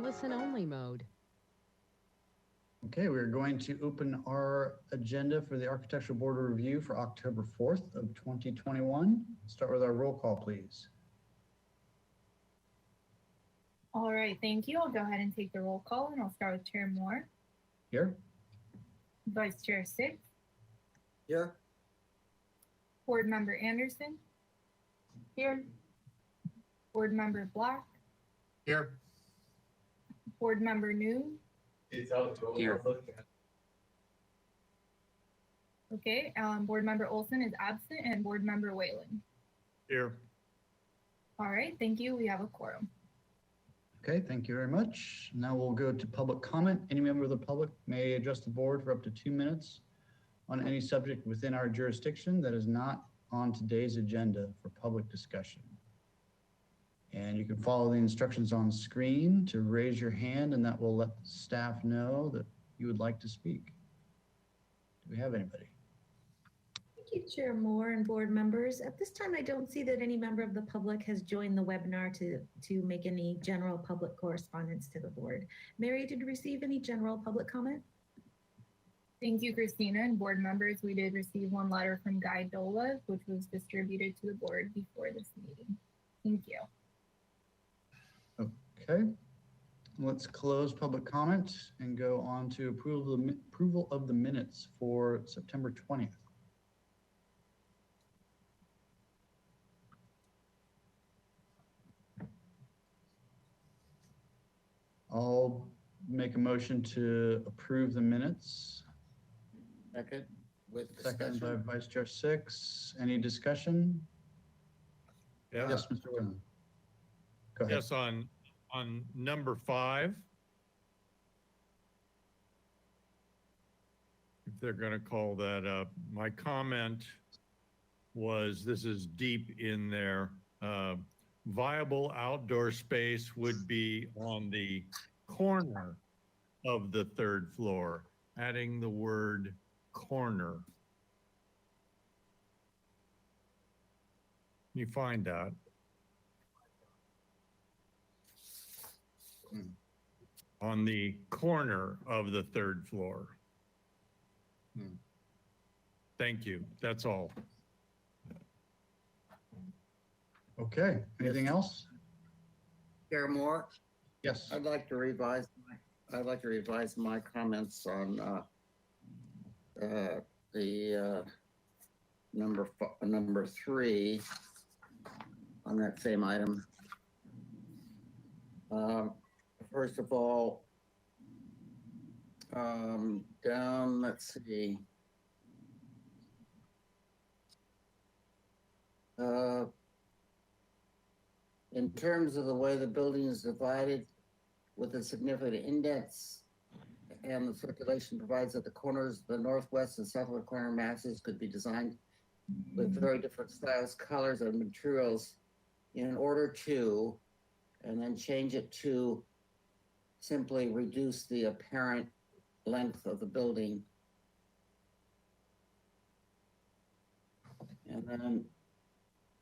listen-only mode. Okay, we're going to open our agenda for the Architectural Board of Review for October 4th of 2021. Start with our roll call, please. All right, thank you. I'll go ahead and take the roll call, and I'll start with Chair Moore. Here. Vice Chair Sick. Here. Board Member Anderson. Here. Board Member Black. Here. Board Member New. Here. Okay, Board Member Olson is absent, and Board Member Whalen. Here. All right, thank you. We have a quorum. Okay, thank you very much. Now we'll go to public comment. Any member of the public may address the board for up to 2 minutes on any subject within our jurisdiction that is not on today's agenda for public discussion. And you can follow the instructions on screen to raise your hand, and that will let staff know that you would like to speak. Do we have anybody? Thank you, Chair Moore and board members. At this time, I don't see that any member of the public has joined the webinar to make any general public correspondence to the board. Mary, did you receive any general public comment? Thank you, Christina, and board members. We did receive one letter from Guy Dola, which was distributed to the board before this meeting. Thank you. Okay, let's close public comment and go on to approval of the minutes for September 20th. I'll make a motion to approve the minutes. Second. With Second discussion. by Vice Chair Six. Any discussion? Yeah. Yes, Mr. Whalen. Go ahead. Yes, on number 5, if they're going to call that up, my comment was, this is deep in there. Viable outdoor space would be on the corner of the 3rd floor, adding the word corner. Can you find that? On the corner of the 3rd floor. Thank you. That's all. Okay, anything else? Chair Moore, Yes. I'd like to revise my comments on the number 3 on that same item. First of all, down, let's see. In terms of the way the building is divided with a significant index and the circulation provides that the corners, the northwest and southwest corner masses could be designed with very different styles, colors, and materials in order to, and then change it to simply reduce the apparent length of the building. And then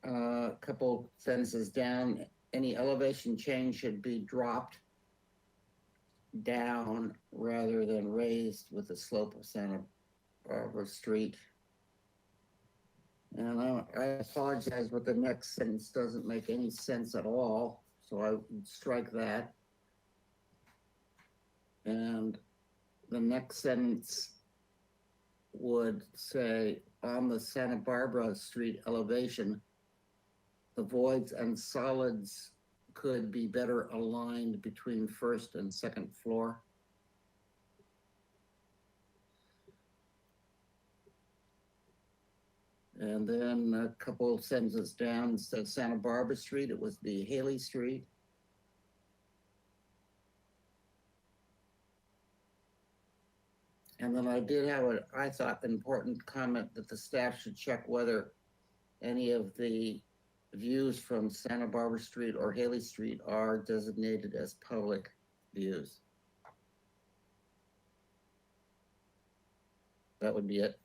a couple sentences down, any elevation change should be dropped down rather than raised with the slope of Santa Barbara Street. And I apologize, but the next sentence doesn't make any sense at all, so I would strike that. And the next sentence would say, on the Santa Barbara Street elevation, the voids and solids could be better aligned between 1st and 2nd floor. And then a couple of sentences down, instead of Santa Barbara Street, it was the Haley Street. And then I did have I thought, important comment that the staff should check whether any of the views from Santa Barbara Street or Haley Street are designated as public views. That would be it.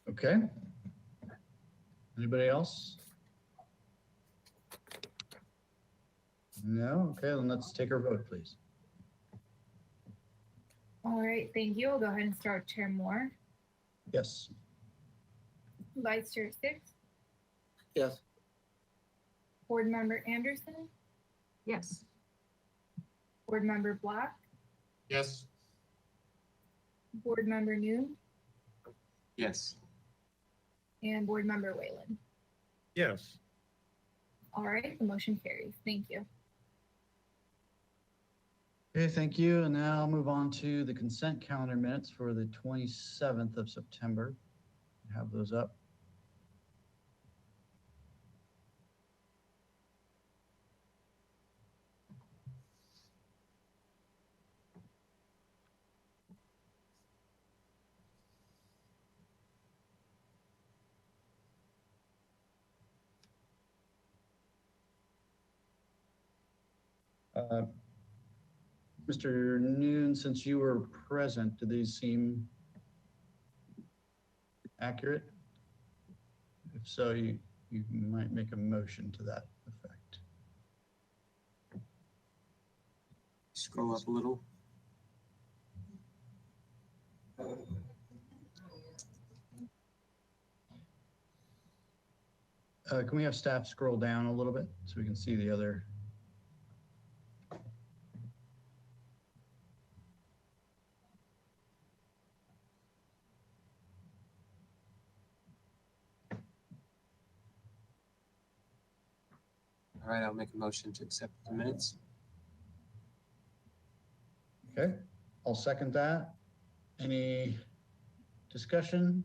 Okay. Anybody else? No? Okay, then let's take our vote, please. All right, thank you. I'll go ahead and start with Chair Moore, Yes. Vice Chair Six, Yes. Board Member Anderson, Yes. Board Member Black, Yes. Board Member Noon, Yes. and Board Member Whalen. Yes. All right, the motion carries. Thank you. Okay, thank you. And now I'll move on to the consent calendar minutes for the 27th of September. Have those up. Uh, Mr. Noon, since you were present, do these seem accurate? If so, you might make a motion to that effect. Scroll up a little. Can we have staff scroll down a little bit so we can see the other? All right, I'll make a motion to accept the minutes. Okay, I'll second that. Any discussion?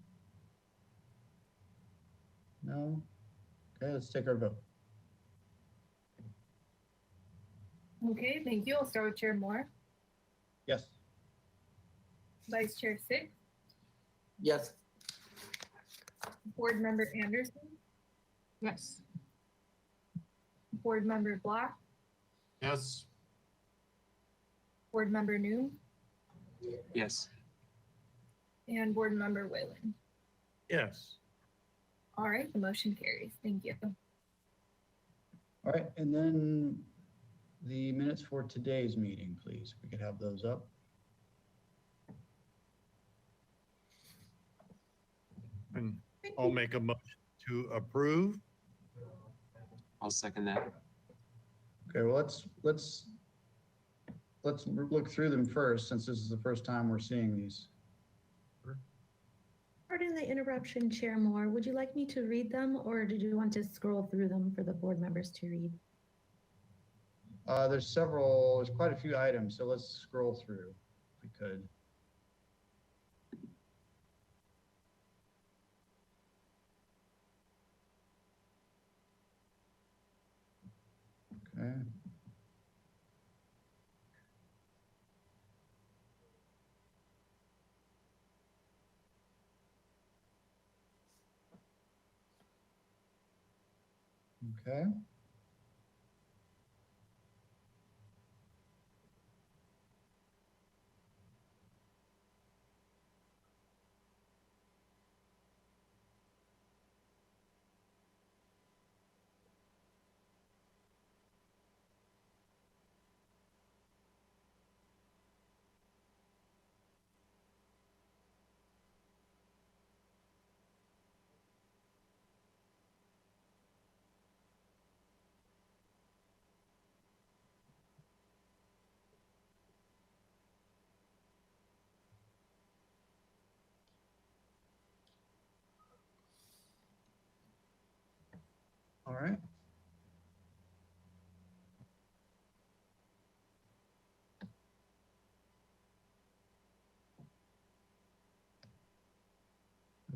No? Okay, let's take our vote. Okay, thank you. I'll start with Chair Moore, Yes. Vice Chair Six, Yes. Board Member Anderson, Yes. Board Member Black, Yes. Board Member Noon, Yes. and Board Member Whalen. Yes. All right, the motion carries. Thank you. All right, and then the minutes for today's meeting, please. We could have those up. And I'll make a motion to approve. I'll second that. Okay, well, let's look through them first, since this is the first time we're seeing these. Pardon the interruption, Chair Moore. Would you like me to read them or did you want to scroll through them for the board members to read? There's quite a few items, so let's scroll through if we could. Okay. Okay. All right.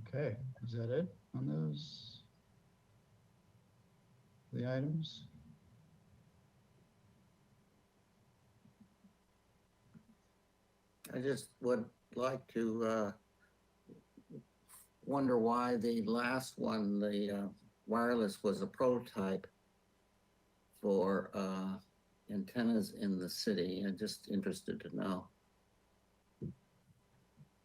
Okay, is that it on those? The items? I just would like to wonder why the last one, the wireless, was a prototype for antennas in the city. I'm just interested to know.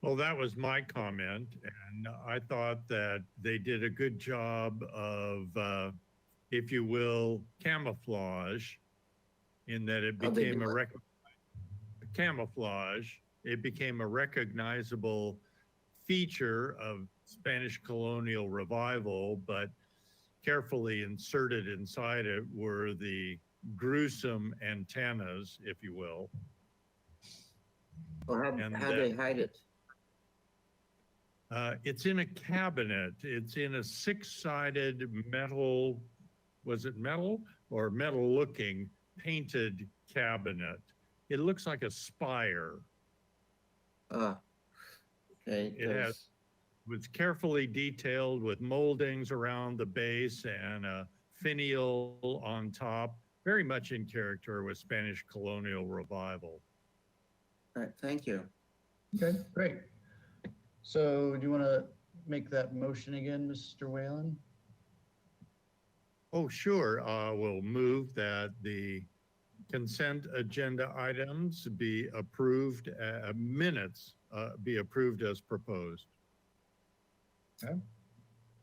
Well, that was my comment, and I thought that they did a good job of, if you will, camouflage in that it How'd they became do a it? camouflage. It became a recognizable feature of Spanish colonial revival, but carefully inserted inside it were the gruesome antennas, if you will. Or And how they hide it? It's in a cabinet. It's in a six-sided metal, was it metal or metal-looking painted cabinet? It looks like a spire. Okay. It was carefully detailed with moldings around the base and a finial on top, very much in character with Spanish colonial revival. All right, thank you. Okay, great. So do you want to make that motion again, Mr. Whalen? Oh, sure. We'll move that the consent agenda items be approved, minutes be approved as proposed.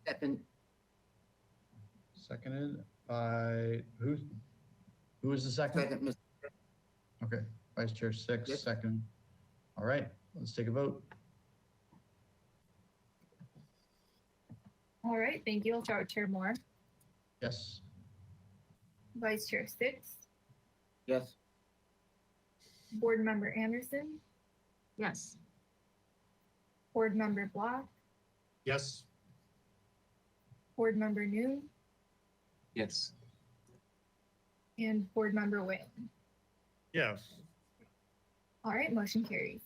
Second, Seconded by who? Who is the second? second, Mr. Okay, Vice Chair Six, Yes. second. All right, let's take a vote. All right, thank you. I'll start with Chair Moore, Yes. Vice Chair Six, Yes. Board Member Anderson, Yes. Board Member Block, Yes. Board Member New, Yes. and Board Member Whalen. Yes. All right, motion carries.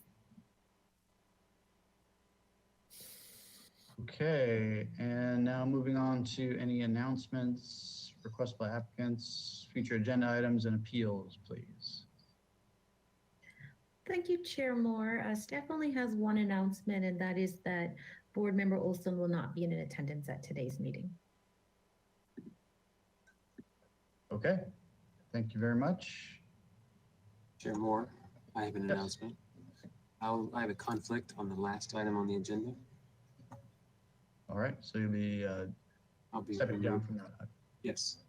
Okay, and now moving on to any announcements, requests by applicants, future agenda items and appeals, please. Thank you, Chair Moore. Staff only has one announcement, and that is that Board Member Olson will not be in attendance at today's meeting. Okay, thank you very much. Chair Moore, I have an Yes. announcement. I have a conflict on the last item on the agenda. All right, so you'll be I'll be stepping down removed. from that. Yes.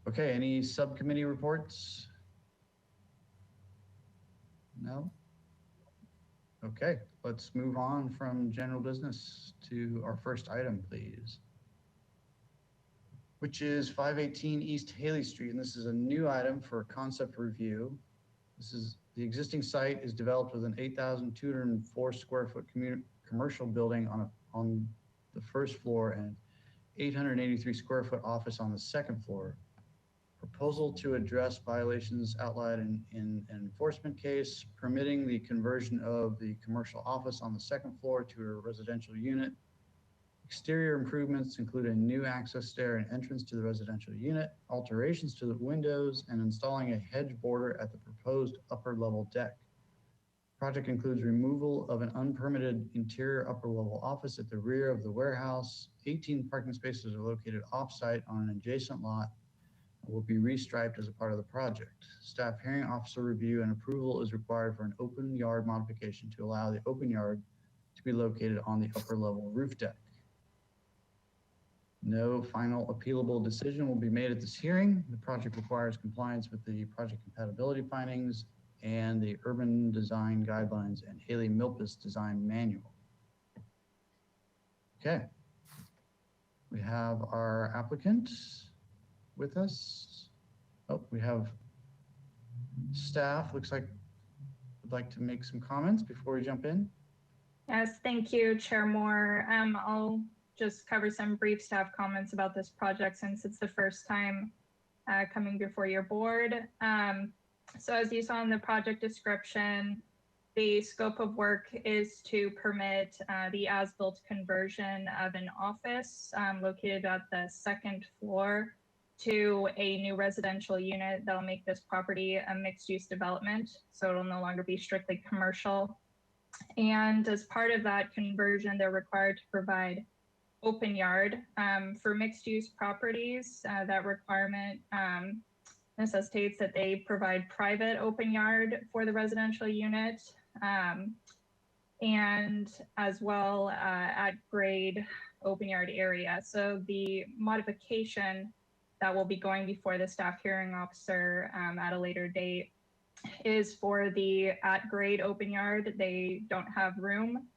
Okay, any subcommittee reports? No? Okay, let's move on from general business to our first item, please. Which is 518 East Haley Street, and this is a new item for concept review. The existing site is developed with an 8,204 square foot commercial building on the first floor and 883 square foot office on the second floor. Proposal to address violations outlined in an enforcement case permitting the conversion of the commercial office on the second floor to a residential unit. Exterior improvements include a new access stair and entrance to the residential unit, alterations to the windows, and installing a hedge border at the proposed upper level deck. Project includes removal of an unpermitted interior upper level office at the rear of the warehouse. 18 parking spaces are located off-site on an adjacent lot and will be restriped as a part of the project. Staff hearing officer review and approval is required for an open yard modification to allow the open yard to be located on the upper level roof deck. No final appealable decision will be made at this hearing. The project requires compliance with the project compatibility findings and the urban design guidelines and Haley Milpas design manual. Okay. We have our applicant with us. Oh, we have staff. Looks like would like to make some comments before we jump in. Yes, thank you, Chair Moore. I'll just cover some brief staff comments about this project since it's the first time coming before your board. So as you saw in the project description, the scope of work is to permit the as-built conversion of an office located at the second floor to a new residential unit that will make this property a mixed-use development. So it'll no longer be strictly commercial. And as part of that conversion, they're required to provide open yard. For mixed-use properties, that requirement necessitates that they provide private open yard for the residential unit, and as well at grade open yard area. So the modification that will be going before the staff hearing officer at a later date is for the at-grade open yard. They don't have room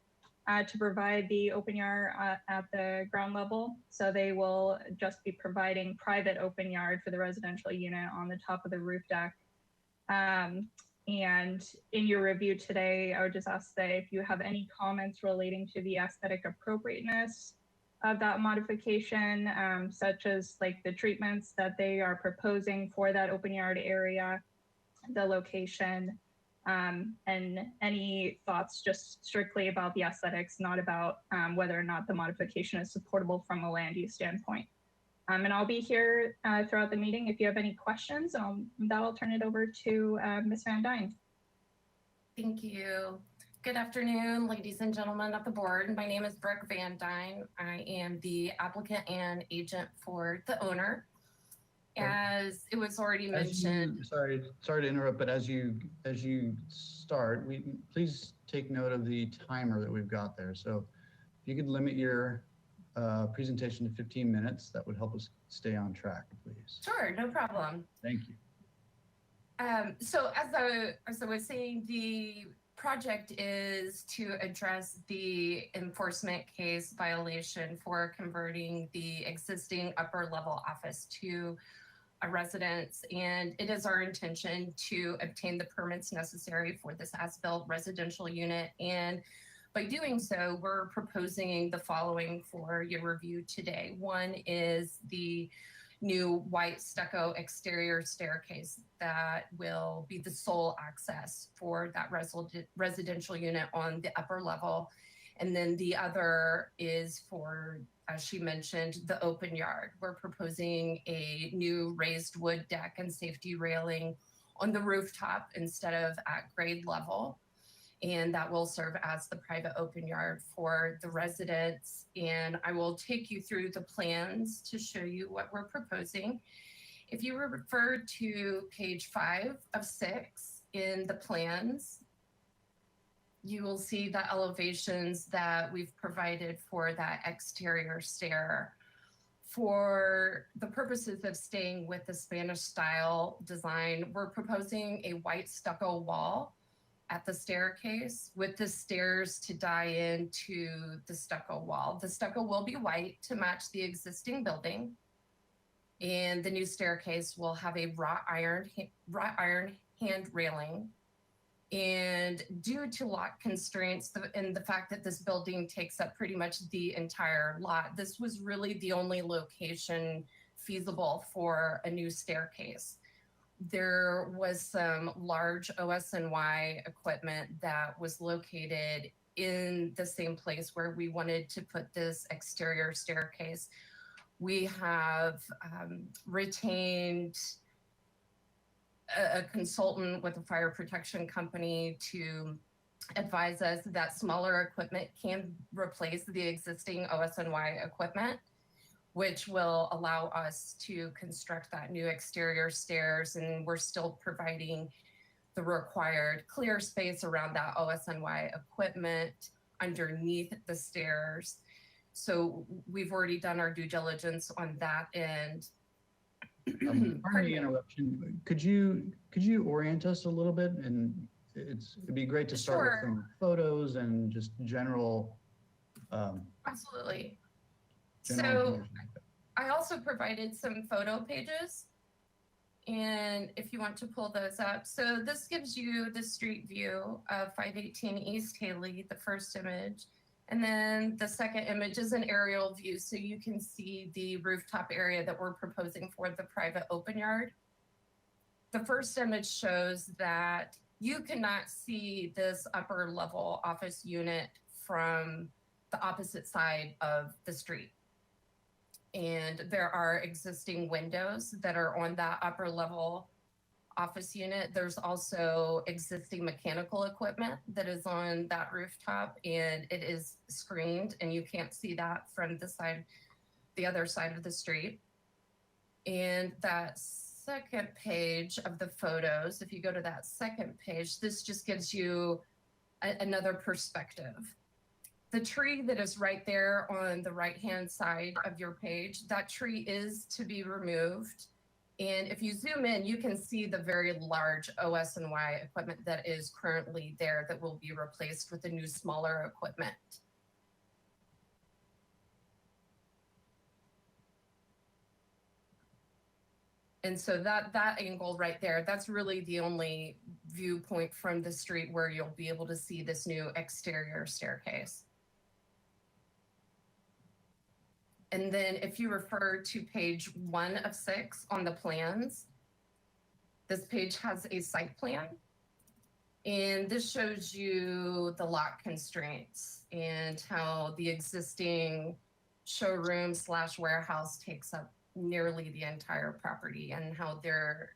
to provide the open yard at the ground level. So they will just be providing private open yard for the residential unit on the top of the roof deck. And in your review today, I would just ask that if you have any comments relating to the aesthetic appropriateness of that modification, such as like the treatments that they are proposing for that open yard area, the location, and any thoughts just strictly about the aesthetics, not about whether or not the modification is supportable from a land use standpoint. And I'll be here throughout the meeting. If you have any questions, that I'll turn it over to Ms. Van Dyne. Thank you. Good afternoon, ladies and gentlemen of the board. My name is Brooke Van Dyne. I am the applicant and agent for the owner. As it was already mentioned. Sorry to interrupt, but as you start, please take note of the timer that we've got there. So if you could limit your presentation to 15 minutes, that would help us stay on track, please. Sure, no problem. Thank you. So as I was saying, the project is to address the enforcement case violation for converting the existing upper level office to a residence. And it is our intention to obtain the permits necessary for this as-built residential unit. And by doing so, we're proposing the following for your review today. One is the new white stucco exterior staircase that will be the sole access for that residential unit on the upper level. And then the other is for, as she mentioned, the open yard. We're proposing a new raised wood deck and safety railing on the rooftop instead of at grade level. And that will serve as the private open yard for the residents. And I will take you through the plans to show you what we're proposing. If you refer to page 5 of 6 in the plans, you will see the elevations that we've provided for that exterior stair. For the purposes of staying with the Spanish style design, we're proposing a white stucco wall at the staircase with the stairs to die into the stucco wall. The stucco will be white to match the existing building. And the new staircase will have a wrought iron hand railing. And due to lot constraints and the fact that this building takes up pretty much the entire lot, this was really the only location feasible for a new staircase. There was some large OS&Y equipment that was located in the same place where we wanted to put this exterior staircase. We have retained a consultant with a fire protection company to advise us that smaller equipment can replace the existing OS&Y equipment, which will allow us to construct that new exterior stairs. And we're still providing the required clear space around that OS&Y equipment underneath the stairs. So we've already done our due diligence on that end. Pardon the interruption. Could you orient us a little bit? And it'd be great to start with some photos and just general. Absolutely. General So I also provided some photo pages, and if you want to pull those up. So this gives you the street view of 518 East Haley, the first image. And then the second image is an aerial view, so you can see the rooftop area that we're proposing for the private open yard. The first image shows that you cannot see this upper level office unit from the opposite side of the street. And there are existing windows that are on that upper level office unit. There's also existing mechanical equipment that is on that rooftop, and it is screened, and you can't see that from the other side of the street. And that second page of the photos, if you go to that second page, this just gives you another perspective. The tree that is right there on the right-hand side of your page, that tree is to be removed. And if you zoom in, you can see the very large OS&Y equipment that is currently there that will be replaced with the new smaller equipment. And so that angle right there, that's really the only viewpoint from the street where you'll be able to see this new exterior staircase. And then if you refer to page 1 of 6 on the plans, this page has a site plan. And this shows you the lot constraints and how the existing showroom / warehouse takes up nearly the entire property, and how there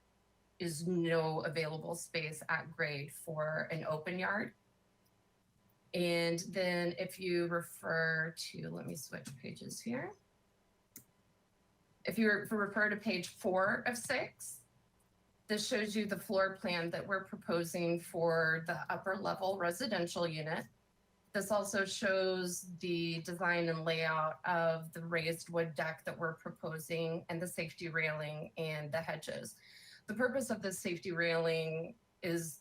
is no available space at grade for an open yard. And then if you refer to, let me switch pages here. If you refer to page 4 of 6, this shows you the floor plan that we're proposing for the upper level residential unit. This also shows the design and layout of the raised wood deck that we're proposing, and the safety railing and the hedges. The purpose of this safety railing is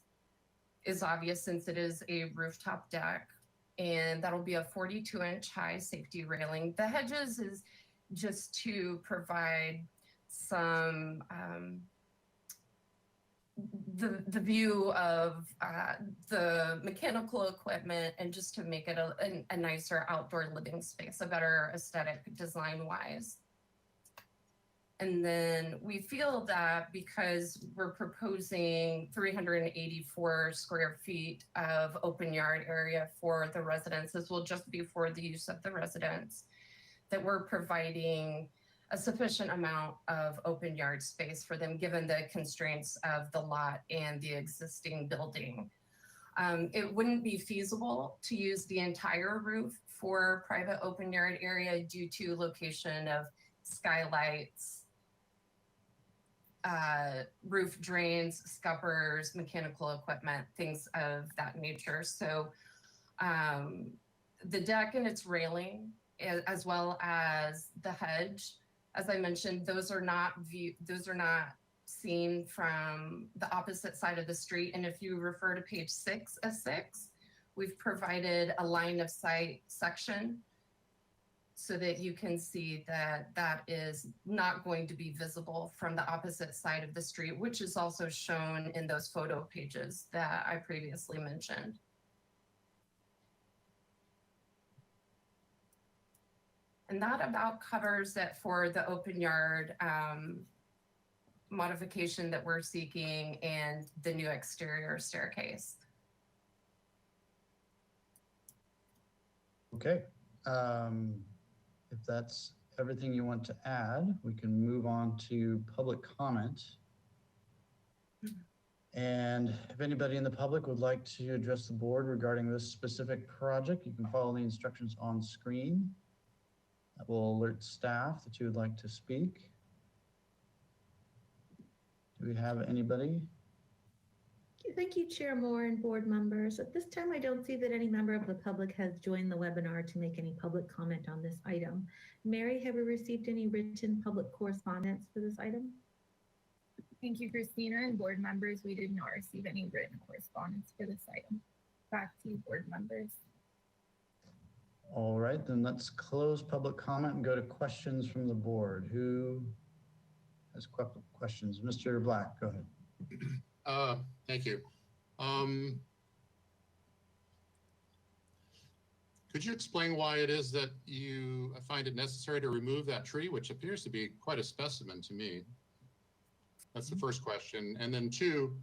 obvious, since it is a rooftop deck, and that'll be a 42-inch high safety railing. The hedges is just to provide some the view of the mechanical equipment, and just to make it a nicer outdoor living space, a better aesthetic design-wise. And then we feel that because we're proposing 384 square feet of open yard area for the residents, this will just be for the use of the residents, that we're providing a sufficient amount of open yard space for them, given the constraints of the lot and the existing building. It wouldn't be feasible to use the entire roof for private open yard area due to location of skylights, roof drains, scuppers, mechanical equipment, things of that nature. So the deck and its railing, as well as the hedge, as I mentioned, those are not seen from the opposite side of the street. And if you refer to page 6 of 6, we've provided a line of sight section so that you can see that that is not going to be visible from the opposite side of the street, which is also shown in those photo pages that I previously mentioned. And that about covers it for the open yard modification that we're seeking and the new exterior staircase. Okay. If that's everything you want to add, we can move on to public comment. And if anybody in the public would like to address the board regarding this specific project, you can follow the instructions on screen. That will alert staff that you would like to speak. Do we have anybody? Thank you, Chair Moore and board members. At this time, I don't see that any member of the public has joined the webinar to make any public comment on this item. Mary, have we received any written public correspondence for this item? Thank you, Christina, and board members. We did not receive any written correspondence for this item. Back to you, board members. All right, then let's close public comment and go to questions from the board. Who has questions? Mr. Black, go ahead. Thank you. Could you explain why it is that you find it necessary to remove that tree, which appears to be quite a specimen to me? That's the first question. And then 2,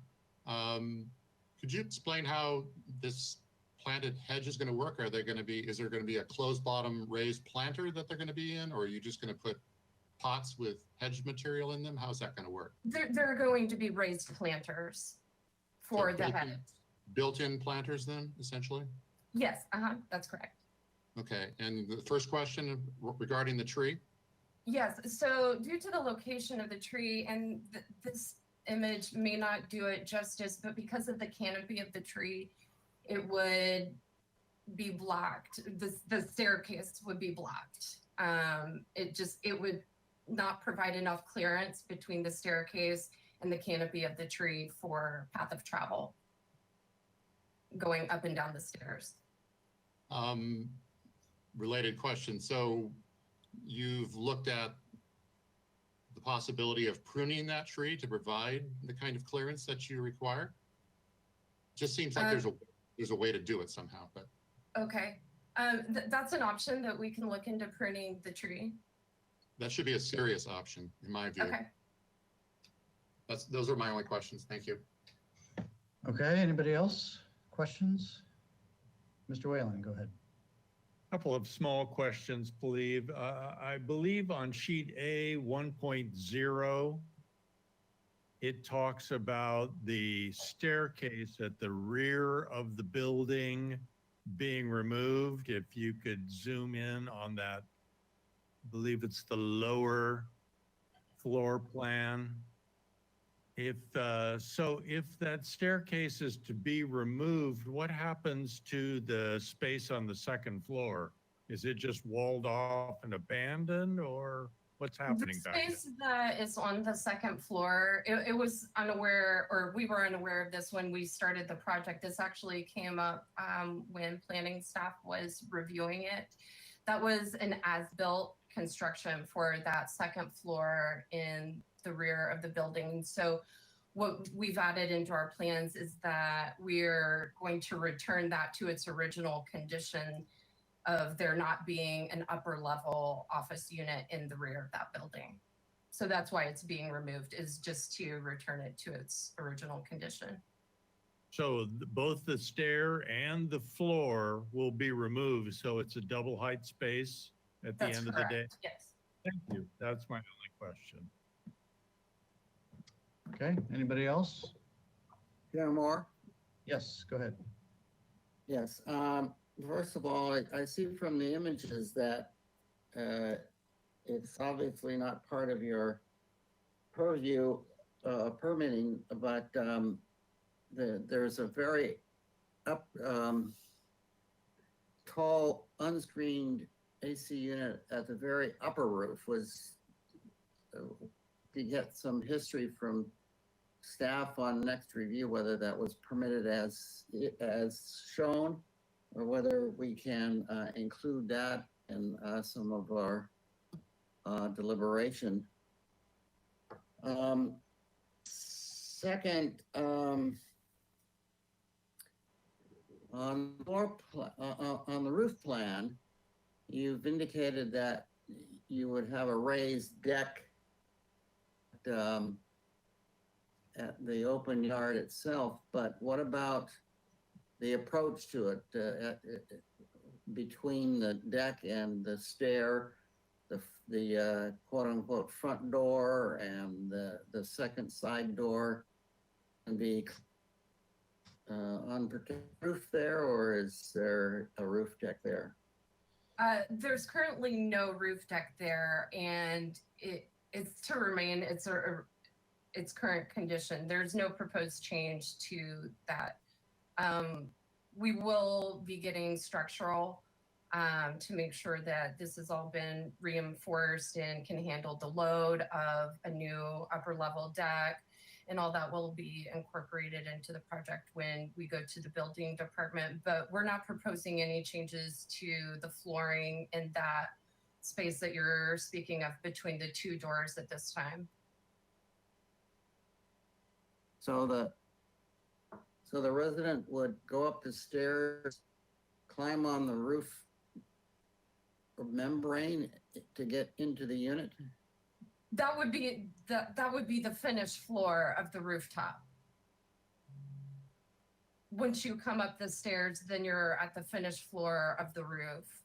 could you explain how this planted hedge is going to work? Is there going to be a closed bottom raised planter that they're going to be in, or are you just going to put pots with hedge material in them? How's that going to work? They're going to be raised planters for So the hedge. Built-in planters then, essentially? Yes, that's correct. Okay, and the first question regarding the tree? Yes, so due to the location of the tree, and this image may not do it justice, but because of the canopy of the tree, it would be blocked. The staircase would be blocked. It would not provide enough clearance between the staircase and the canopy of the tree for path of travel going up and down the stairs. Related question. So you've looked at the possibility of pruning that tree to provide the kind of clearance that you require? Just seems like there's a way to do it somehow, but. Okay. That's an option that we can look into pruning the tree. That should be a serious option, in my view. Okay. Those are my only questions. Thank you. Okay, anybody else? Questions? Mr. Whalen, go ahead. Couple of small questions, please. I believe on sheet A 1.0, it talks about the staircase at the rear of the building being removed. If you could zoom in on that, I believe it's the lower floor plan. If that staircase is to be removed, what happens to the space on the second floor? Is it just walled off and abandoned, or what's happening The back there? space that is on the second floor, it was unaware, or we were unaware of this when we started the project. This actually came up when planning staff was reviewing it. That was an as-built construction for that second floor in the rear of the building. So what we've added into our plans is that we're going to return that to its original condition of there not being an upper level office unit in the rear of that building. So that's why it's being removed, is just to return it to its original condition. So both the stair and the floor will be removed, so it's a double height space at the That's end correct. of the day? Yes. Thank you. That's my only question. Okay, anybody else? Chairman Moore? Yes, go ahead. Yes. First of all, I see from the images that it's obviously not part of your purview permitting, but there's a very tall unscreened AC unit at the very upper roof. Was to get some history from staff on next review whether that was permitted as shown, or whether we can include that in some of our deliberation. Second, on the roof plan, you've indicated that you would have a raised deck at the open yard itself, but what about the approach to it between the deck and the stair, the quote unquote front door and the second side door, and the unprotected roof there, or is there a roof deck there? There's currently no roof deck there, and it's to remain its current condition. There's no proposed change to that. We will be getting structural to make sure that this has all been reinforced and can handle the load of a new upper level deck, and all that will be incorporated into the project when we go to the building department. But we're not proposing any changes to the flooring in that space that you're speaking of between the two doors at this time. So the resident would go up the stairs, climb on the roof membrane to get into the unit? That would be the finished floor of the rooftop. Once you come up the stairs, then you're at the finished floor of the roof.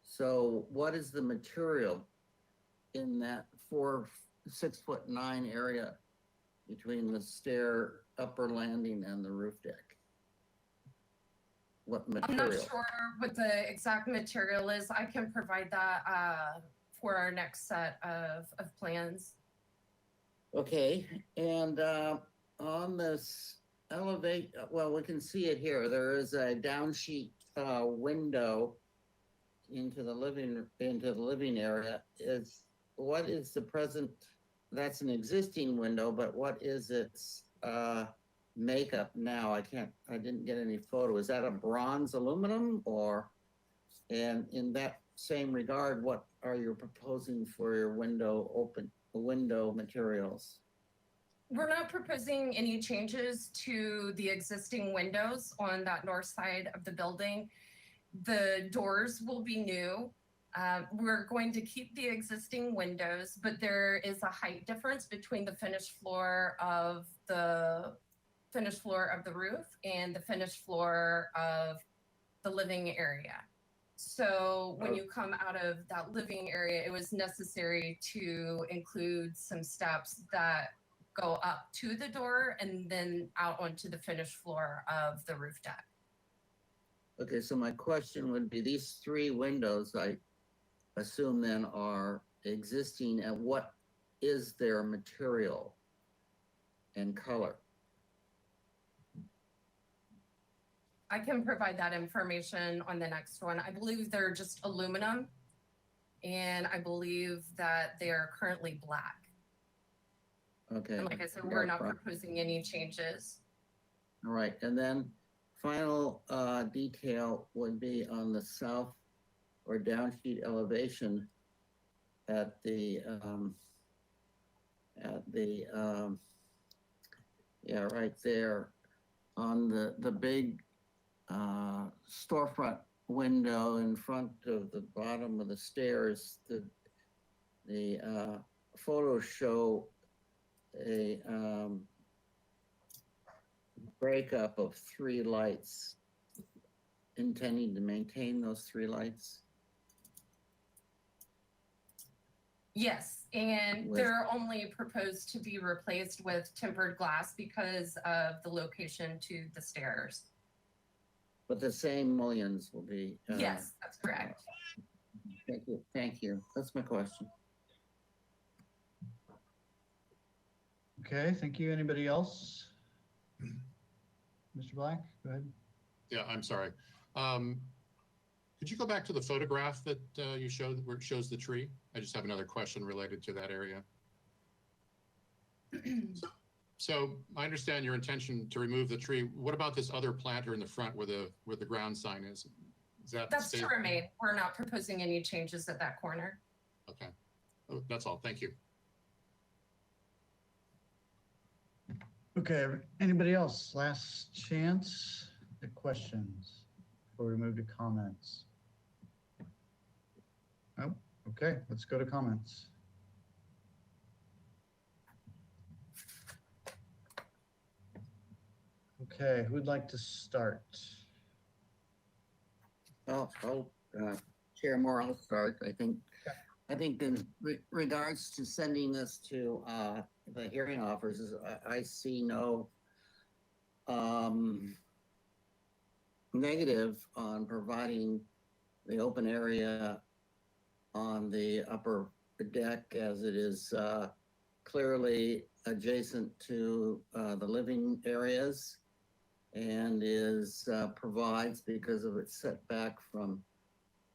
So what is the material in that 6'9" area between the stair upper landing and the roof deck? What I'm material? not sure what the exact material is. I can provide that for our next set of plans. Okay, and on this elevate, well, we can see it here. There is a downsheet window into the living area. What is the present, that's an existing window, but what is its makeup now? I didn't get any photo. Is that a bronze aluminum or, and in that same regard, what are you proposing for your window materials? We're not proposing any changes to the existing windows on that north side of the building. The doors will be new. We're going to keep the existing windows, but there is a height difference between the finished floor of the roof and the finished floor of the living area. So when you come out of that living area, it was necessary to include some steps that go up to the door and then out onto the finished floor of the roof deck. Okay, so my question would be, these three windows, I assume then are existing, and what is their material and color? I can provide that information on the next one. I believe they're just aluminum, and I believe that they are currently black. Okay. And like I said, we're not proposing any changes. All right, and then final detail would be on the south or downsheet elevation at the yeah, right there on the big storefront window in front of the bottom of the stairs. The photos show a breakup of 3 lights, intending to maintain those 3 lights. Yes, and they're only proposed to be replaced with tempered glass because of the location to the stairs. But the same mullions will be. Yes, that's correct. Thank you. Thank you. That's my question. Okay, thank you. Anybody else? Mr. Black, go ahead. Yeah, I'm sorry. Could you go back to the photograph that you showed where it shows the tree? I just have another question related to that area. So I understand your intention to remove the tree. What about this other planter in the front where the ground sign is? That's to remain. We're not proposing any changes at that corner. Okay. Oh, that's all. Thank you. Okay, anybody else? Last chance at questions before we move to comments. Oh, okay, let's go to comments. Okay, who'd like to start? Chair Moore, I'll start. I think in regards to sending this to the hearing officers, I see no negative on providing the open area on the upper deck, as it is clearly adjacent to the living areas, and provides, because of its setback from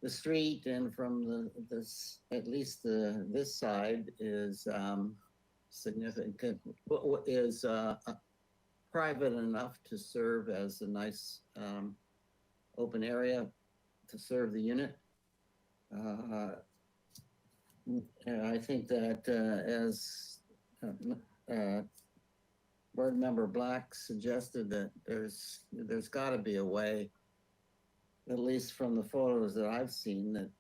the street and from this side, is significant, is private enough to serve as a nice open area to serve the unit. I think that as Board Member Black suggested, that there's got to be a way, at least from the photos that I've seen, that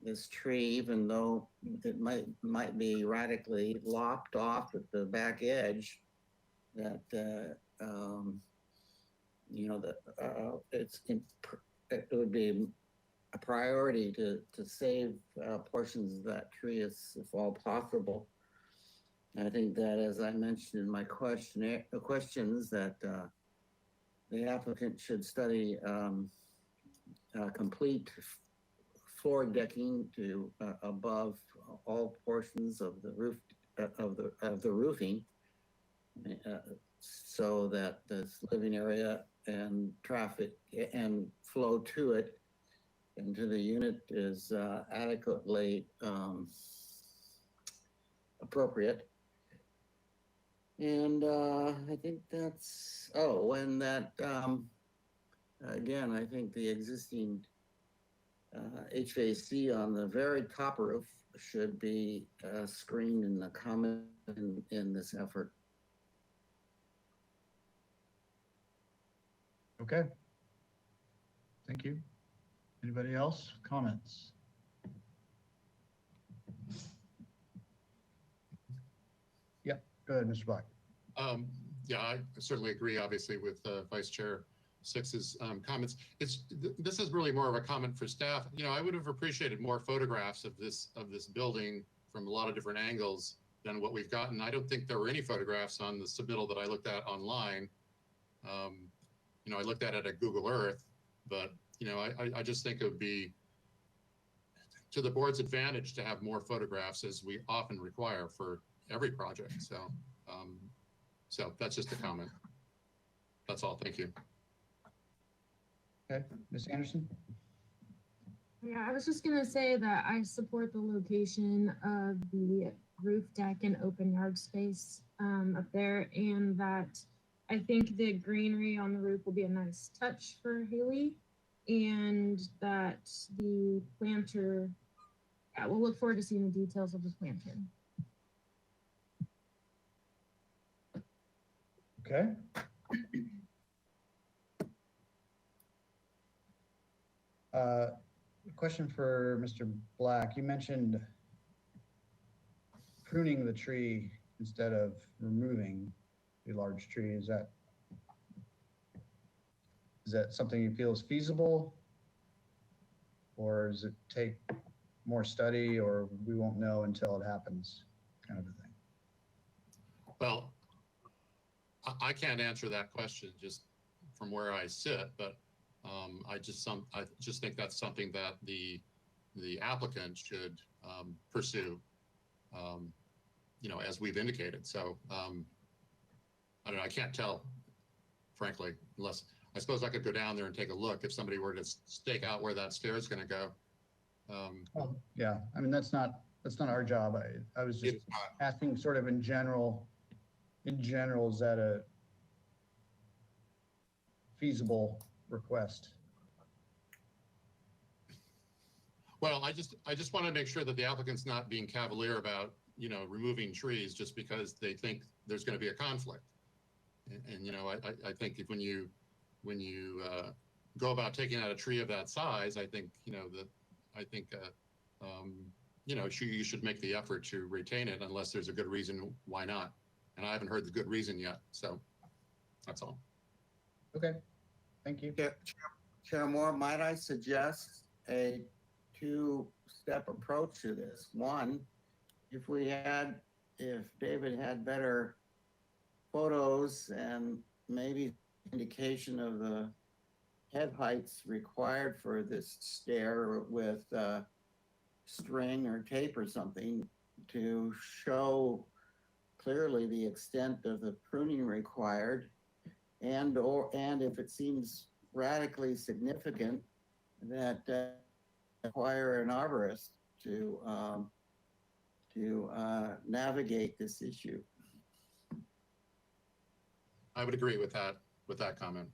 this tree, even though it might be radically lopped off at the back edge, that it would be a priority to save portions of that tree if all possible. I think that, as I mentioned in my questions, that the applicant should study complete floor decking to above all portions of the roof of the roofing, so that this living area and traffic and flow to it into the unit is adequately appropriate. And I think that's, oh, and that, again, I think the existing HVAC on the very top roof should be screened in the comment in this effort. Okay. Thank you. Anybody else? Comments? Yeah, go ahead, Mr. Black. Yeah, I certainly agree, obviously, with Vice Chair Six's comments. This is really more of a comment for staff. You know, I would have appreciated more photographs of this building from a lot of different angles than what we've gotten. I don't think there were any photographs on the submittal that I looked at online. You know, I looked at it at Google Earth, but you know, I just think it would be to the board's advantage to have more photographs, as we often require for every project. So that's just a comment. That's all. Thank you. Okay, Ms. Anderson? Yeah, I was just gonna say that I support the location of the roof deck and open yard space up there, and that I think the greenery on the roof will be a nice touch for Haley, and that the planter, yeah, we'll look forward to seeing the details of the planter. Okay. Question for Mr. Black. You mentioned pruning the tree instead of removing the large tree. Is that something you feel is feasible? Or does it take more study, or we won't know until it happens, kind of a thing? Well, I can't answer that question just from where I sit, but I just think that's something that the applicant should pursue, you know, as we've indicated. So I don't know, I can't tell, frankly, unless I suppose I could go down there and take a look if somebody were to stake out where that stair is going to go. Well, yeah, I mean, that's not our job. I was just asking sort of in general, is that a feasible request? Well, I just want to make sure that the applicant's not being cavalier about, you know, removing trees just because they think there's going to be a conflict. And you know, I think when you go about taking out a tree of that size, I think, you know, you know, you should make the effort to retain it unless there's a good reason why not. And I haven't heard the good reason yet. So that's all. Okay, thank you. Chair Moore, might I suggest a two-step approach to this? One, if David had better photos and maybe indication of the head heights required for this stair with string or tape or something to show clearly the extent of the pruning required, and if it seems radically significant, that require an arborist to navigate this issue. I would agree with that comment.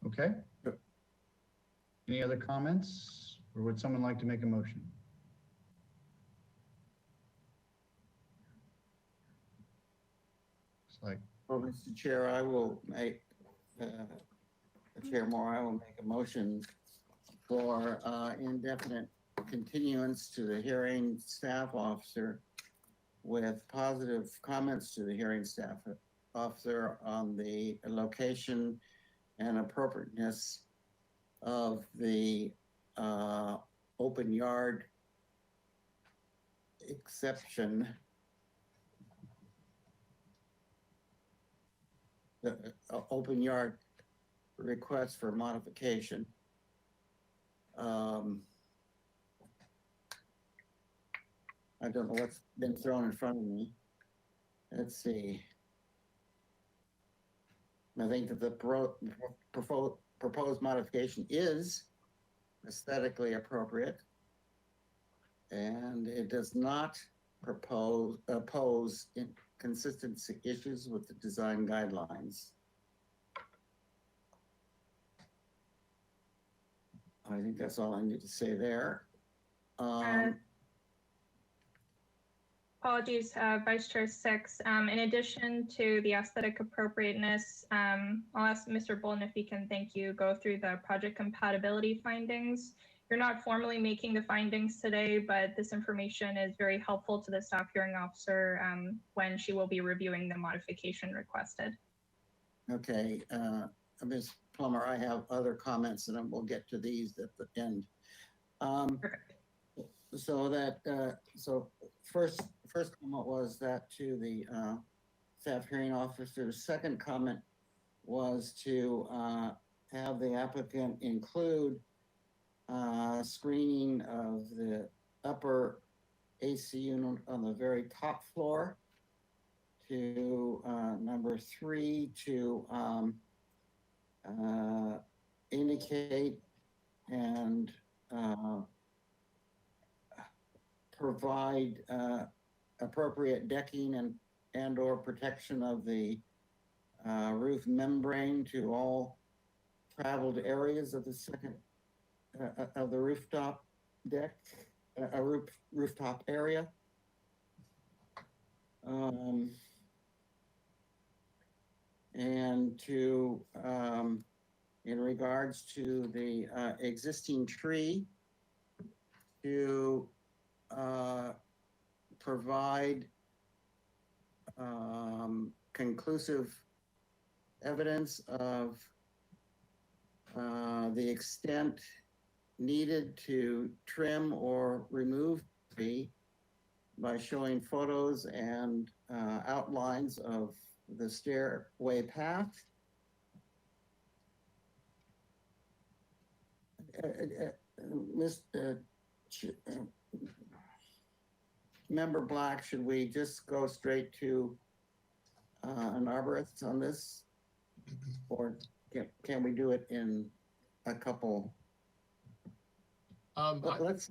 Okay. Any other comments, or would someone like to make a motion? Looks like. Well, Mr. Chair, I will make, Chair Moore, I will make a motion for indefinite continuance to the hearing staff officer with positive comments to the hearing staff officer on the location and appropriateness of the open yard exception, the open yard request for modification. I don't know what's been thrown in front of me. let's see. I think that the proposed modification is aesthetically appropriate, and it does not oppose inconsistency issues with the design guidelines. I think that's all I need to say there. Apologies, Vice Chair Six. In addition to the aesthetic appropriateness, I'll ask Mr. Bolton if he can, thank you, go through the project compatibility findings. You're not formally making the findings today, but this information is very helpful to the staff hearing officer when she will be reviewing the modification requested. Okay, Ms. Plummer, I have other comments and we'll get to these at the end. Perfect. So that, so first comment was that to the staff hearing officer. Second comment was to have the applicant include screening of the upper AC unit on the very top floor. To number 3, to indicate and provide appropriate decking and or protection of the roof membrane to all traveled areas of the second of the rooftop deck, rooftop area. And to, in regards to the existing tree, to provide conclusive evidence of the extent needed to trim or remove tree by showing photos and outlines of the stairway path. Member Black, should we just go straight to an arborist on this? Or can we do it in a couple? Let's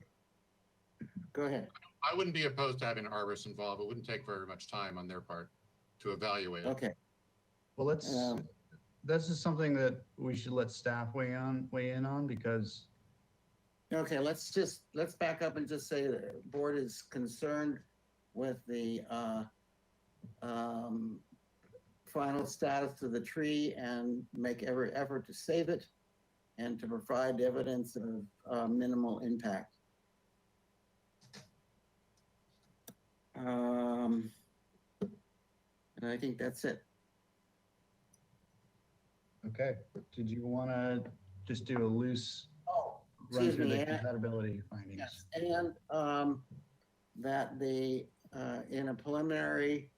go ahead. I wouldn't be opposed to having an arborist involved. It wouldn't take very much time on their part to evaluate it. Okay. Well, that's just something that we should let staff weigh in on because. Okay, let's back up and just say the board is concerned with the final status of the tree and make every effort to save it and to provide evidence of minimal impact. And I think that's it. Okay. Did you want to just do a loose run Excuse through me, the compatibility findings? Yes, and that the in a preliminary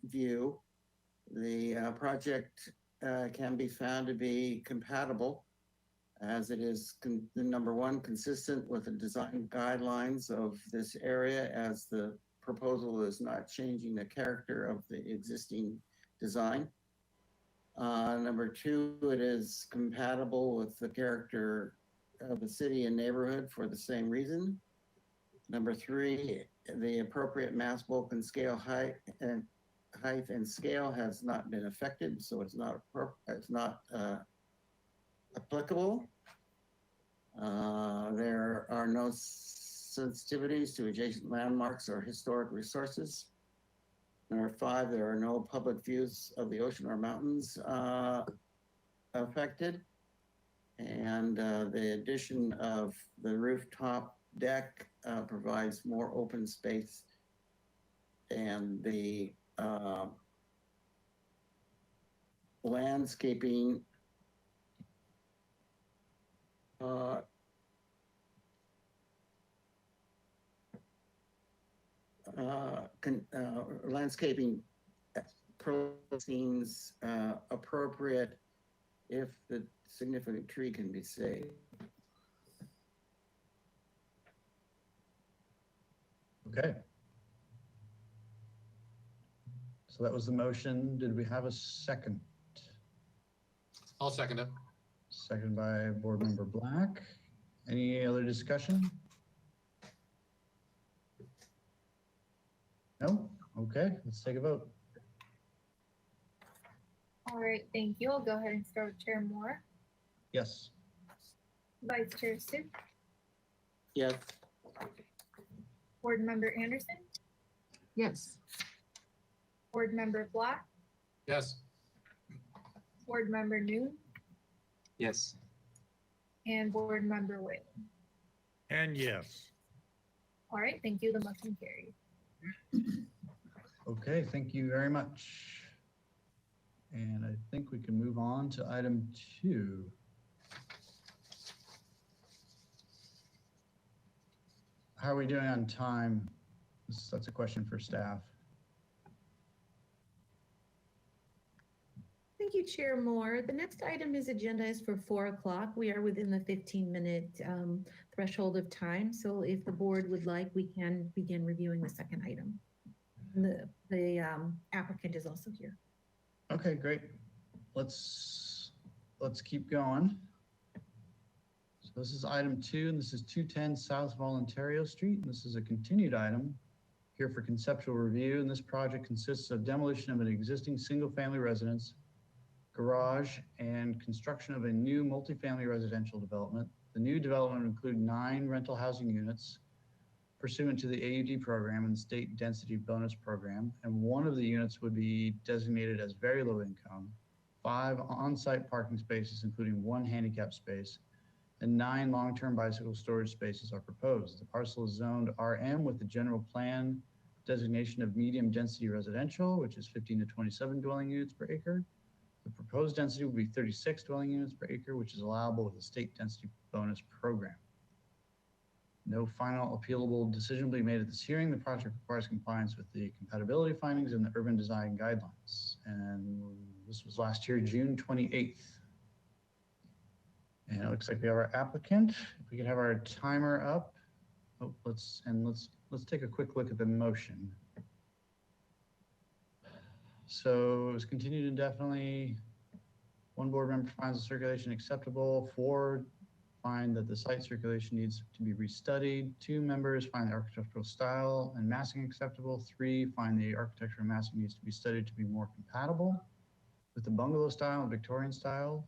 view, the project can be found to be compatible, as it is number 1, consistent with the design guidelines of this area, as the proposal is not changing the character of the existing design. Number 2, it is compatible with the character of the city and neighborhood for the same reason. Number 3, the appropriate mass, bulk, and scale height and scale has not been affected, so it's not applicable. There are no sensitivities to adjacent landmarks or historic resources. Number 5, there are no public views of the ocean or mountains affected. And the addition of the rooftop deck provides more open space, and the landscaping landscaping seems appropriate if the significant tree can be saved. Okay. So that was the motion. Did we have a second? I'll second it. Second by Board Member Black. Any other discussion? No? Okay, let's take a vote. All right, thank you. I'll go ahead and start with Chair Moore, Yes. Vice Chair Sue, Yes. Board Member Anderson, Yes. Board Member Black, Yes. Board Member Noon, Yes. and Board Member Whalen. And yes. All right, thank you. The motion carries. Okay, thank you very much. And I think we can move on to item 2. How are we doing on time? That's a question for staff. Thank you, Chair Moore. The next item is agenda is for 4 o'clock. We are within the 15-minute threshold of time. So if the board would like, we can begin reviewing the second item. The applicant is also here. Okay, great. Let's keep going. So this is item 2, and this is 210 South Voluntario Street. And this is a continued item here for conceptual review. And this project consists of demolition of an existing single-family residence, garage, and construction of a new multifamily residential development. The new development would include 9 rental housing units pursuant to the AUD program and state density bonus program. And one of the units would be designated as very low income, 5 on-site parking spaces, including 1 handicap space, and 9 long-term bicycle storage spaces are proposed. The parcel is zoned RM with the general plan designation of medium density residential, which is 15 to 27 dwelling units per acre. The proposed density would be 36 dwelling units per acre, which is allowable with the state density bonus program. No final appealable decision will be made at this hearing. The project requires compliance with the compatibility findings and the urban design guidelines. And this was last year, June 28th. And it looks like we have our applicant. If we could have our timer up. Oh, let's take a quick look at the motion. So it was continued indefinitely. 1 board member finds the circulation acceptable. 4 find that the site circulation needs to be restudied. 2 members find the architectural style and massing acceptable. 3 find the architecture and massing needs to be studied to be more compatible with the bungalow style and Victorian style.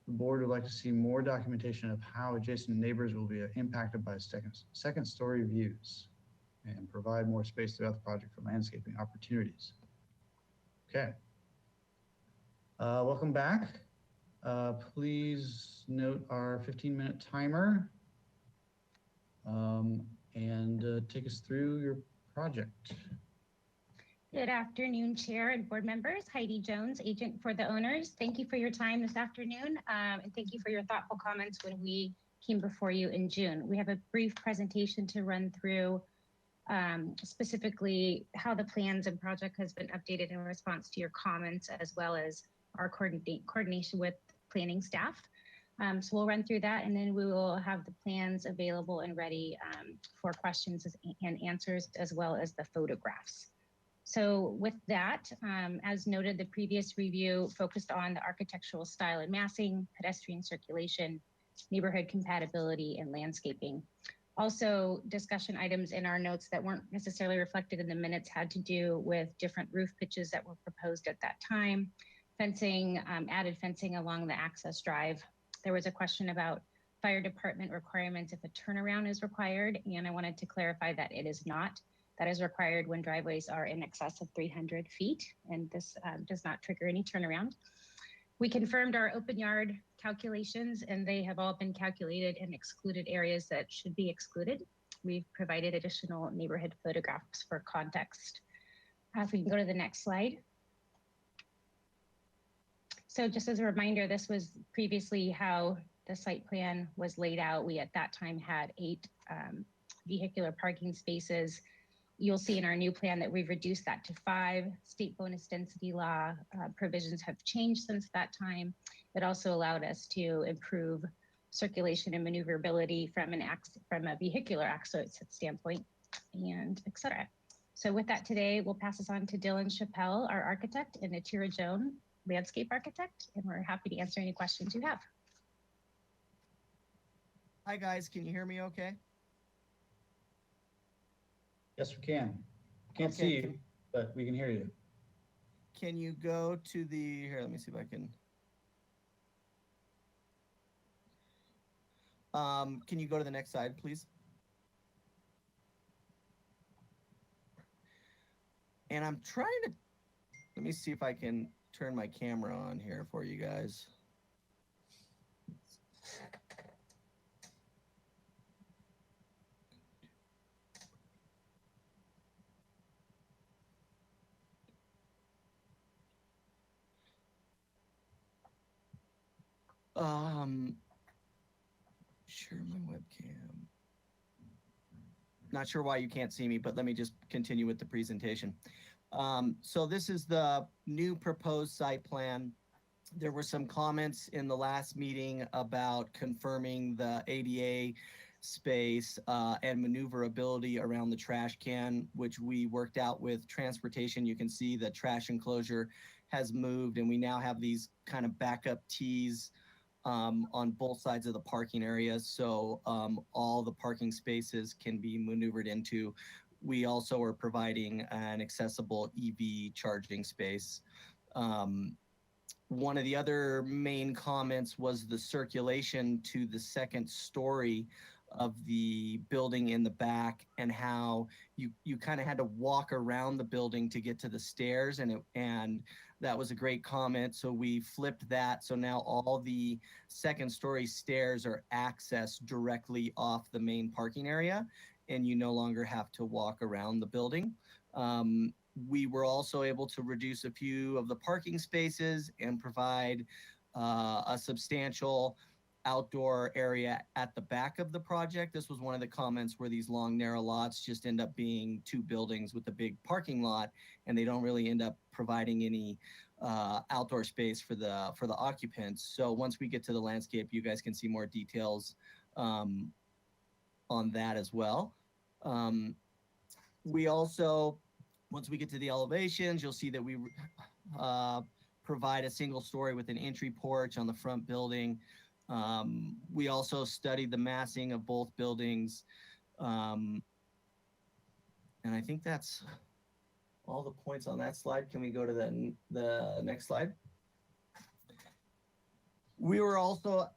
The board would like to see more documentation of how adjacent neighbors will be impacted by second story views and provide more space throughout the project for landscaping opportunities. Okay. Welcome back. Please note our 15-minute timer and take us through your project. Good afternoon, Chair and board members. Heidi Jones, agent for the owners. Thank you for your time this afternoon, and thank you for your thoughtful comments when we came before you in June. We have a brief presentation to run through, specifically how the plans and project has been updated in response to your comments, as well as our coordination with planning staff. So we'll run through that, and then we will have the plans available and ready for questions and answers, as well as the photographs. So with that, as noted, the previous review focused on the architectural style and massing, pedestrian circulation, neighborhood compatibility, and landscaping. Also, discussion items in our notes that weren't necessarily reflected in the minutes had to do with different roof pitches that were proposed at that time, fencing, added fencing along the access drive. There was a question about fire department requirements if a turnaround is required, and I wanted to clarify that it is not. That is required when driveways are in excess of 300 feet, and this does not trigger any turnaround. We confirmed our open yard calculations, and they have all been calculated and excluded areas that should be excluded. We've provided additional neighborhood photographs for context. If we can go to the next slide. So just as a reminder, this was previously how the site plan was laid out. We at that time had 8 vehicular parking spaces. You'll see in our new plan that we've reduced that to 5. State bonus density law provisions have changed since that time. It also allowed us to improve circulation and maneuverability from a vehicular access standpoint, and et cetera. So with that today, we'll pass this on to Dylan Chappelle, our architect, and Atira Joan, landscape architect, and we're happy to answer any questions you have. Hi guys, can you hear me okay? Yes, we can. Can't Okay. see you, but we can hear you. Can you go to the, here, let me see if I can you go to the next slide, please? And I'm trying to, let me see if I can turn my camera on here for you guys. Share my webcam. Not sure why you can't see me, but let me just continue with the presentation. So this is the new proposed site plan. There were some comments in the last meeting about confirming the ADA space and maneuverability around the trash can, which we worked out with transportation. You can see the trash enclosure has moved, and we now have these kind of backup tees on both sides of the parking area. So all the parking spaces can be maneuvered into. We also are providing an accessible EV charging space. One of the other main comments was the circulation to the second story of the building in the back, and how you kind of had to walk around the building to get to the stairs, and that was a great comment. So we flipped that. So now all the second story stairs are accessed directly off the main parking area, and you no longer have to walk around the building. We were also able to reduce a few of the parking spaces and provide a substantial outdoor area at the back of the project. This was one of the comments where these long, narrow lots just end up being two buildings with a big parking lot, and they don't really end up providing any outdoor space for the occupants. So once we get to the landscape, you guys can see more details on that as well. We also, once we get to the elevations, you'll see that we provide a single story with an entry porch on the front building. We also studied the massing of both buildings. And I think that's all the points on that slide. Can we go to the next slide? We were also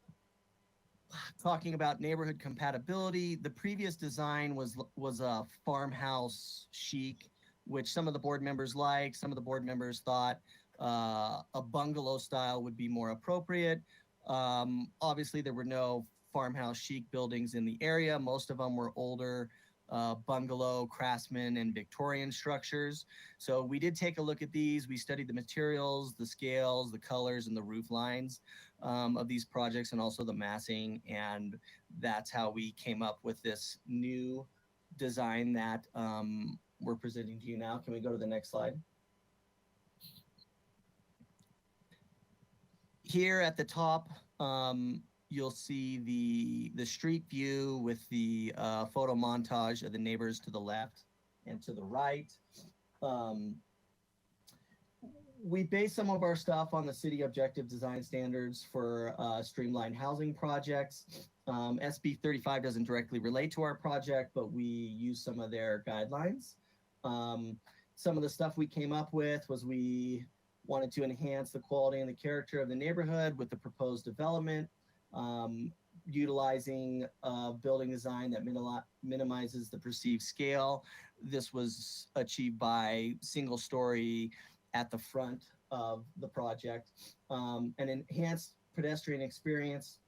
talking about neighborhood compatibility. The previous design was a farmhouse chic, which some of the board members liked. Some of the board members thought a bungalow style would be more appropriate. Obviously, there were no farmhouse chic buildings in the area. Most of them were older bungalow, craftsman, and Victorian structures. So we did take a look at these. We studied the materials, the scales, the colors, and the roof lines of these projects, and also the massing. And that's how we came up with this new design that we're presenting to you now. Can we go to the next slide? Here at the top, you'll see the street view with the photo montage of the neighbors to the left and to the right. We base some of our stuff on the city objective design standards for streamlined housing projects. SB 35 doesn't directly relate to our project, but we use some of their guidelines. Some of the stuff we came up with was we wanted to enhance the quality and the character of the neighborhood with the proposed development, utilizing a building design that minimizes the perceived scale. This was achieved by single story at the front of the project, an enhanced pedestrian experience,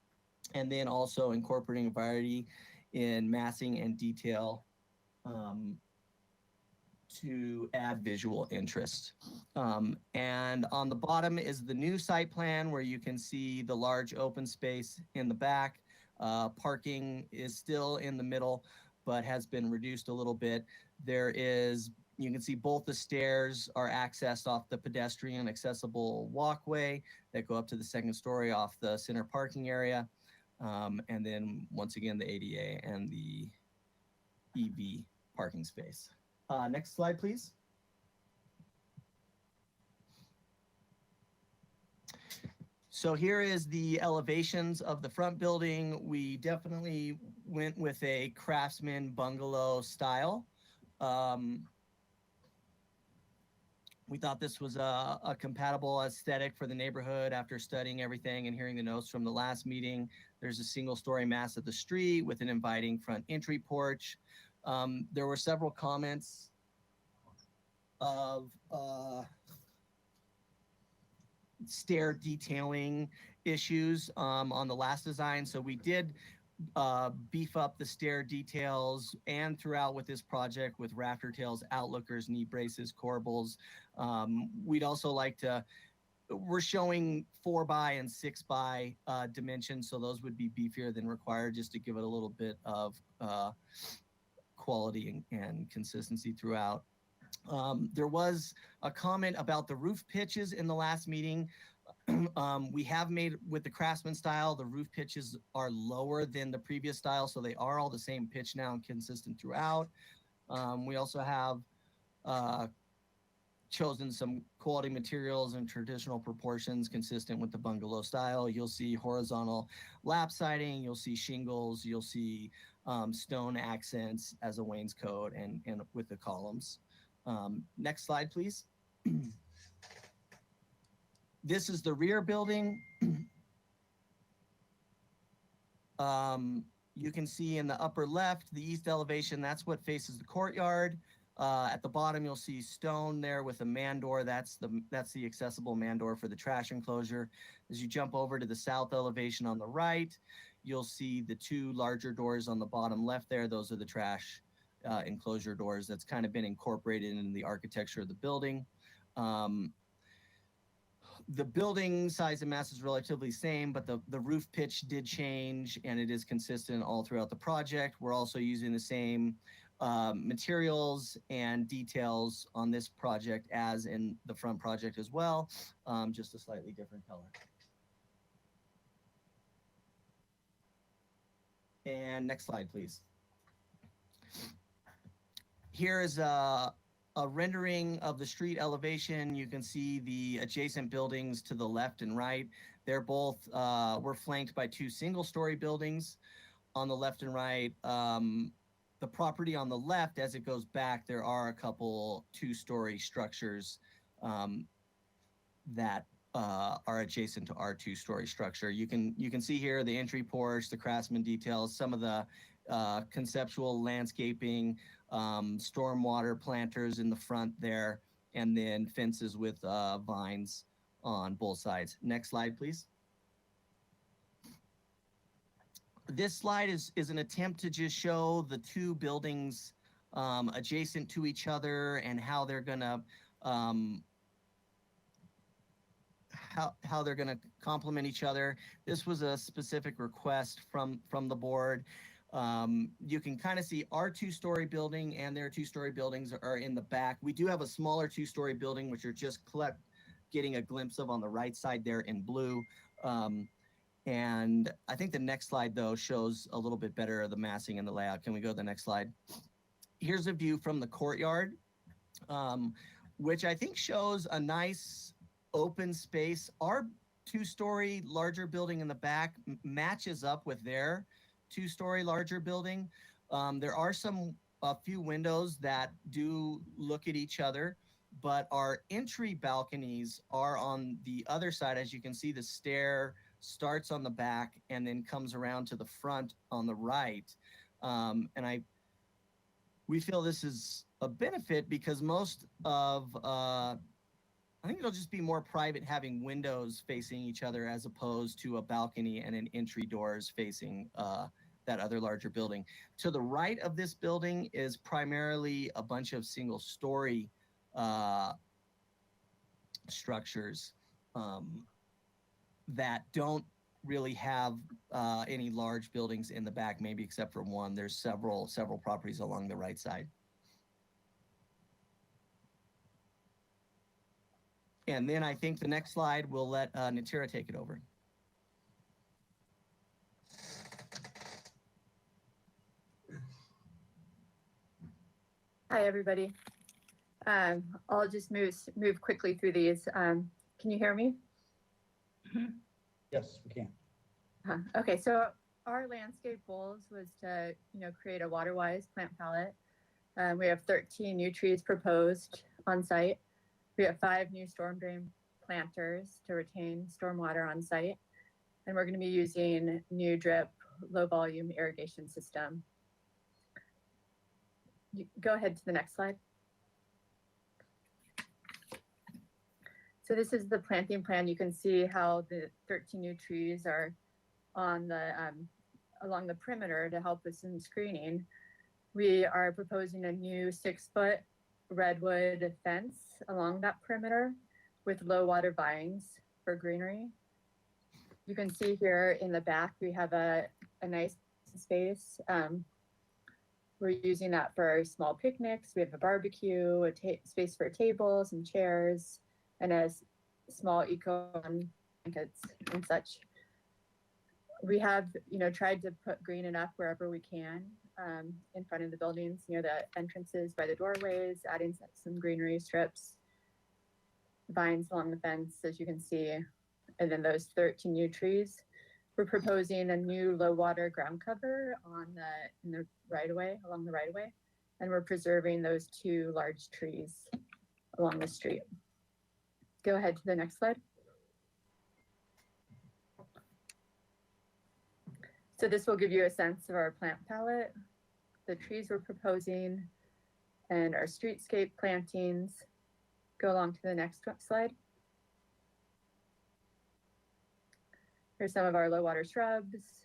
and then also incorporating variety in massing and detail to add visual interest. And on the bottom is the new site plan, where you can see the large open space in the back. Parking is still in the middle, but has been reduced a little bit. You can see both the stairs are accessed off the pedestrian accessible walkway that go up to the second story off the center parking area. And then once again, the ADA and the EV parking space. Next slide, please. So here is the elevations of the front building. We definitely went with a craftsman bungalow style. We thought this was a compatible aesthetic for the neighborhood after studying everything and hearing the notes from the last meeting. There's a single-story mass at the street with an inviting front entry porch. There were several comments of stair detailing issues on the last design. So we did beef up the stair details and throughout with this project with rafter tails, outlookers, knee braces, corbels. We'd also like to, we're showing 4x and 6x dimensions, so those would be beefier than required just to give it a little bit of quality and consistency throughout. There was a comment about the roof pitches in the last meeting. We have made, with the Craftsman style, the roof pitches are lower than the previous style, so they are all the same pitch now and consistent throughout. We also have chosen some quality materials and traditional proportions consistent with the bungalow style. You'll see horizontal lap siding, you'll see shingles, you'll see stone accents as a wainscot and with the columns. Next slide, please. This is the rear building. You can see in the upper left, the east elevation, that's what faces the courtyard. At the bottom, you'll see stone there with a man door. That's the accessible man door for the trash enclosure. As you jump over to the south elevation on the right, you'll see the two larger doors on the bottom left there. Those are the trash enclosure doors. That's kind of been incorporated in the architecture of the building. The building size and mass is relatively same, but the roof pitch did change and it is consistent all throughout the project. We're also using the same materials and details on this project as in the front project as well, just a slightly different color. And next slide, please. Here is a rendering of the street elevation. You can see the adjacent buildings to the left and right. They're both, we're flanked by two single-story buildings on the left and right. The property on the left, as it goes back, there are a couple two-story structures that are adjacent to our two-story structure. You can see here the entry porch, the Craftsman details, some of the conceptual landscaping, stormwater planters in the front there, and then fences with vines on both sides. Next slide, please. This slide is an attempt to just show the two buildings adjacent to each other and how they're gonna how they're gonna complement each other. This was a specific request from the board. You can kind of see our two-story building and their two-story buildings are in the back. We do have a smaller two-story building, which you're just getting a glimpse of on the right side there in blue. And I think the next slide, though, shows a little bit better of the massing and the layout. Can we go to the next slide? Here's a view from the courtyard, which I think shows a nice open space. Our two-story larger building in the back matches up with their two-story larger building. There are a few windows that do look at each other, but our entry balconies are on the other side. As you can see, the stair starts on the back and then comes around to the front on the right. And we feel this is a benefit because most of, I think it'll just be more private having windows facing each other as opposed to a balcony and an entry doors facing that other larger building. To the right of this building is primarily a bunch of single-story structures that don't really have any large buildings in the back, maybe except for one. There's several properties along the right side. And then I think the next slide, we'll let Natira take it over. Hi, everybody. I'll just move quickly through these. Can you hear me? Yes, we can. Okay, so our landscape goals was to, create a water-wise plant palette. We have 13 new trees proposed on site. We have 5 new storm drain planters to retain stormwater on site. And we're going to be using new drip low volume irrigation system. Go ahead to the next slide. So this is the planting plan. You can see how the 13 new trees are on the along the perimeter to help with some screening. We are proposing a new 6-foot redwood fence along that perimeter with low water vines for greenery. You can see here in the back, we have a nice space. We're using that for small picnics. We have a barbecue, space for tables and chairs, and as small eco blankets and such. We have, tried to put green enough wherever we can in front of the buildings, near the entrances, by the doorways, adding some greenery strips, vines along the fence, as you can see, and then those 13 new trees. We're proposing a new low water ground cover in the right of way, along the right of way, and we're preserving those 2 large trees along the street. Go ahead to the next slide. So this will give you a sense of our plant palette, the trees we're proposing, and our streetscape plantings. Go along to the next slide. Here's some of our low water shrubs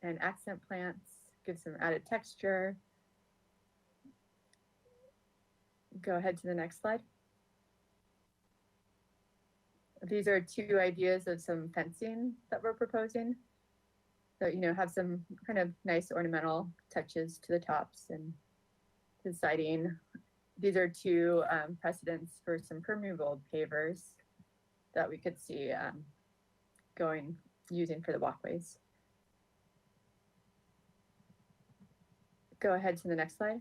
and accent plants, give some added texture. Go ahead to the next slide. These are 2 ideas of some fencing that we're proposing. So, have some kind of nice ornamental touches to the tops and to the siding. These are 2 precedents for some permeable pavers that we could see using for the walkways. Go ahead to the next slide.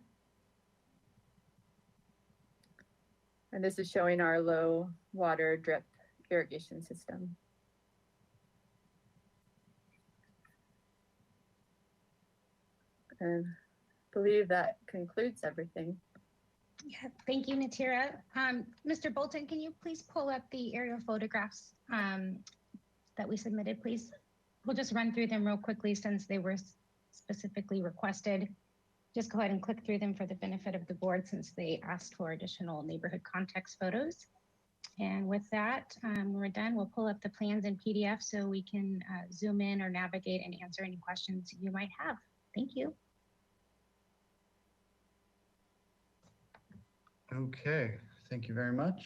And this is showing our low water drip irrigation system. And I believe that concludes everything. Yeah, thank you, Natira. Mr. Bolton, can you please pull up the aerial photographs that we submitted, please? We'll just run through them real quickly since they were specifically requested. Just go ahead and click through them for the benefit of the board since they asked for additional neighborhood context photos. And with that, we're done. We'll pull up the plans in PDF so we can zoom in or navigate and answer any questions you might have. Thank you. Okay, thank you very much.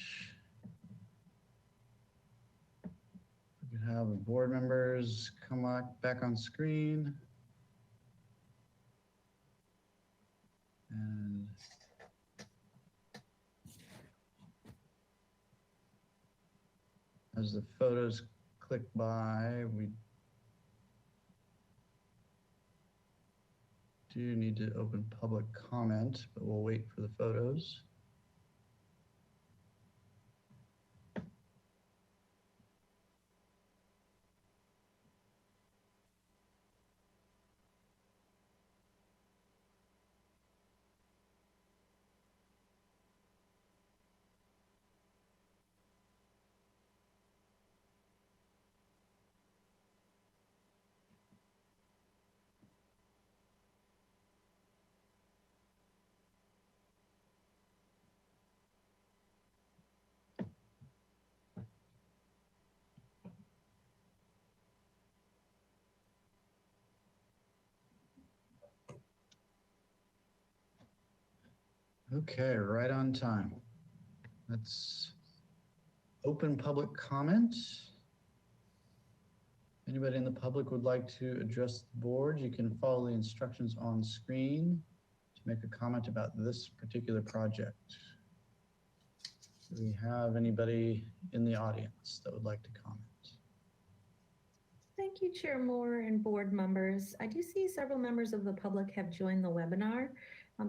We can have the board members come back on screen. And as the photos click by, we do need to open public comment, but we'll wait for the photos. Okay, right on time. Let's open public comment. Anybody in the public would like to address the board, you can follow the instructions on screen to make a comment about this particular project. Do we have anybody in the audience that would like to comment? Thank you, Chair Moore and board members. I do see several members of the public have joined the webinar.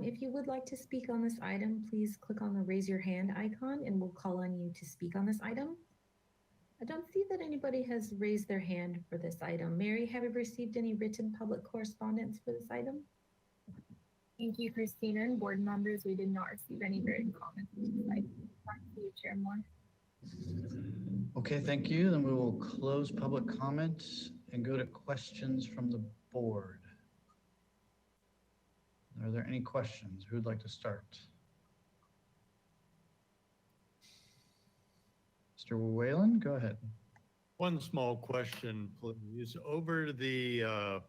If you would like to speak on this item, please click on the raise your hand icon and we'll call on you to speak on this item. I don't see that anybody has raised their hand for this item. Mary, have you received any written public correspondence for this item? Thank you, Christina, and board members. We did not receive any written comments on this item. Back to you, Chair Moore. Okay, thank you. Then we will close public comments and go to questions from the board. Are there any questions? Who would like to start? Mr. Whalen, go ahead. One small question, please. Over the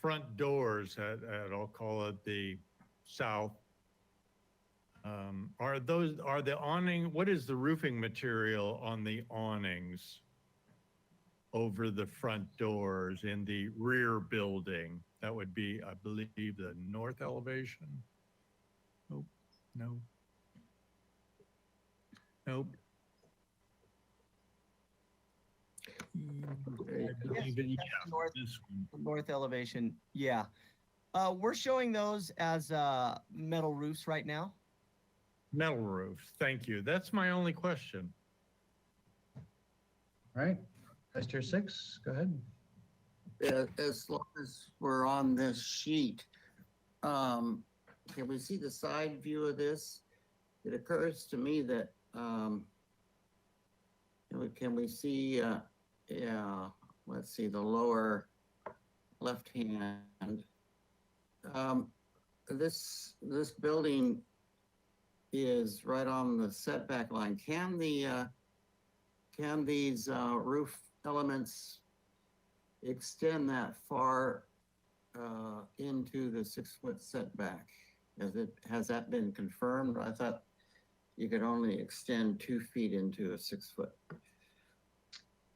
front doors at I'll call it the south, are the awning, what is the roofing material on the awnings over the front doors in the rear building? That would be, I believe, the north elevation. Nope, no. Nope. I believe it, yeah, North, this one. north elevation, yeah. We're showing those as metal roofs right now. Metal roofs, thank you. That's my only question. All right, Vice Chair Six, go ahead. As long as we're on this sheet, can we see the side view of this? It occurs to me that, can we see, yeah, let's see, the lower left hand. This building is right on the setback line. Can these roof elements extend that far into the 6-foot setback? Has that been confirmed? I thought you could only extend 2 feet into a 6-foot.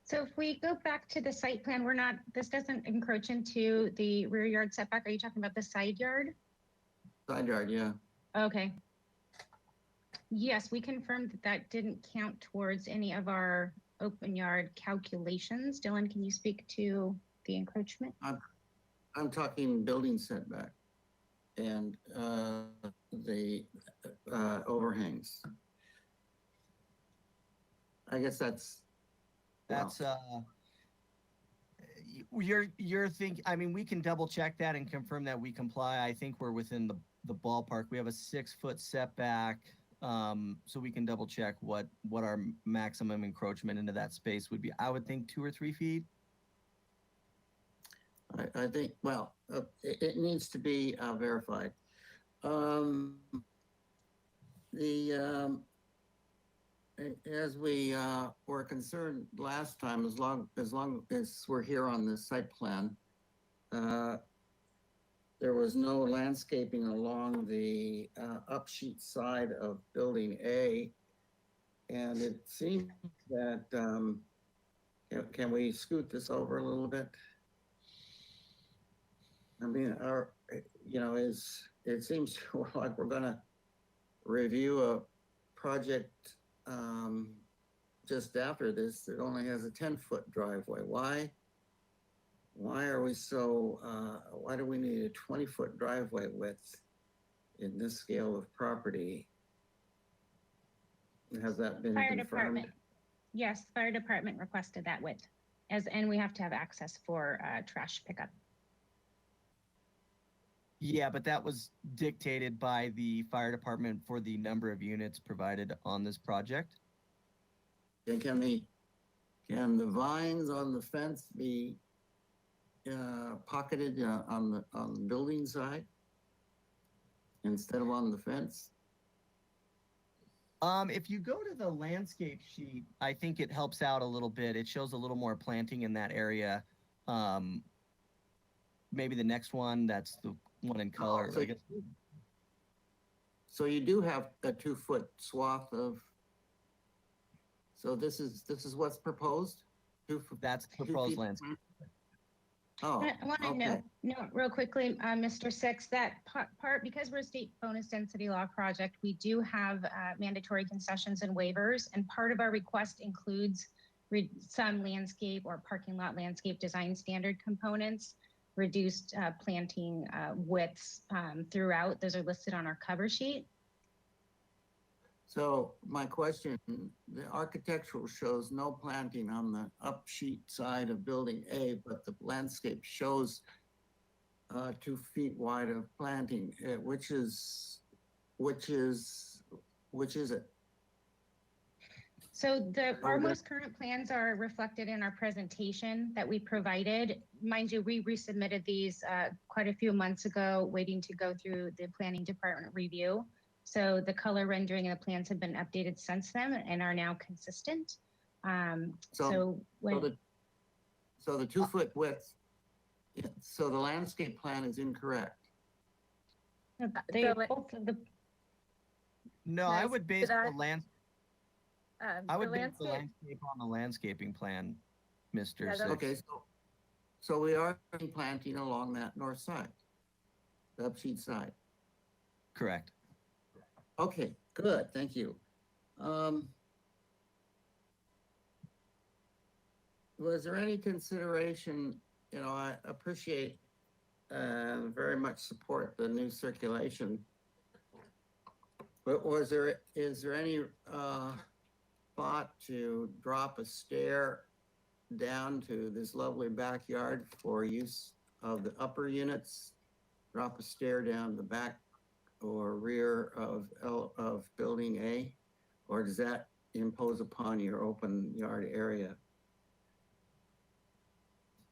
So if we go back to the site plan, this doesn't encroach into the rear yard setback. Are you talking about the side yard? Side yard, yeah. Okay. Yes, we confirmed that didn't count towards any of our open yard calculations. Dylan, can you speak to the encroachment? I'm talking building setback and the overhangs. I guess that's you're thinking, I mean, we can double check that and confirm that we comply. I think we're within the ballpark. We have a 6-foot setback. So we can double check what our maximum encroachment into that space would be. I would think 2 or 3 feet. I think, well, it needs to be verified. As we were concerned last time, as long as we're here on this site plan, there was no landscaping along the upsheet side of building A. And it seems that, can we scoot this over a little bit? I mean, it seems like we're gonna review a project just after this that only has a 10-foot driveway. Why are we so, why do we need a 20-foot driveway width in this scale of property? Has that been Fire confirmed? department. Yes, fire department requested that width, and we have to have access for trash pickup. Yeah, but that was dictated by the fire department for the number of units provided on this project. And can the vines on the fence be pocketed on the building side instead of on the fence? If you go to the landscape sheet, I think it helps out a little bit. It shows a little more planting in that area. Maybe the next one, that's the one in color. Oh, so you do have a 2-foot swath of. So this is what's proposed? That's proposed landscape. Oh, I want to okay. note real quickly, Mr. Six, that part, because we're a state bonus density law project, we do have mandatory concessions and waivers, and part of our request includes some landscape or parking lot landscape design standard components, reduced planting widths throughout. Those are listed on our cover sheet. So my question, the architectural shows no planting on the up sheet side of building A, but the landscape shows 2 feet wide of planting. Which is it? So our most current plans are reflected in our presentation that we provided. Mind you, we resubmitted these quite a few months ago, waiting to go through the planning department review. So the color rendering and the plans have been updated since then and are now consistent. So the 2 foot width, so the landscape plan is incorrect. No, I would base the I would the base the landscape on the landscaping plan, Mr. Yeah, Six. Okay, so we are planting along that north side, the up sheet side. Correct. Okay, good, thank you. Was there any consideration, I appreciate very much support the new circulation, but is there any thought to drop a stair down to this lovely backyard for use of the upper units? Drop a stair down the back or rear of building A, or does that impose upon your open yard area?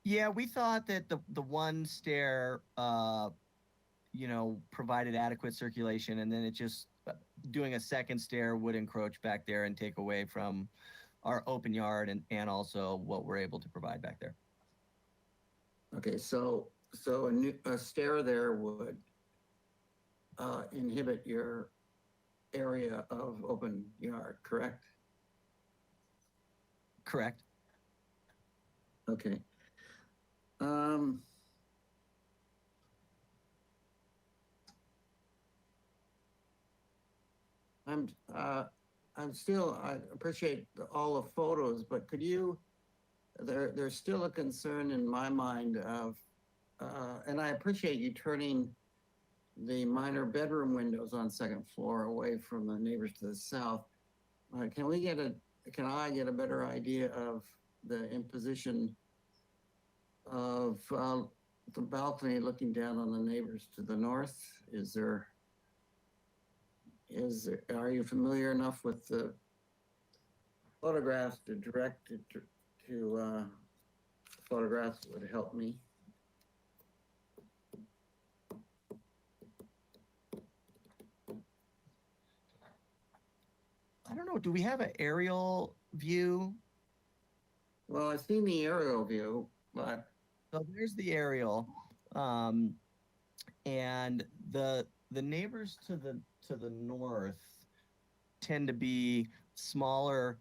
Yeah, we thought that the one stair, provided adequate circulation, and then it just doing a second stair would encroach back there and take away from our open yard and also what we're able to provide back there. Okay, so a stair there would inhibit your area of open yard, correct? Correct. Okay. I appreciate all the photos, but could you, there's still a concern in my mind of, and I appreciate you turning the minor bedroom windows on second floor away from the neighbors to the south. Can I get a better idea of the imposition of the balcony looking down on the neighbors to the north? Are you familiar enough with the photographs to direct it to photographs that would help me? I don't know. Do we have an aerial view? Well, I've seen the aerial view, but so there's the aerial, and the neighbors to the north tend to be smaller,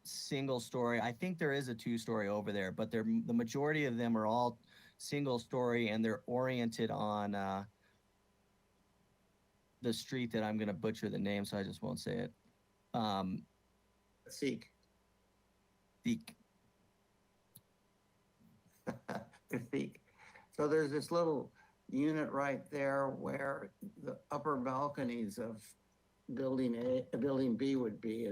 single story. I think there is a 2-story over there, but the majority of them are all single story, and they're oriented on the street that I'm going to butcher the name, so I just won't say it. Seek. So there's this little unit right there where the upper balconies of building B would be.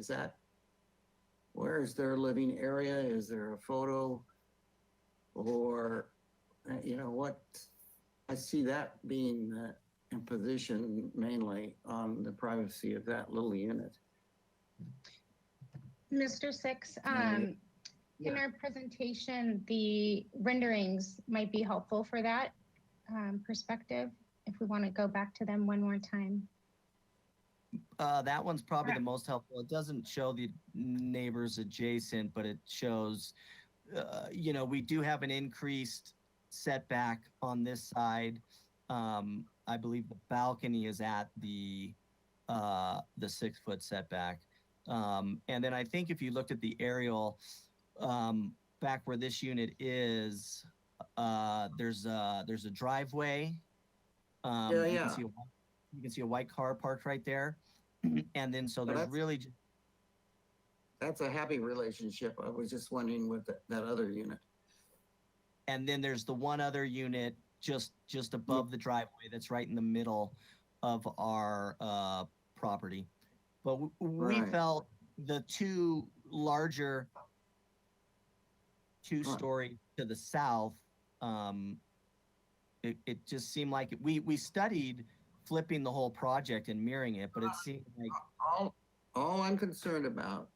Where is their living area? Is there a photo? Or, what? I see that being the imposition mainly on the privacy of that little unit. Mr. Six, Yeah. in our presentation, the renderings might be helpful for that perspective, if we want to go back to them one more time. That one's probably the most helpful. It doesn't show the neighbors adjacent, but it shows, we do have an increased setback on this side. I believe the balcony is at the 6-foot setback. And then I think if you looked at the aerial, back where this unit is, there's a driveway. You can see a white car parked right there. And then so there's really that's a happy relationship. I was just wondering with that other unit. And then there's the one other unit just above the driveway that's right in the middle of our property. But we Right. felt the two larger two-story to the south, it just seemed like we studied flipping the whole project and mirroring it, but it seemed like All I'm concerned about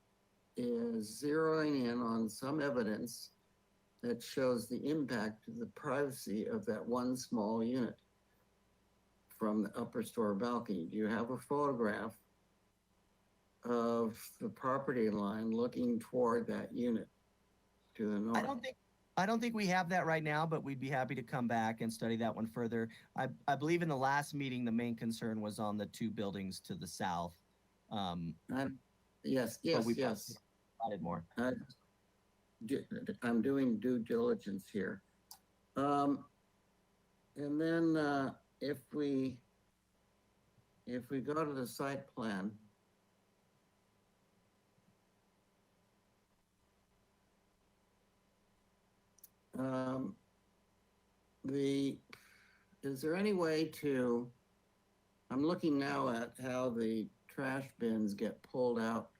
is zeroing in on some evidence that shows the impact to the privacy of that one small unit from the upper store balcony. Do you have a photograph of the property line looking toward that unit to the north? I don't think we have that right now, but we'd be happy to come back and study that one further. I believe in the last meeting, the main concern was on the two buildings to the south. Yes. Added more. I'm doing due diligence here. And then if we go to the site plan, is there any way to, I'm looking now at how the trash bins get pulled out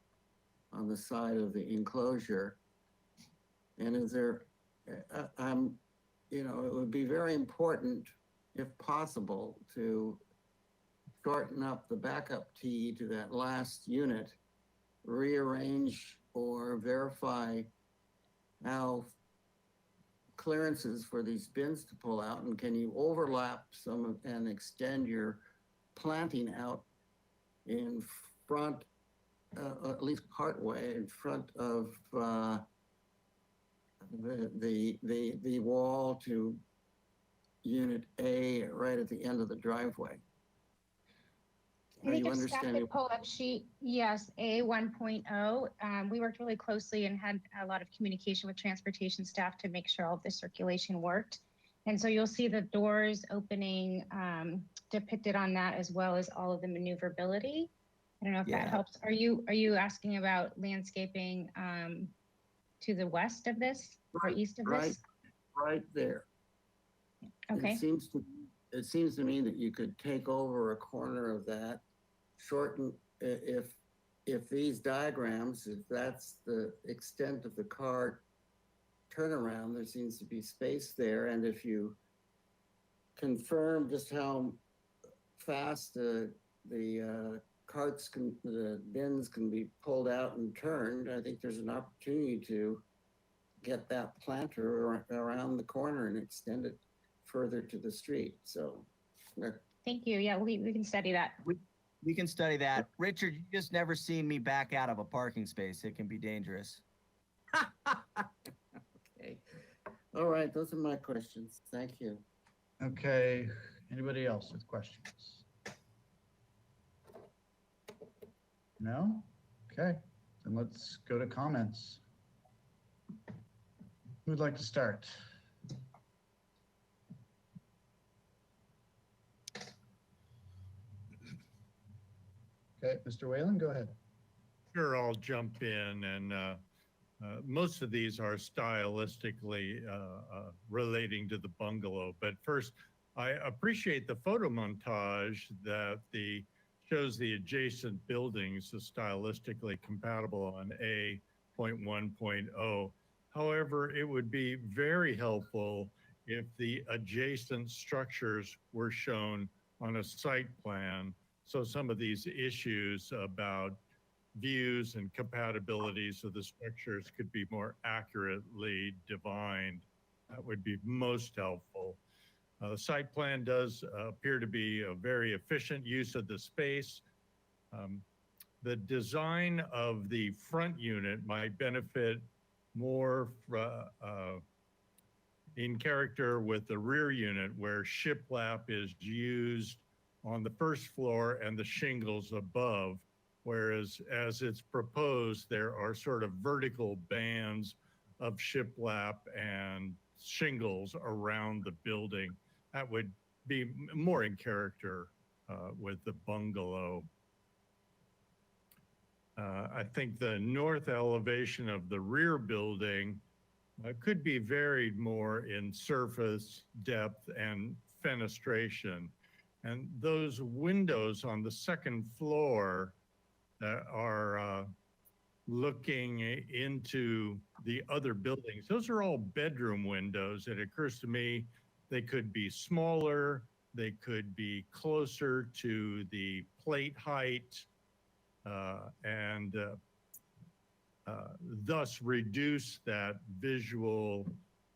on the side of the enclosure. And is there, it would be very important, if possible, to shorten up the backup T to that last unit, rearrange or verify how clearances for these bins to pull out, and can you overlap some and extend your planting out in front, at least part way in front of the wall to unit A right at the end of the driveway? I think if staff could pull up sheet, yes, A 1.0. We worked really closely and had a lot of communication with transportation staff to make sure all of the circulation worked. And so you'll see the doors opening depicted on that, as well as all of the maneuverability. I don't know if that helps. Are you asking about landscaping to the west of this or east of this? Right there. Okay. It seems to me that you could take over a corner of that, shorten, if these diagrams, if that's the extent of the car turnaround, there seems to be space there. And if you confirm just how fast the bins can be pulled out and turned, I think there's an opportunity to get that planter around the corner and extend it further to the street. So thank you. Yeah, we can study that. We can study that. Richard, you just never seen me back out of a parking space. It can be dangerous. Okay. All right. Those are my questions. Thank you. Okay. Anybody else with questions? No? Okay. Then let's go to comments. Who'd like to start? Okay, Mr. Whalen, go ahead. Sure, I'll jump in, and most of these are stylistically relating to the bungalow. But first, I appreciate the photo montage that shows the adjacent buildings as stylistically compatible on A.1.0. However, it would be very helpful if the adjacent structures were shown on a site plan. So some of these issues about views and compatibilities of the structures could be more accurately defined. That would be most helpful. The site plan does appear to be a very efficient use of the space. The design of the front unit might benefit more in character with the rear unit, where shiplap is used on the first floor and the shingles above, whereas as it's proposed, there are sort of vertical bands of shiplap and shingles around the building. That would be more in character with the bungalow. I think the north elevation of the rear building could be varied more in surface depth and fenestration. And those windows on the second floor that are looking into the other buildings, those are all bedroom windows. It occurs to me they could be smaller, they could be closer to the plate height, and thus reduce that visual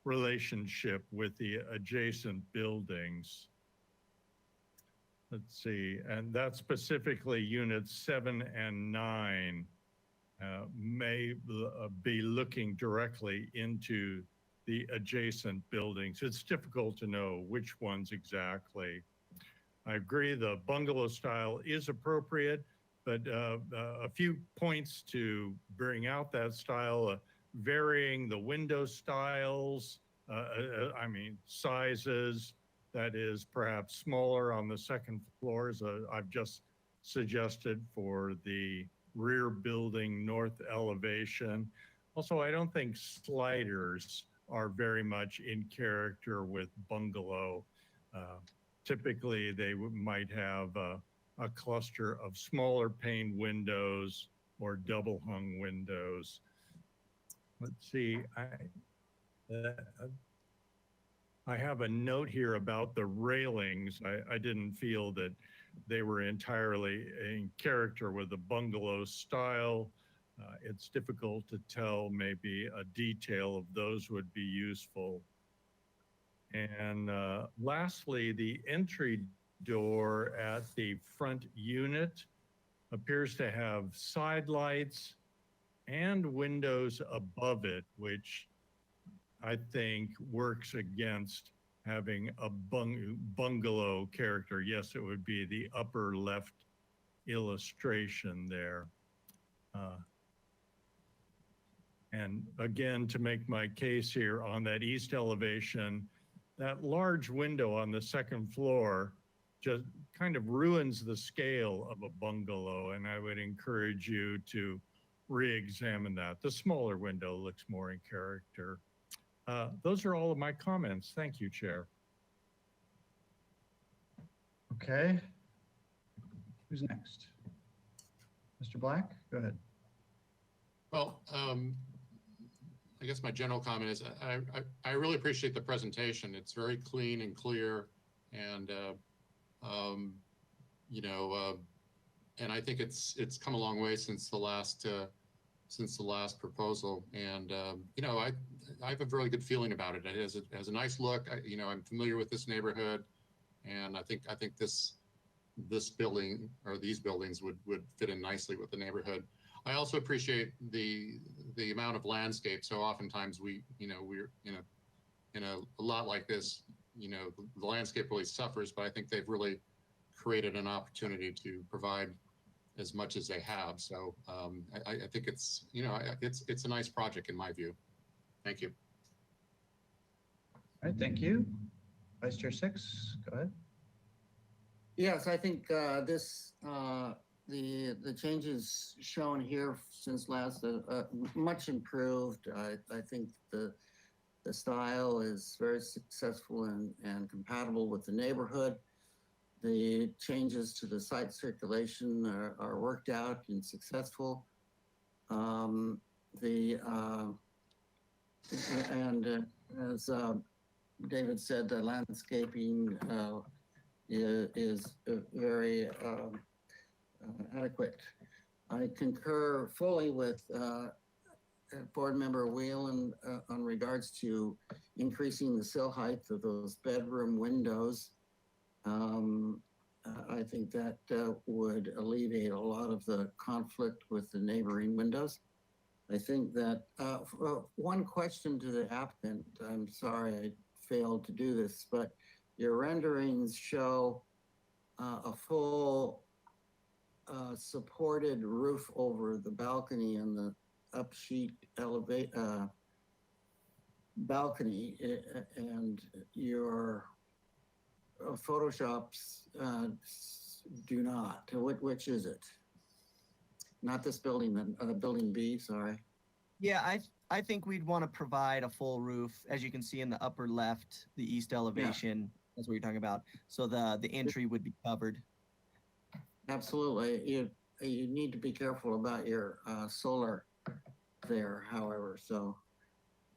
relationship with the adjacent buildings. Let's see, and that's specifically units 7 and 9 may be looking directly into the adjacent buildings. It's difficult to know which ones exactly. I agree the bungalow style is appropriate, but a few points to bring out that style, varying the window styles, sizes, that is perhaps smaller on the second floors. I've just suggested for the rear building north elevation. Also, I don't think sliders are very much in character with bungalow. Typically, they might have a cluster of smaller pane windows or double hung windows. Let's see, I have a note here about the railings. I didn't feel that they were entirely in character with the bungalow style. It's difficult to tell, maybe a detail of those would be useful. And lastly, the entry door at the front unit appears to have side lights and windows above it, which I think works against having a bungalow character. Yes, it would be the upper left illustration there. And again, to make my case here on that east elevation, that large window on the second floor just kind of ruins the scale of a bungalow, and I would encourage you to re-examine that. The smaller window looks more in character. Those are all of my comments. Thank you, Chair. Okay. Who's next? Mr. Black, go ahead. Well, I guess my general comment is I really appreciate the presentation. It's very clean and clear, and and I think it's come a long way since the last proposal, and I have a really good feeling about it. It has a nice look. I'm familiar with this neighborhood, and I think this building or these buildings would fit in nicely with the neighborhood. I also appreciate the amount of landscape. So oftentimes we're in a lot like this, the landscape really suffers, but I think they've really created an opportunity to provide as much as they have. So I think it's a nice project in my view. Thank you. All right, thank you. Vice Chair Six, go ahead. Yes, I think the changes shown here since last much improved. I think the style is very successful and compatible with the neighborhood. The changes to the site circulation are worked out and successful. And as David said, the landscaping is very adequate. I concur fully with Board Member Whelan on regards to increasing the sill height of those bedroom windows. I think that would alleviate a lot of the conflict with the neighboring windows. I think that one question to the applicant, I'm sorry I failed to do this, but your renderings show a full supported roof over the balcony and the upsheet balcony, and your Photoshops do not. Which is it? not this building, building B, sorry. Yeah, I think we'd want to provide a full roof, as you can see in the upper left, the east elevation. That's what you're talking about. So the entry would be covered. Absolutely. You need to be careful about your solar there, however, so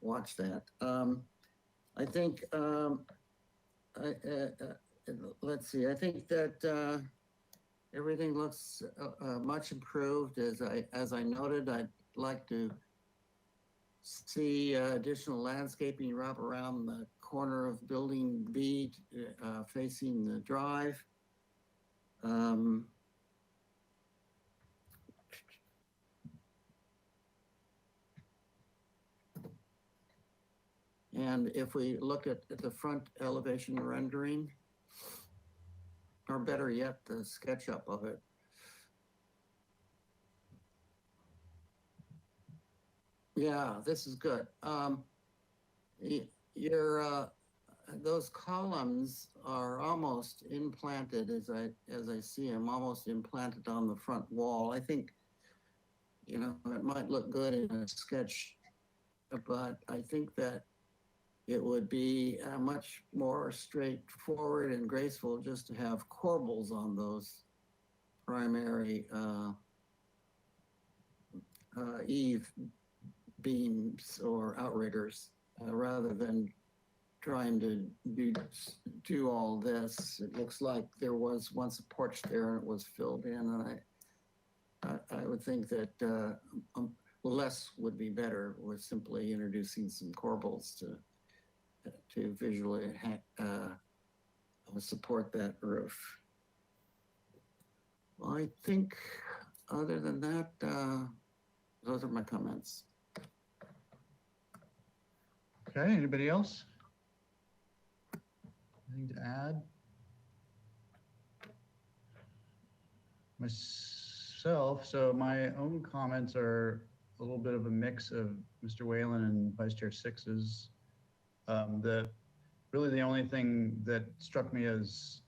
watch that. I think, let's see, I think that everything looks much improved. As I noted, I'd like to see additional landscaping wrap around the corner of building B facing the drive. And if we look at the front elevation rendering, or better yet, the SketchUp of it. Yeah, this is good. Those columns are almost implanted as I see them, almost implanted on the front wall. I think, you know, it might look good in a sketch, but I think that it would be much more straightforward and graceful just to have corbels on those primary eave beams or outriggers, rather than trying to do all this. It looks like there was once a porch there and it was filled in, and I would think that less would be better with simply introducing some corbels to visually support that roof. Well, I think other than that, those are my comments. Okay, anybody else? Anything to add? Myself, so my own comments are a little bit of a mix of Mr. Whalen and Vice Chair Six's. Really the only thing that struck me as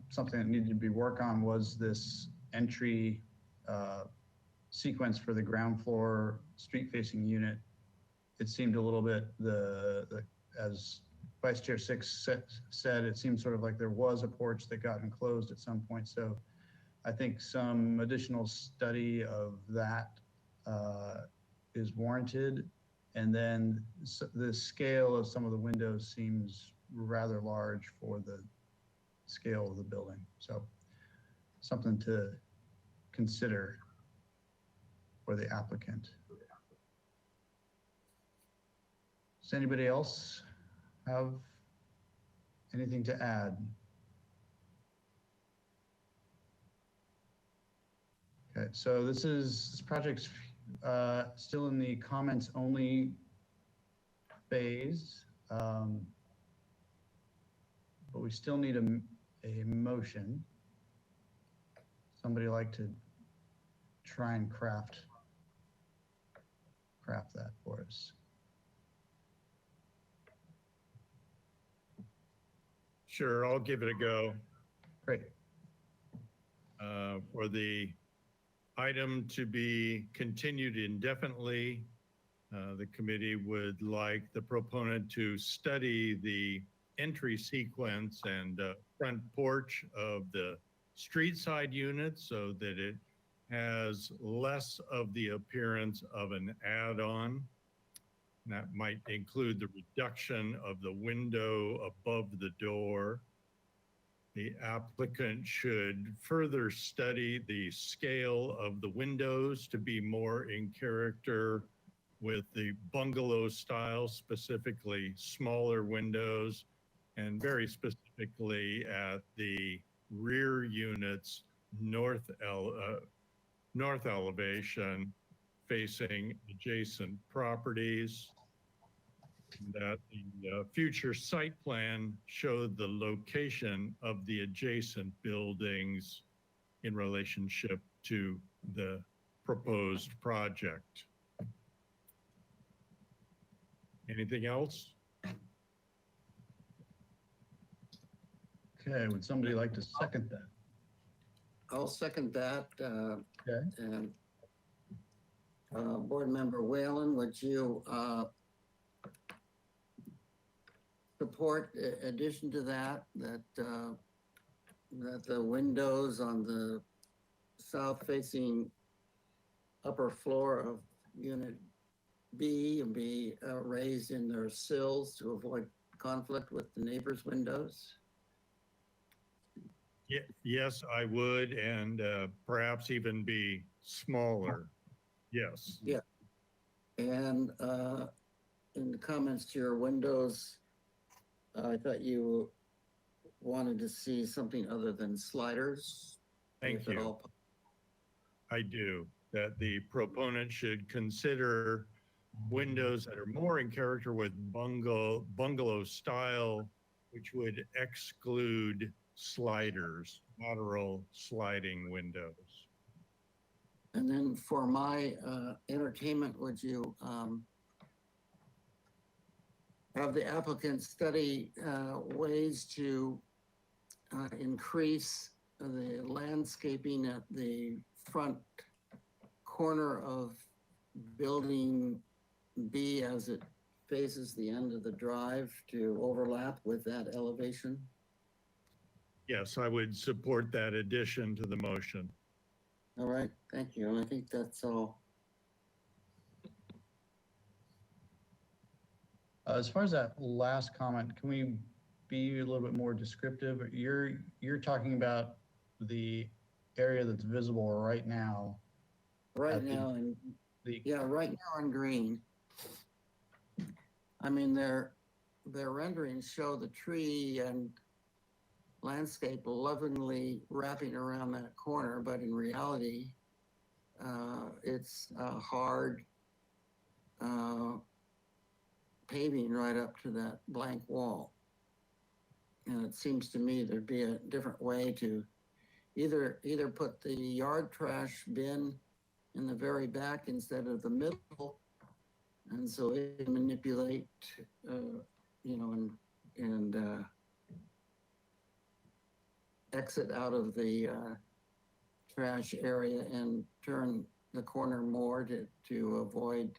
something that needed to be worked on was this entry sequence for the ground floor street facing unit. It seemed a little bit, as Vice Chair Six said, it seemed sort of like there was a porch that got enclosed at some point. So I think some additional study of that is warranted. And then the scale of some of the windows seems rather large for the scale of the building. So something to consider for the applicant. Does anybody else have anything to add? Okay, so this project's still in the comments only phase, but we still need a motion. Somebody like to try and craft that for us. Sure, I'll give it a go. Great. For the item to be continued indefinitely, the committee would like the proponent to study the entry sequence and front porch of the street side unit so that it has less of the appearance of an add-on. That might include the reduction of the window above the door. The applicant should further study the scale of the windows to be more in character with the bungalow style, specifically smaller windows, and very specifically at the rear unit's north elevation facing adjacent properties. That the future site plan showed the location of the adjacent buildings in relationship to the proposed project. Anything else? Okay, would somebody like to second that? I'll second that. Okay. And Board Member Whalen, would you support addition to that, that the windows on the south-facing upper floor of Unit B be raised in their sills to avoid conflict with the neighbors' windows? Yes, I would, and perhaps even be smaller. Yes. Yeah. And in the comments to your windows, I thought you wanted to see something other than sliders. Thank if at you. all. I do. That the proponent should consider windows that are more in character with bungalow style, which would exclude sliders, lateral sliding windows. And then for my entertainment, would you have the applicant study ways to increase the landscaping at the front corner of building B as it faces the end of the drive to overlap with that elevation? Yes, I would support that addition to the motion. All right, thank you. I think that's all. As far as that last comment, can we be a little bit more descriptive? You're talking about the area that's visible right now. Right now, and yeah, right now on green. I mean, their renderings show the tree and landscape lovingly wrapping around that corner, but in reality, it's hard paving right up to that blank wall. And it seems to me there'd be a different way to either put the yard trash bin in the very back instead of the middle, and so it can manipulate, you know, and exit out of the trash area and turn the corner more to avoid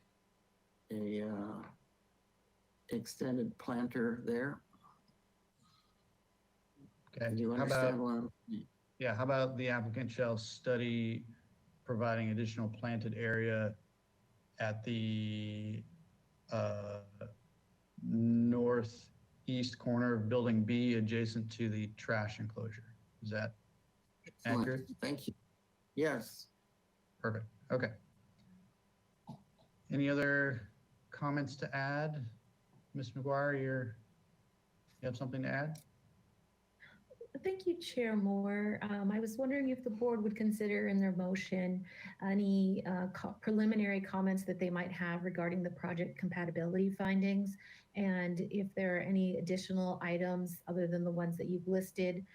a extended planter there. Okay. Do you How understand about, what I'm? yeah, how about the applicant shall study providing additional planted area at the northeast corner of building B adjacent to the trash enclosure? Is that Excellent. accurate? Thank you. Yes. Perfect. Okay. Any other comments to add? Ms. McGuire, you have something to add? Thank you, Chair Moore. I was wondering if the board would consider in their motion any preliminary comments that they might have regarding the project compatibility findings, and if there are any additional items other than the ones that you've listed,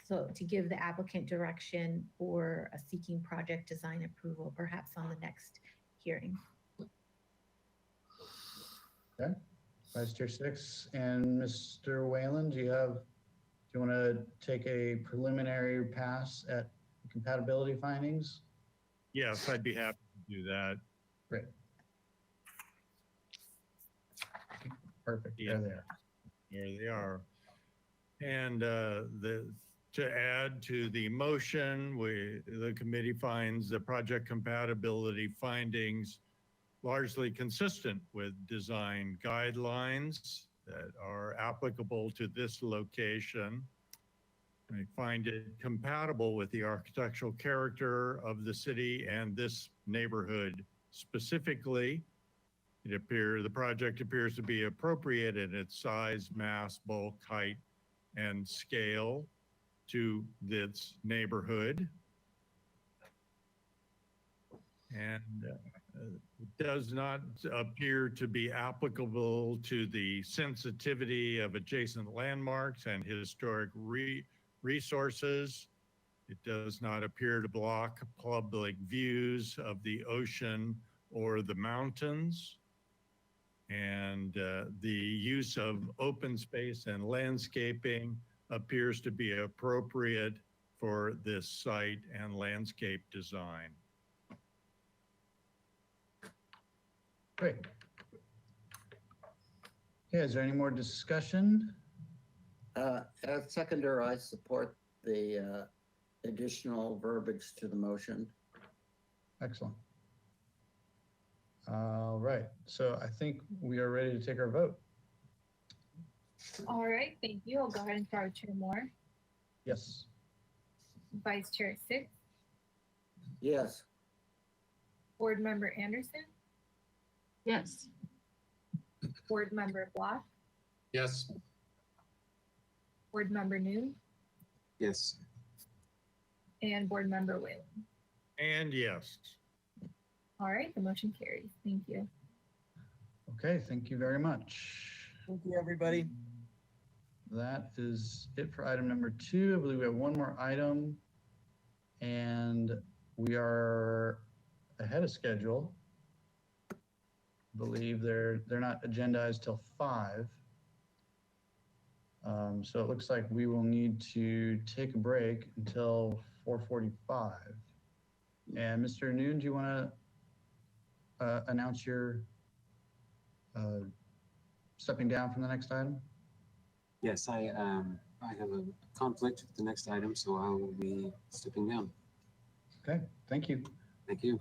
so to give the applicant direction for a seeking project design approval, perhaps on the next hearing. Okay. Vice Chair Six and Mr. Whalen, do you want to take a preliminary pass at compatibility findings? Yes, I'd be happy to do that. Great. Perfect. Yeah. There. There they are. And to add to the motion, the committee finds the project compatibility findings largely consistent with design guidelines that are applicable to this location. I find it compatible with the architectural character of the city and this neighborhood specifically. The project appears to be appropriate in its size, mass, bulk, height, and scale to this neighborhood. And it does not appear to be applicable to the sensitivity of adjacent landmarks and historic resources. It does not appear to block public views of the ocean or the mountains. And the use of open space and landscaping appears to be appropriate for this site and landscape design. Great. Okay, is there any more discussion? As seconder, I support the additional verbiage to the motion. Excellent. All right, so I think we are ready to take our vote. All right, thank you. I'll go ahead and start with Chair Moore, Yes. Vice Chair Six, Yes. Board Member Anderson, Yes. Board Member Block, Yes. Board Member Noon, Yes. and Board Member Whalen. And yes. All right, the motion carries. Thank you. Okay, thank you very much. Thank you, everybody. That is it for item number 2. I believe we have one more item, and we are ahead of schedule. I believe they're not agendized till 5. So it looks like we will need to take a break until 4:45. And Mr. Noon, do you want to announce your stepping down from the next item? Yes, I have a conflict with the next item, so I will be stepping down. Okay, thank you. Thank you.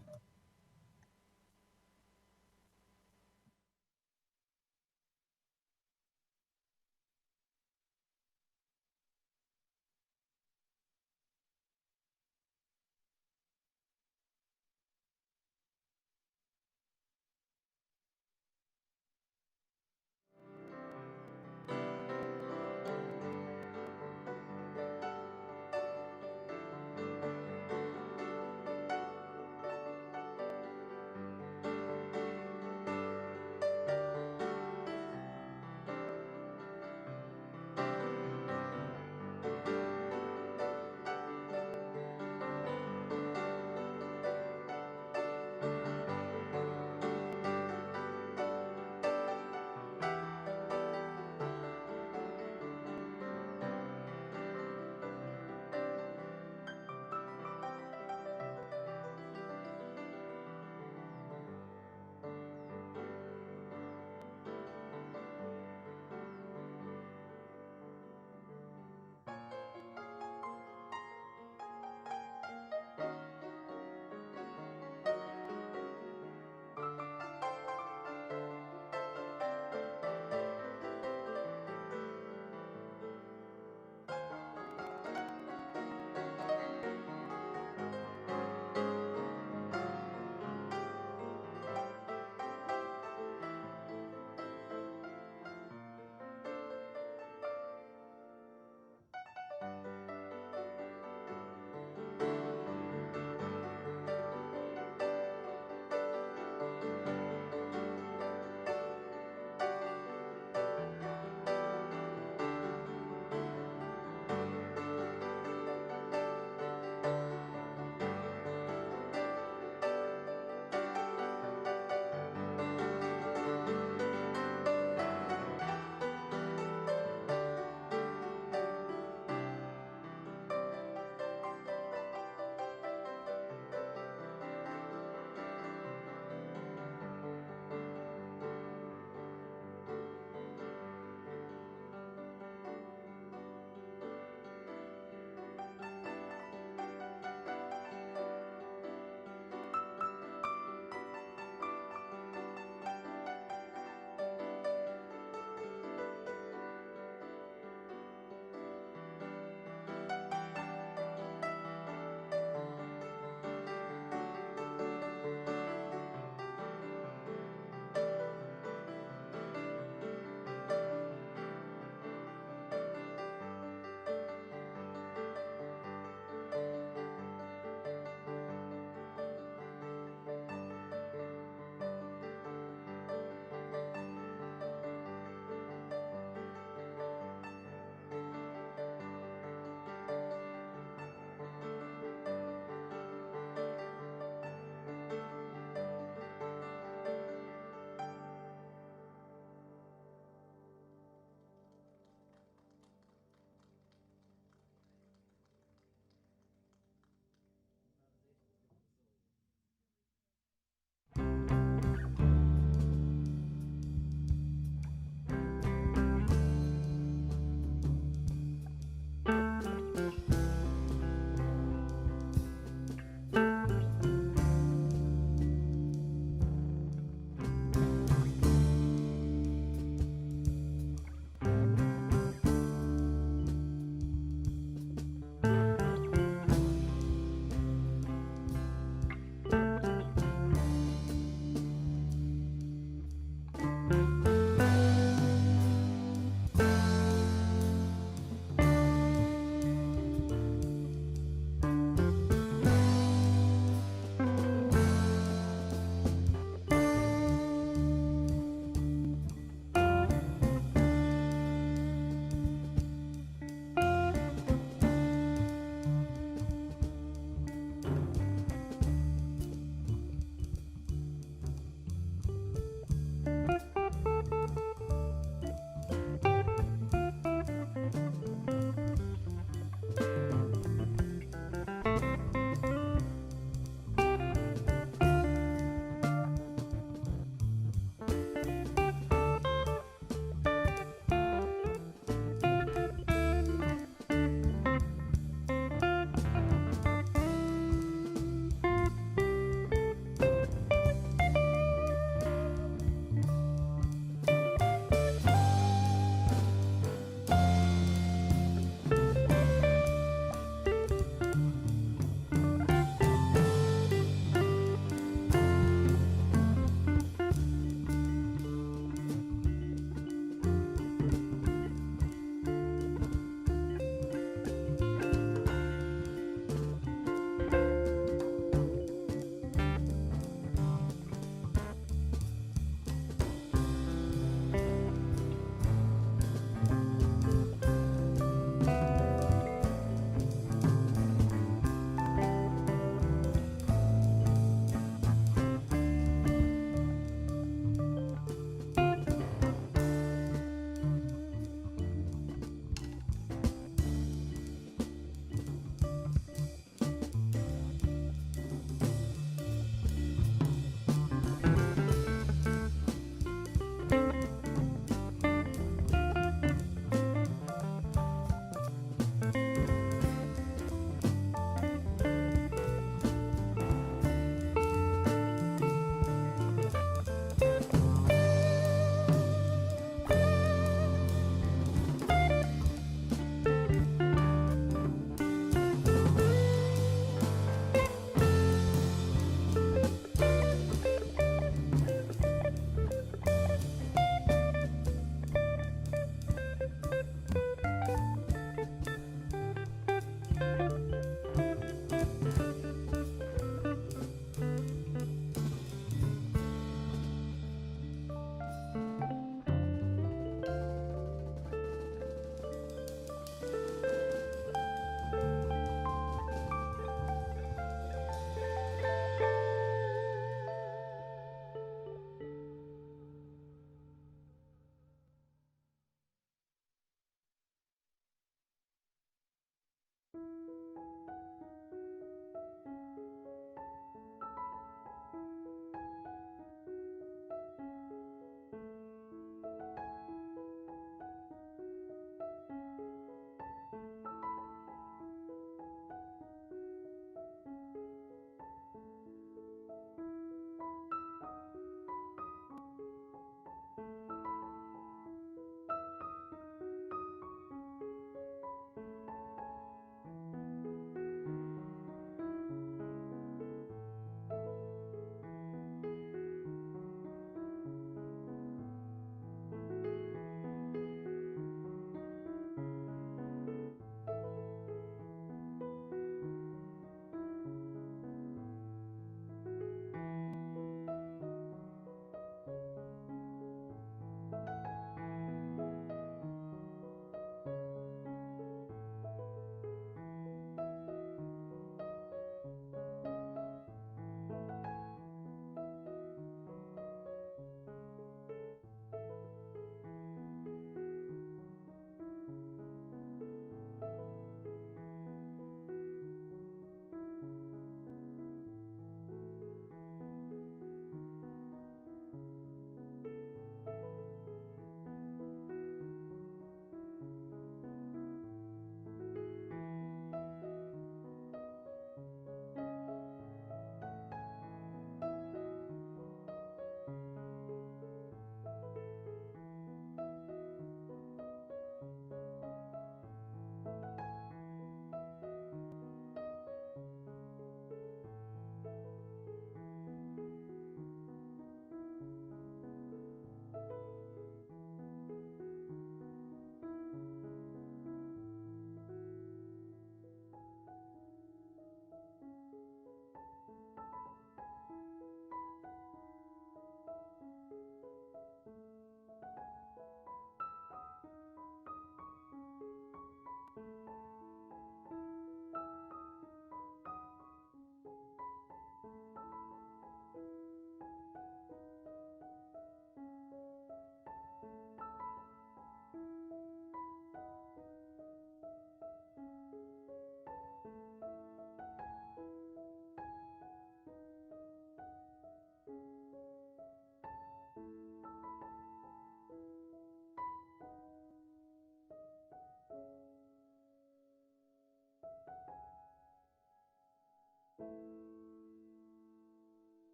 For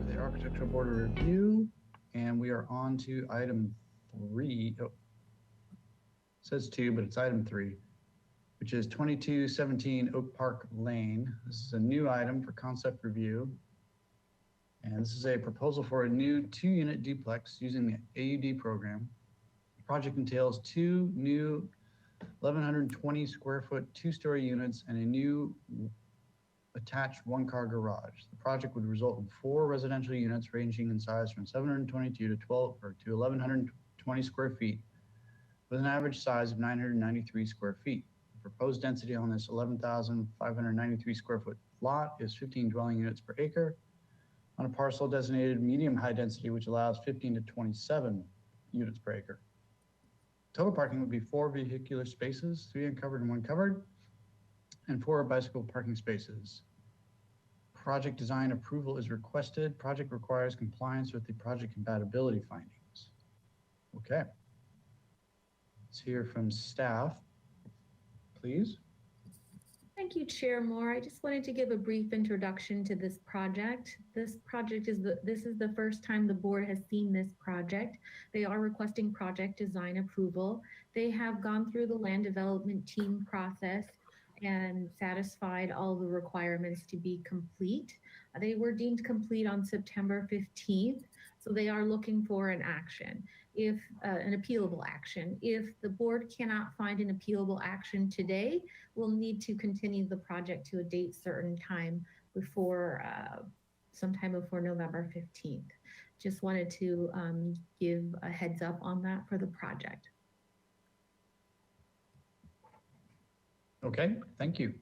the Architectural Board of Review, and we are on to item 3. Oh, it says 2, but it's item 3, which is 2217 Oak Park Lane. This is a new item for concept review. And this is a proposal for a new 2-unit duplex using the AUD program. The project entails 2 new 1,120 square foot 2-story units and a new attached 1-car garage. The project would result in 4 residential units ranging in size from 722 to 1,120 square feet, with an average size of 993 square feet. The proposed density on this 11,593 square foot lot is 15 dwelling units per acre on a parcel designated medium high density, which allows 15 to 27 units per acre. Total parking would be 4 vehicular spaces, 3 uncovered and 1 covered, and 4 bicycle parking spaces. Project design approval is requested. Project requires compliance with the project compatibility findings. Okay. Let's hear from staff, please. Thank you, Chair Moore. I just wanted to give a brief introduction to this project. This is the first time the board has seen this project. They are requesting project design approval. They have gone through the land development team process and satisfied all the requirements to be complete. They were deemed complete on September 15th, so they are looking for an action, if an appealable action. If the board cannot find an appealable action today, we'll need to continue the project to a date certain time before, sometime before November 15th. Just wanted to give a heads up on that for the project. Okay, thank you.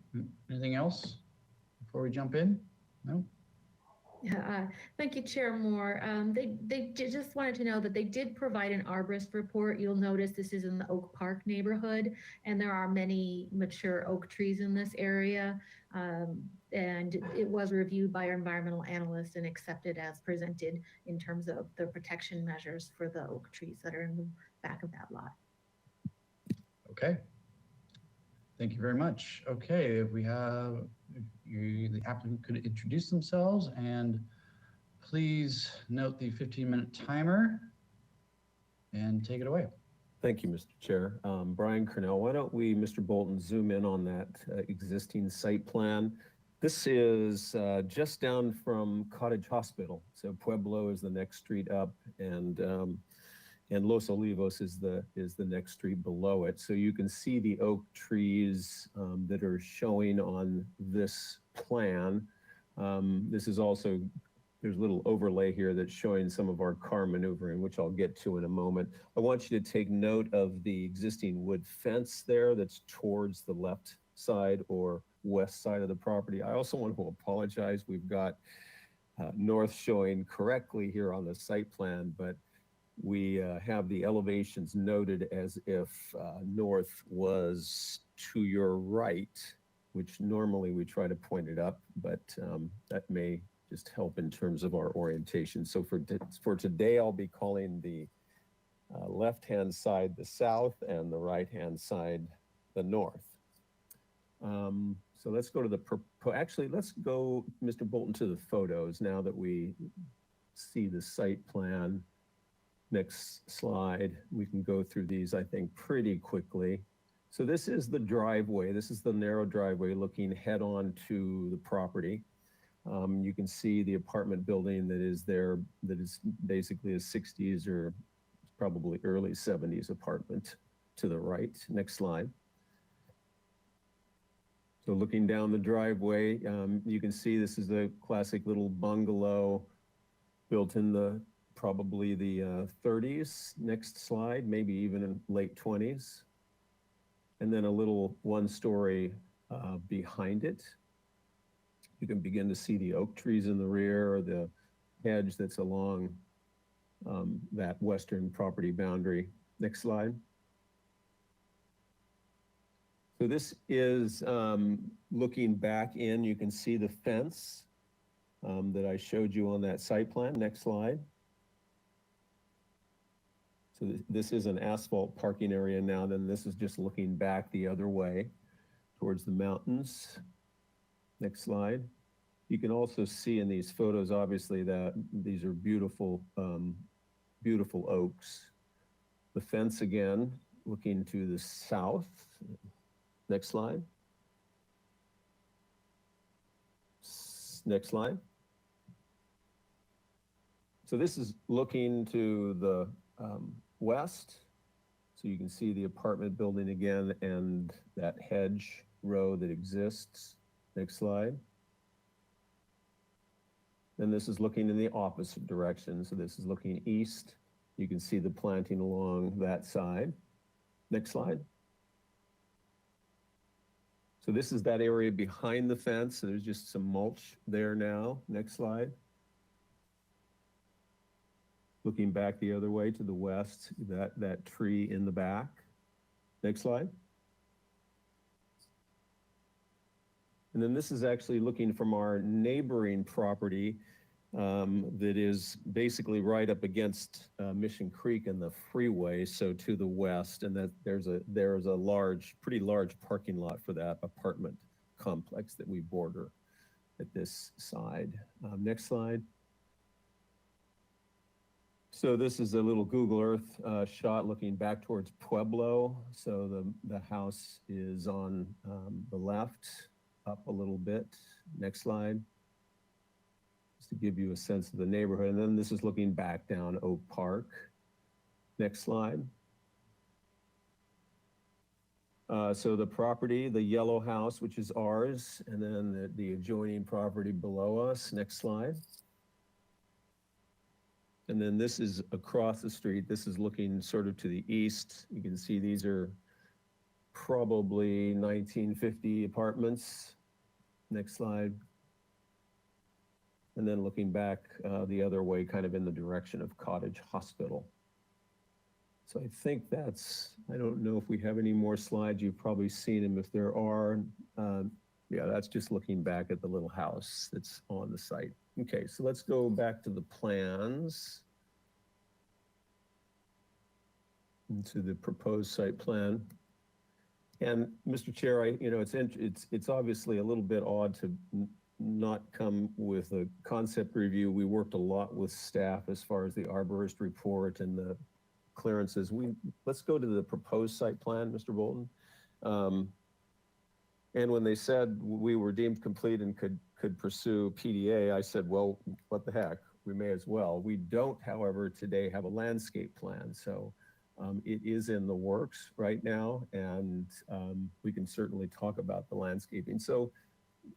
Anything else before we jump in? No? Thank you, Chair Moore. They just wanted to know that they did provide an arborist report. You'll notice this is in the Oak Park neighborhood, and there are many mature oak trees in this area. And it was reviewed by our environmental analyst and accepted as presented in terms of the protection measures for the oak trees that are in the back of that lot. Okay. Thank you very much. Okay, if we have, if the applicant could introduce themselves and please note the 15-minute timer and take it away. Thank you, Mr. Chair. Brian Cornell, why don't we, Mr. Bolton, zoom in on that existing site plan. This is just down from Cottage Hospital. So Pueblo is the next street up, and Los Olivos is the next street below it. So you can see the oak trees that are showing on this plan. This is also, there's a little overlay here that's showing some of our car maneuvering, which I'll get to in a moment. I want you to take note of the existing wood fence there that's towards the left side or west side of the property. I also want to apologize. We've got north showing correctly here on the site plan, but we have the elevations noted as if north was to your right, which normally we try to point it up, but that may just help in terms of our orientation. So for today, I'll be calling the left-hand side the south and the right-hand side the north. So let's go to the, actually, let's go, Mr. Bolton, to the photos now that we see the site plan. Next slide. We can go through these, I think, pretty quickly. So this is the driveway. This is the narrow driveway looking head on to the property. You can see the apartment building that is there, that is basically a 60s or probably early 70s apartment to the right. Next slide. So looking down the driveway, you can see this is a classic little bungalow built in the probably the 30s. Next slide, maybe even in late 20s. And then a little one-story behind it. You can begin to see the oak trees in the rear, or the hedge that's along that western property boundary. Next slide. So this is looking back in. You can see the fence that I showed you on that site plan. Next slide. So this is an asphalt parking area now. Then this is just looking back the other way towards the mountains. Next slide. You can also see in these photos, obviously, that these are beautiful, beautiful oaks. The fence again, looking to the south. Next slide. Next slide. So this is looking to the west. So you can see the apartment building again and that hedge row that exists. Next slide. And this is looking in the opposite direction. So this is looking east. You can see the planting along that side. Next slide. So this is that area behind the fence. So there's just some mulch there now. Next slide. Looking back the other way to the west, that tree in the back. Next slide. And then this is actually looking from our neighboring property that is basically right up against Mission Creek and the freeway, so to the west, and that there's a large, pretty large parking lot for that apartment complex that we border at this side. Next slide. So this is a little Google Earth shot looking back towards Pueblo. So the house is on the left, up a little bit. Next slide. Just to give you a sense of the neighborhood. And then this is looking back down Oak Park. Next slide. So the property, the yellow house, which is ours, and then the adjoining property below us. Next slide. And then this is across the street. This is looking sort of to the east. You can see these are probably 1950 apartments. Next slide. And then looking back the other way, kind of in the direction of Cottage Hospital. So I think that's, I don't know if we have any more slides. You've probably seen them if there are. Yeah, that's just looking back at the little house that's on the site. Okay, so let's go back to the plans. Into the proposed site plan. And Mr. Chair, it's obviously a little bit odd to not come with a concept review. We worked a lot with staff as far as the arborist report and the clearances. Let's go to the proposed site plan, Mr. Bolton. And when they said we were deemed complete and could pursue PDA, I said, well, what the heck, we may as well. We don't, however, today have a landscape plan. So it is in the works right now, and we can certainly talk about the landscaping. So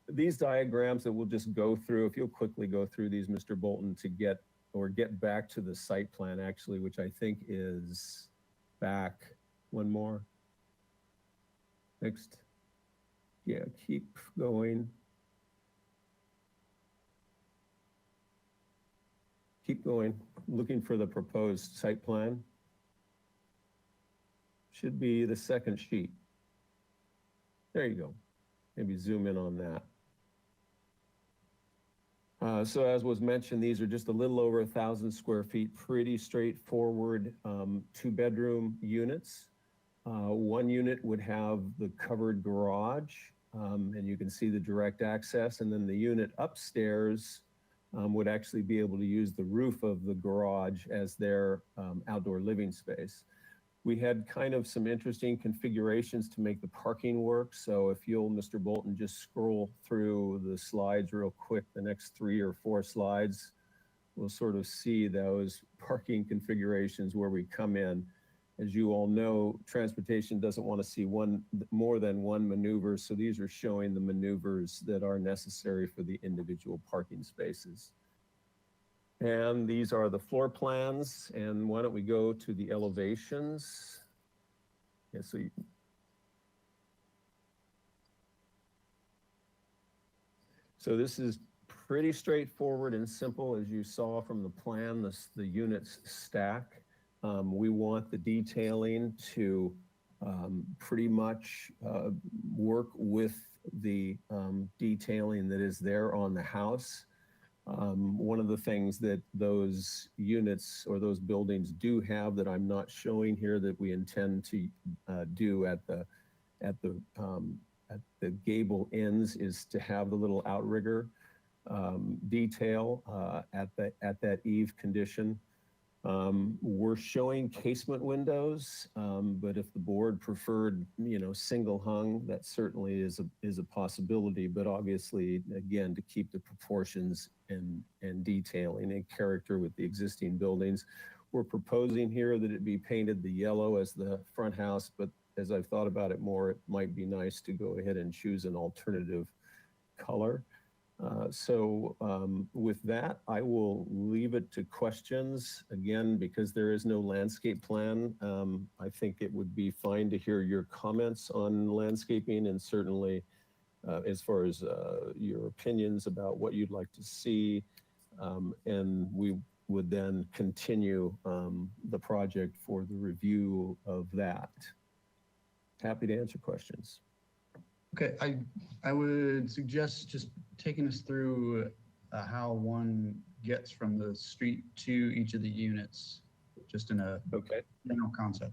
these diagrams that we'll just go through, if you'll quickly go through these, Mr. Bolton, to get back to the site plan, actually, which I think is back. One more. Next. Yeah, keep going. Keep going, looking for the proposed site plan. Should be the second sheet. There you go. Maybe zoom in on that. So as was mentioned, these are just a little over 1,000 square feet, pretty straightforward 2-bedroom units. One unit would have the covered garage, and you can see the direct access, and then the unit upstairs would actually be able to use the roof of the garage as their outdoor living space. We had kind of some interesting configurations to make the parking work. So if you'll, Mr. Bolton, just scroll through the slides real quick, the next 3 or 4 slides, we'll sort of see those parking configurations where we come in. As you all know, transportation doesn't want to see more than one maneuver. So these are showing the maneuvers that are necessary for the individual parking spaces. And these are the floor plans. And why don't we go to the elevations? Yeah, so this is pretty straightforward and simple. As you saw from the plan, the units stack. We want the detailing to pretty much work with the detailing that is there on the house. One of the things that those units or those buildings do have that I'm not showing here that we intend to do at the gable ends is to have the little outrigger detail at that eave condition. We're showing casement windows, but if the board preferred, single hung, that certainly is a possibility. But obviously, again, to keep the proportions and detailing and character with the existing buildings, we're proposing here that it be painted the yellow as the front house. But as I've thought about it more, it might be nice to go ahead and choose an alternative color. With that, I will leave it to questions. Again, because there is no landscape plan, I think it would be fine to hear your comments on landscaping and certainly as far as your opinions about what you'd like to see. And we would then continue the project for the review of that. Happy to answer questions. Okay, I would suggest just taking us through how one gets from the street to each of the units, just in a general concept.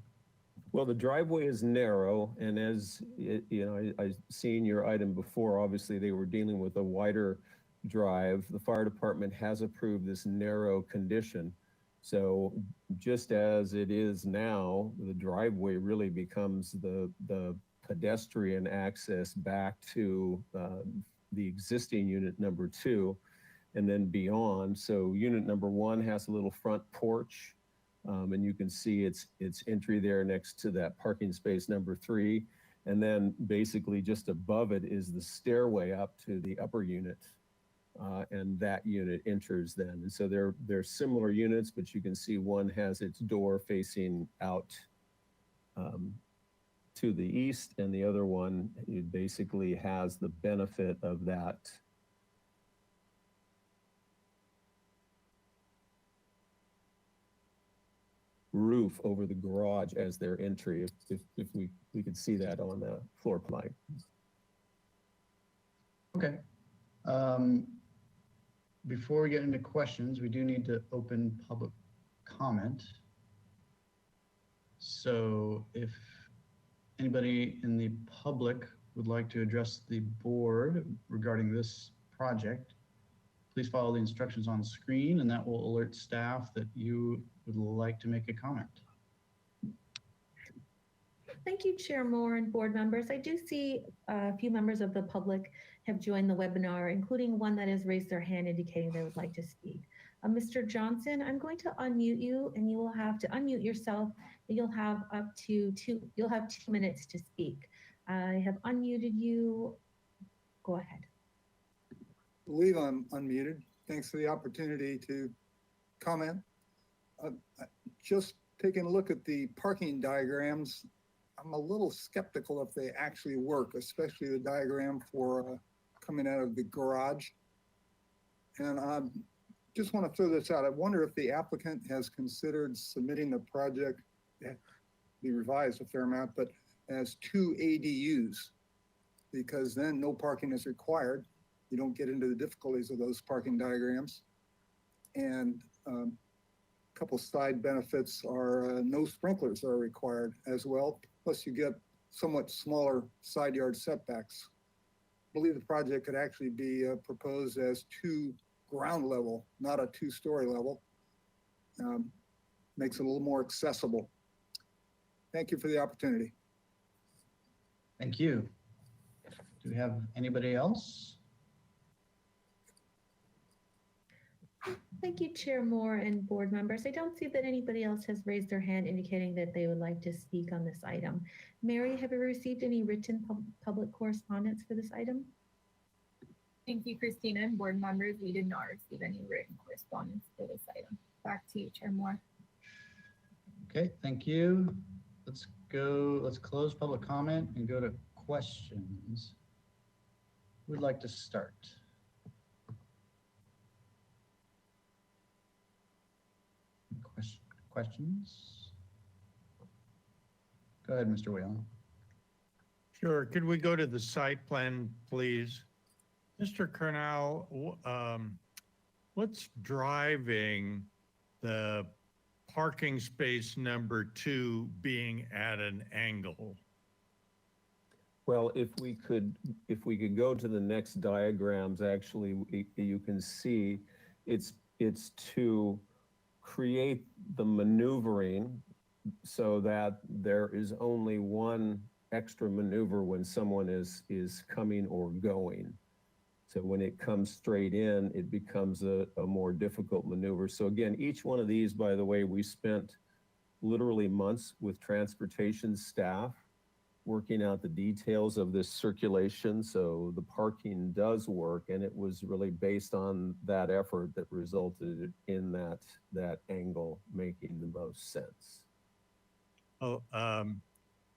Well, the driveway is narrow, and as I seen your item before, obviously they were dealing with a wider drive. The fire department has approved this narrow condition. So just as it is now, the driveway really becomes the pedestrian access back to the existing unit number 2 and then beyond. So unit number 1 has a little front porch, and you can see its entry there next to that parking space number 3. And then basically just above it is the stairway up to the upper unit, and that unit enters then. And so they're similar units, but you can see one has its door facing out to the east, and the other one basically has the benefit of that roof over the garage as their entry, if we could see that on the floor plan. Okay. Before we get into questions, we do need to open public comment. So if anybody in the public would like to address the board regarding this project, please follow the instructions on the screen, and that will alert staff that you would like to make a comment. Thank you, Chair Moore and board members. I do see a few members of the public have joined the webinar, including one that has raised their hand indicating they would like to speak. Mr. Johnson, I'm going to unmute you, and you will have to unmute yourself. You'll have you'll have 2 minutes to speak. I have unmuted you. Go ahead. I believe I'm unmuted. Thanks for the opportunity to comment. Just taking a look at the parking diagrams, I'm a little skeptical if they actually work, especially the diagram for coming out of the garage. And I just want to throw this out. I wonder if the applicant has considered submitting the project, be revised a fair amount, but as 2 ADUs, because then no parking is required. You don't get into the difficulties of those parking diagrams. And a couple side benefits are no sprinklers are required as well. Plus you get somewhat smaller side yard setbacks. I believe the project could actually be proposed as 2 ground level, not a two-story level. Makes it a little more accessible. Thank you for the opportunity. Thank you. Do we have anybody else? Thank you, Chair Moore and board members. I don't see that anybody else has raised their hand indicating that they would like to speak on this item. Mary, have you received any written public correspondence for this item? Thank you, Christina, and board members. We did not receive any written correspondence for this item. Back to you, Chair Moore. Okay, thank you. Let's close public comment and go to questions. Who'd like to start? Questions? Go ahead, Mr. Whalen. Sure. Could we go to the site plan, please? Mr. Cornell, what's driving the parking space number 2 being at an angle? Well, if we could go to the next diagrams, actually, you can see it's to create the maneuvering so that there is only one extra maneuver when someone is coming or going. So when it comes straight in, it becomes a more difficult maneuver. So again, each one of these, by the way, we spent literally months with transportation staff working out the details of this circulation. So the parking does work, and it was really based on that effort that resulted in that angle making the most sense. Oh,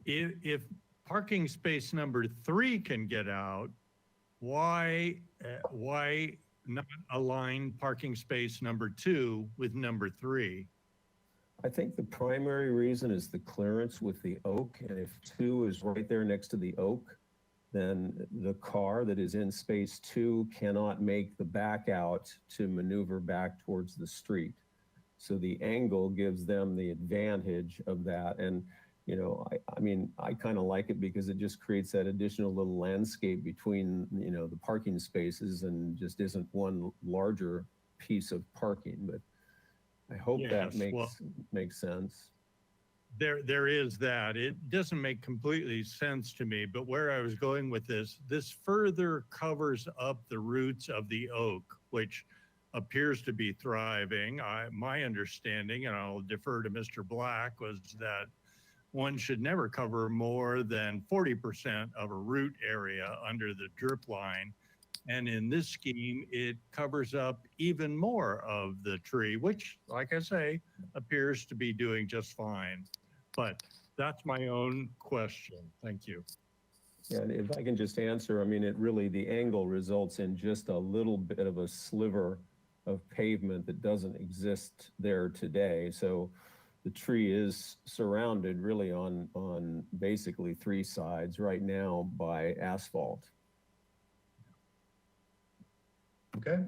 if parking space number 3 can get out, why not align parking space number 2 with number 3? I think the primary reason is the clearance with the oak, and if 2 is right there next to the oak, then the car that is in space 2 cannot make the back out to maneuver back towards the street. So the angle gives them the advantage of that. And, you know, I mean, I kind of like it because it just creates that additional little landscape between, you know, the parking spaces and just isn't one larger piece of parking. But I hope that makes sense. There is that. It doesn't make completely sense to me, but where I was going with this further covers up the roots of the oak, which appears to be thriving. My understanding, and I'll defer to Mr. Black, was that one should never cover more than 40% of a root area under the drip line. And in this scheme, it covers up even more of the tree, which, like I say, appears to be doing just fine. But that's my own question. Thank you. Yeah, and if I can just answer, I mean, the angle results in just a little bit of a sliver of pavement that doesn't exist there today. So the tree is surrounded really on basically 3 sides right now by asphalt. Okay.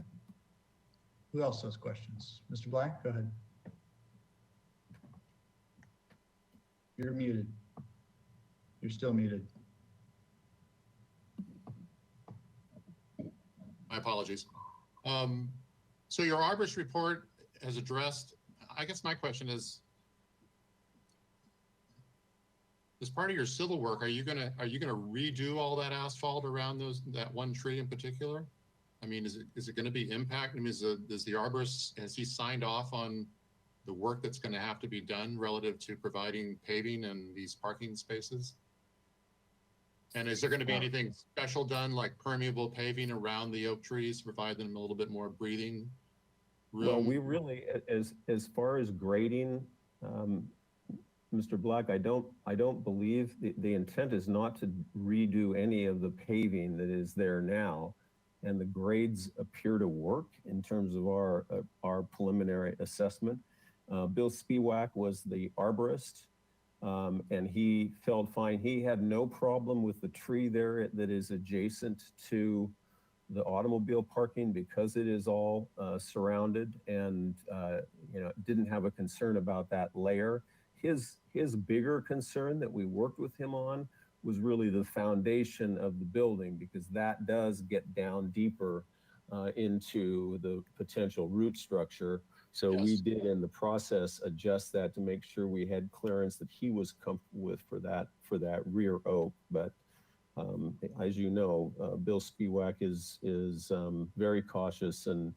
Who else has questions? Mr. Black, go ahead. You're muted. You're still muted. My apologies. So your arborist report has addressed, I guess my question is, as part of your civil work, are you gonna redo all that asphalt around that one tree in particular? I mean, is it going to be impact? I mean, does the arborist, has he signed off on the work that's going to have to be done relative to providing paving and these parking spaces? And is there going to be anything special done, like permeable paving around the oak trees to provide them a little bit more breathing room? Well, we really, as far as grading, Mr. Black, I don't believe the intent is not to redo any of the paving that is there now. And the grades appear to work in terms of our preliminary assessment. Bill Spiewak was the arborist, and he felt fine. He had no problem with the tree there that is adjacent to the automobile parking because it is all surrounded, and you know, didn't have a concern about that layer. His bigger concern that we worked with him on was really the foundation of the building, because that does get down deeper into the potential root structure. So we Yes. did in the process adjust that to make sure we had clearance that he was comfortable with for that rear oak. But as you know, Bill Spiewak is very cautious, and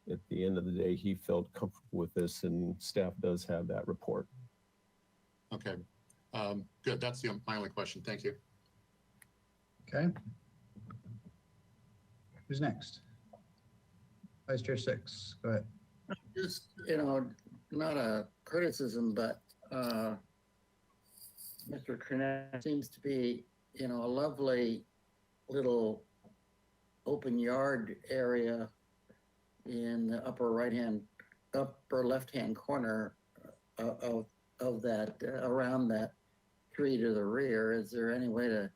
at the end of the day, he felt comfortable with this, and staff does have that report. Okay, good. That's my only question. Thank you. Okay. Who's next? Vice Chair Six, go ahead. Just, not a criticism, but Mr. Cornett seems to be, a lovely little open yard area in the upper left-hand corner of that, around that tree to the rear. Is there any way to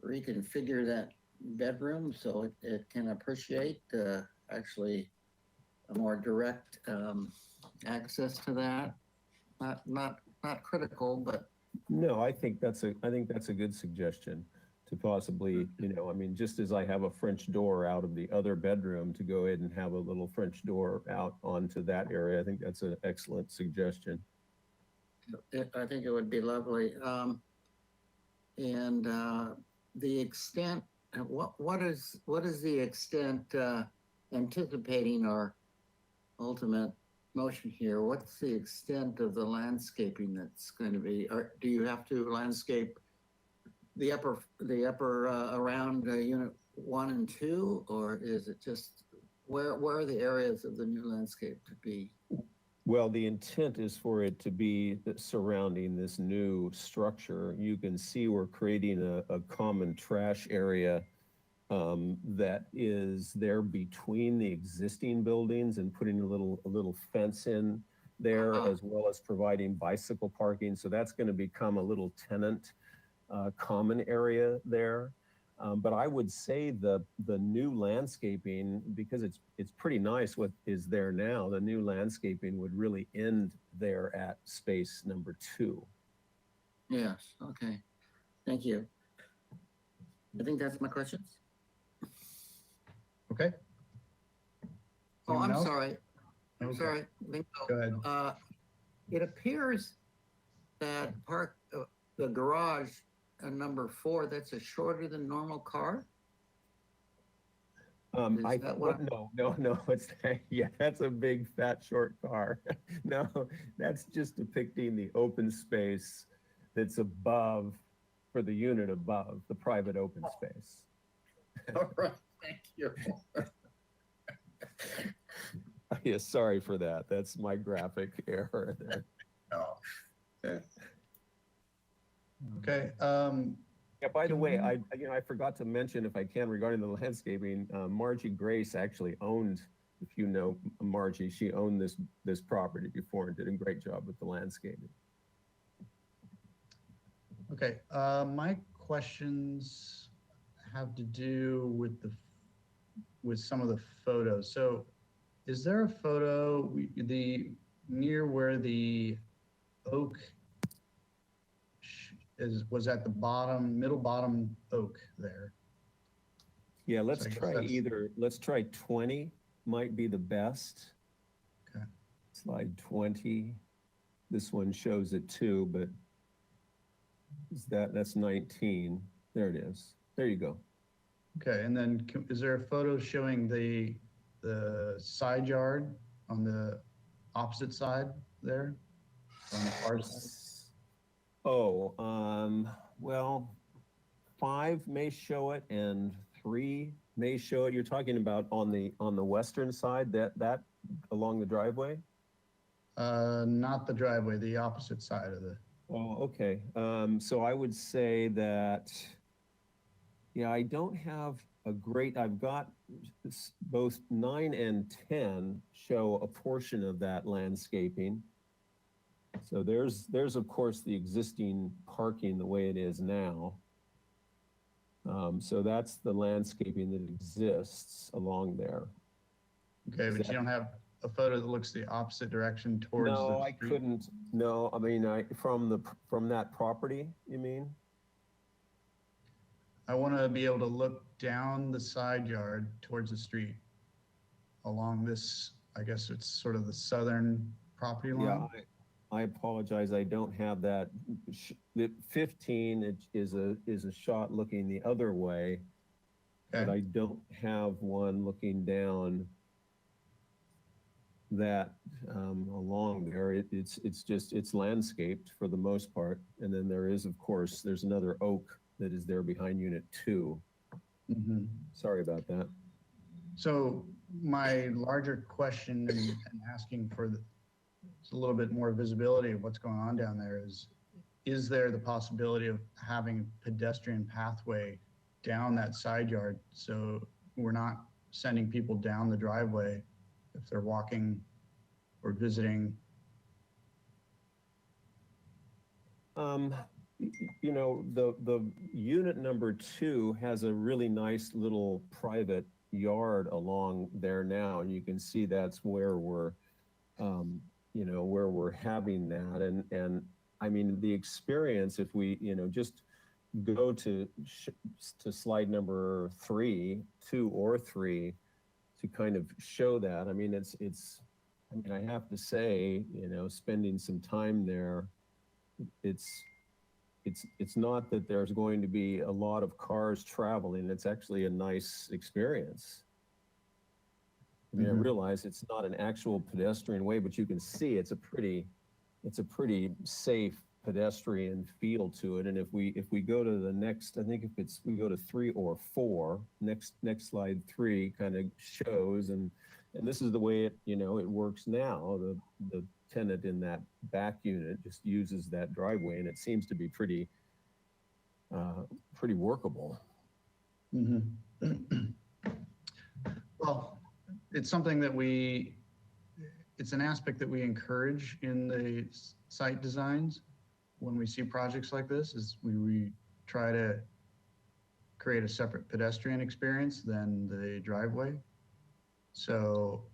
reconfigure that bedroom so it can appreciate actually a more direct access to that? Not critical, but No, I think that's a good suggestion to possibly, just as I have a French door out of the other bedroom, to go ahead and have a little French door out onto that area. I think that's an excellent suggestion. I think it would be lovely. And the extent, what is the extent anticipating our ultimate motion here? What's the extent of the landscaping that's going to be? Or do you have to landscape the upper around unit 1 and 2, or is it just where are the areas of the new landscape to be? Well, the intent is for it to be surrounding this new structure. You can see we're creating a common trash area that is there between the existing buildings, and putting a little fence in there, as well as providing bicycle parking. So that's going to become a little tenant common area there. But I would say the new landscaping, because it's pretty nice what is there now, the new landscaping would really end there at space number 2. Yes, okay. Thank you. I think that's my questions. Okay. Oh, Anyone I'm else? sorry. I'm Okay. sorry. Go ahead. It appears that the garage number 4, that's a shorter than normal car. No, it's that's a big fat short car. No, that's just depicting the open space that's above, for the unit above, the private open space. All right, thank you. Yeah, sorry for that. That's my graphic error there. Okay. Yeah, by the way, I forgot to mention, if I can, regarding the landscaping, Margie Grace actually owned, if you know Margie, she owned this property before and did a great job with the landscaping. Okay. My questions have to do with some of the photos. So is there a photo near where the oak was at the middle bottom oak there? Yeah, let's So I guess let's try 20, might be the best. Okay. Slide 20. This one shows it too, but that's 19. There it is. There you go. Okay, and then is there a photo showing the side yard on the opposite side there? On the far side? Oh, well, 5 may show it and 3 may show it. You're talking about on the western side, that along the driveway? Not the driveway, the opposite side of the. Oh, okay. So I would say that, yeah, I don't have I've got both 9 and 10 show a portion of that landscaping. So there's of course the existing parking the way it is now. So that's the landscaping that exists along there. Okay, but you don't have a photo that looks the opposite direction towards the No, I street? couldn't. No, I mean, from that property, you mean? I want to be able to look down the side yard towards the street. along this, I guess it's sort of the southern property line? Yeah, I apologize. I don't have that. The 15 is a shot looking the other way, but I don't have one looking down that along there. It's landscaped for the most part, and then there is, of course, there's another oak that is there behind Unit 2. Mhm. Sorry about that. So my larger question and asking for a little bit more visibility of what's going on down there is there the possibility of having a pedestrian pathway down that side yard so we're not sending people down the driveway if they're walking or visiting? You know, the unit number 2 has a really nice little private yard along there now, and you can see that's where we're, you know, where we're having that. And I mean, the experience, if we, you know, just go to slide number 3, 2 or 3, to kind of show that. I mean, I mean, I have to say, you know, spending some time there, it's not that there's going to be a lot of cars traveling. It's actually a nice experience. I mean, I realize it's not an actual pedestrian way, but you can see it's a pretty safe pedestrian feel to it. And if we go to the next, I think if we go to 3 or 4, next slide 3 kind of shows, and this is the way it, you know, it works now. The tenant in that back unit just uses that driveway, and it seems to be pretty workable. Mm-hmm. Well, it's something that it's an aspect that we encourage in the site designs when we see projects like this, is we try to create a separate pedestrian experience than the driveway. So,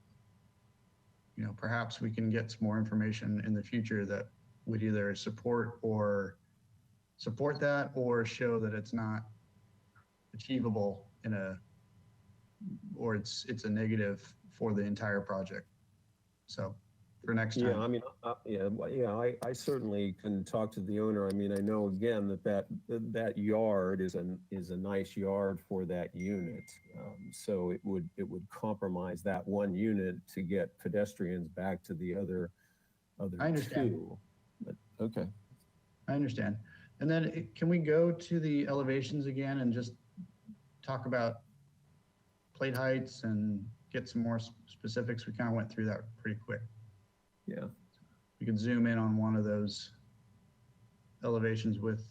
you know, perhaps we can get some more information in the future that would either support that or show that it's not achievable or it's a negative for the entire project. So for next time. Yeah, I mean, I certainly can talk to the owner. I mean, I know again that yard is a nice yard for that unit. So it would compromise that one unit to get pedestrians back to the other I understand. 2. But okay. I understand. And then can we go to the elevations again and just talk about plate heights and get some more specifics? We kind of went through that pretty quick. Yeah. We could zoom in on one of those elevations with,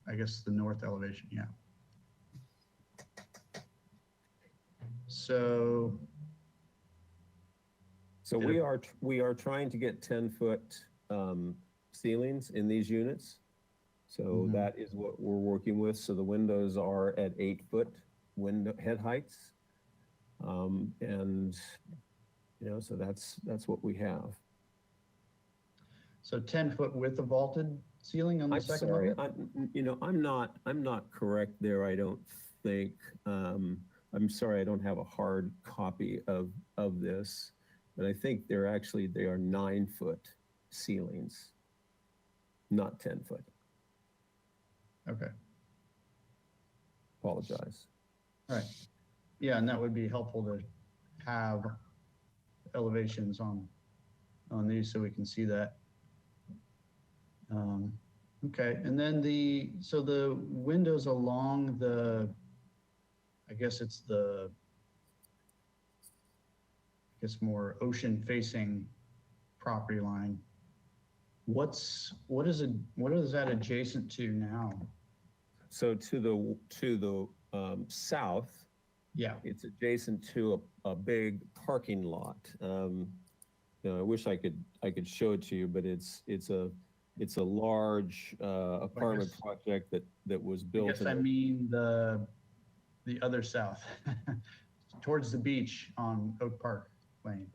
I guess, the north elevation. Yeah. So we are trying to get 10-foot ceilings in these units. So that is what we're working with. So the windows are at 8-foot window head heights. And, you know, so that's what we have. So 10-foot with a vaulted ceiling on the second sorry, level? I'm not correct there. I don't think. I'm sorry, I don't have a hard copy of this, but I think they are 9-foot ceilings, not 10-foot. Okay. Apologize. All right. Yeah, and that would be helpful to have elevations on these so we can see that. Okay, and then the windows along I guess more ocean facing property line. What is that adjacent to now? So to the south, yeah, it's adjacent to a big parking lot. You know, I wish I could show it to you, but it's a large apartment project that was built. I guess I mean the other south, towards the beach on Oak Park Lane.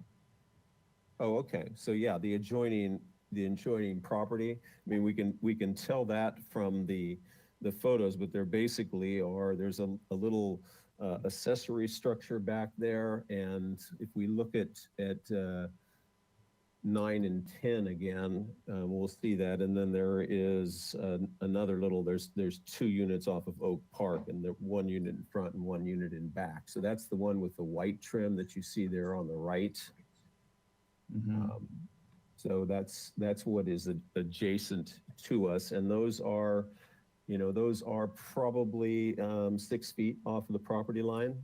Oh, okay. So yeah, the adjoining property. I mean, we can tell that from the the photos, but they're basically are, there's a little accessory structure back there. And if we look at 9 and 10 again, we'll see that. And then there is another little, there's 2 units off of Oak Park, and the 1 unit in front and 1 unit in back. So that's the one with the white trim that you see there on the right. So that's what is adjacent to us. And those are, those are probably 6 feet off of the property line,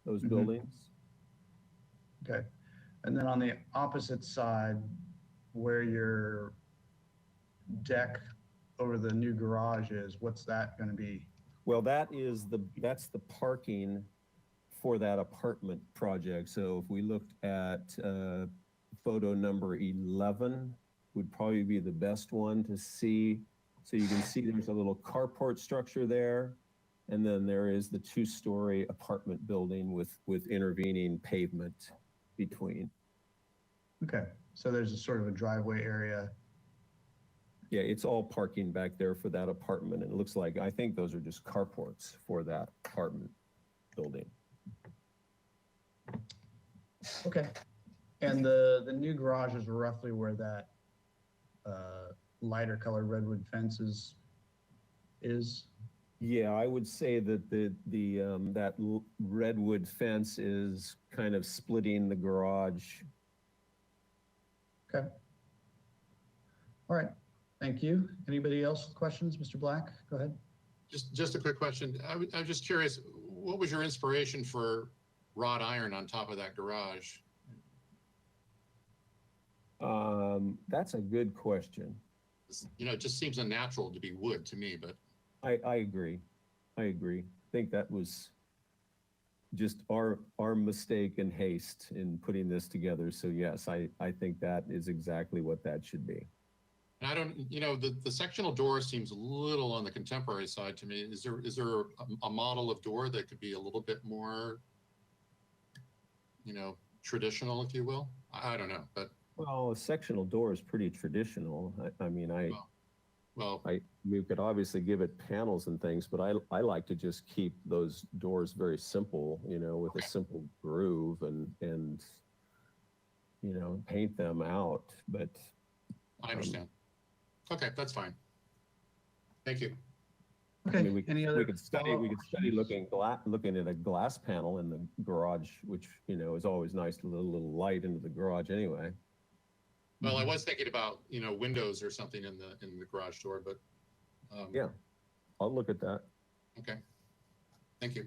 those buildings. Okay. And then on the opposite side, where your deck over the new garage is, what's that going to be? Well, that's the parking for that apartment project. So if we looked at photo number 11, would probably be the best one to see. So you can see there's a little carport structure there. And then there is the 2-story apartment building with intervening pavement between. Okay, so there's a sort of a driveway area. Yeah, it's all parking back there for that apartment. And it looks like, I think those are just carports for that apartment building. Okay. And the new garage is roughly where that lighter colored redwood fence is? Yeah, I would say that that redwood fence is kind of splitting the garage. Okay. All right. Thank you. Anybody else with questions? Mr. Black, go ahead. Just a quick question. I'm just curious, what was your inspiration for wrought iron on top of that garage? That's a good question. It just seems unnatural to be wood to me, but. I agree. I think that was just our mistake and haste in putting this together. So yes, I think that is exactly what that should be. And I don't, the sectional door seems a little on the contemporary side to me. Is there a model of door that could be a little bit more, traditional, if you will? I don't know, but. Well, a sectional door is pretty traditional. We could obviously give it panels and things, but I like to just keep those doors very simple, with a simple groove and paint them out. But I understand. Okay, that's fine. Thank you. Okay. I mean, we could study follow-up looking at a glass panel in the garage, which is always nice to let a little light into the garage anyway. Well, I was thinking about, windows or something in the garage door, but. Yeah, I'll look at that. Okay, thank you.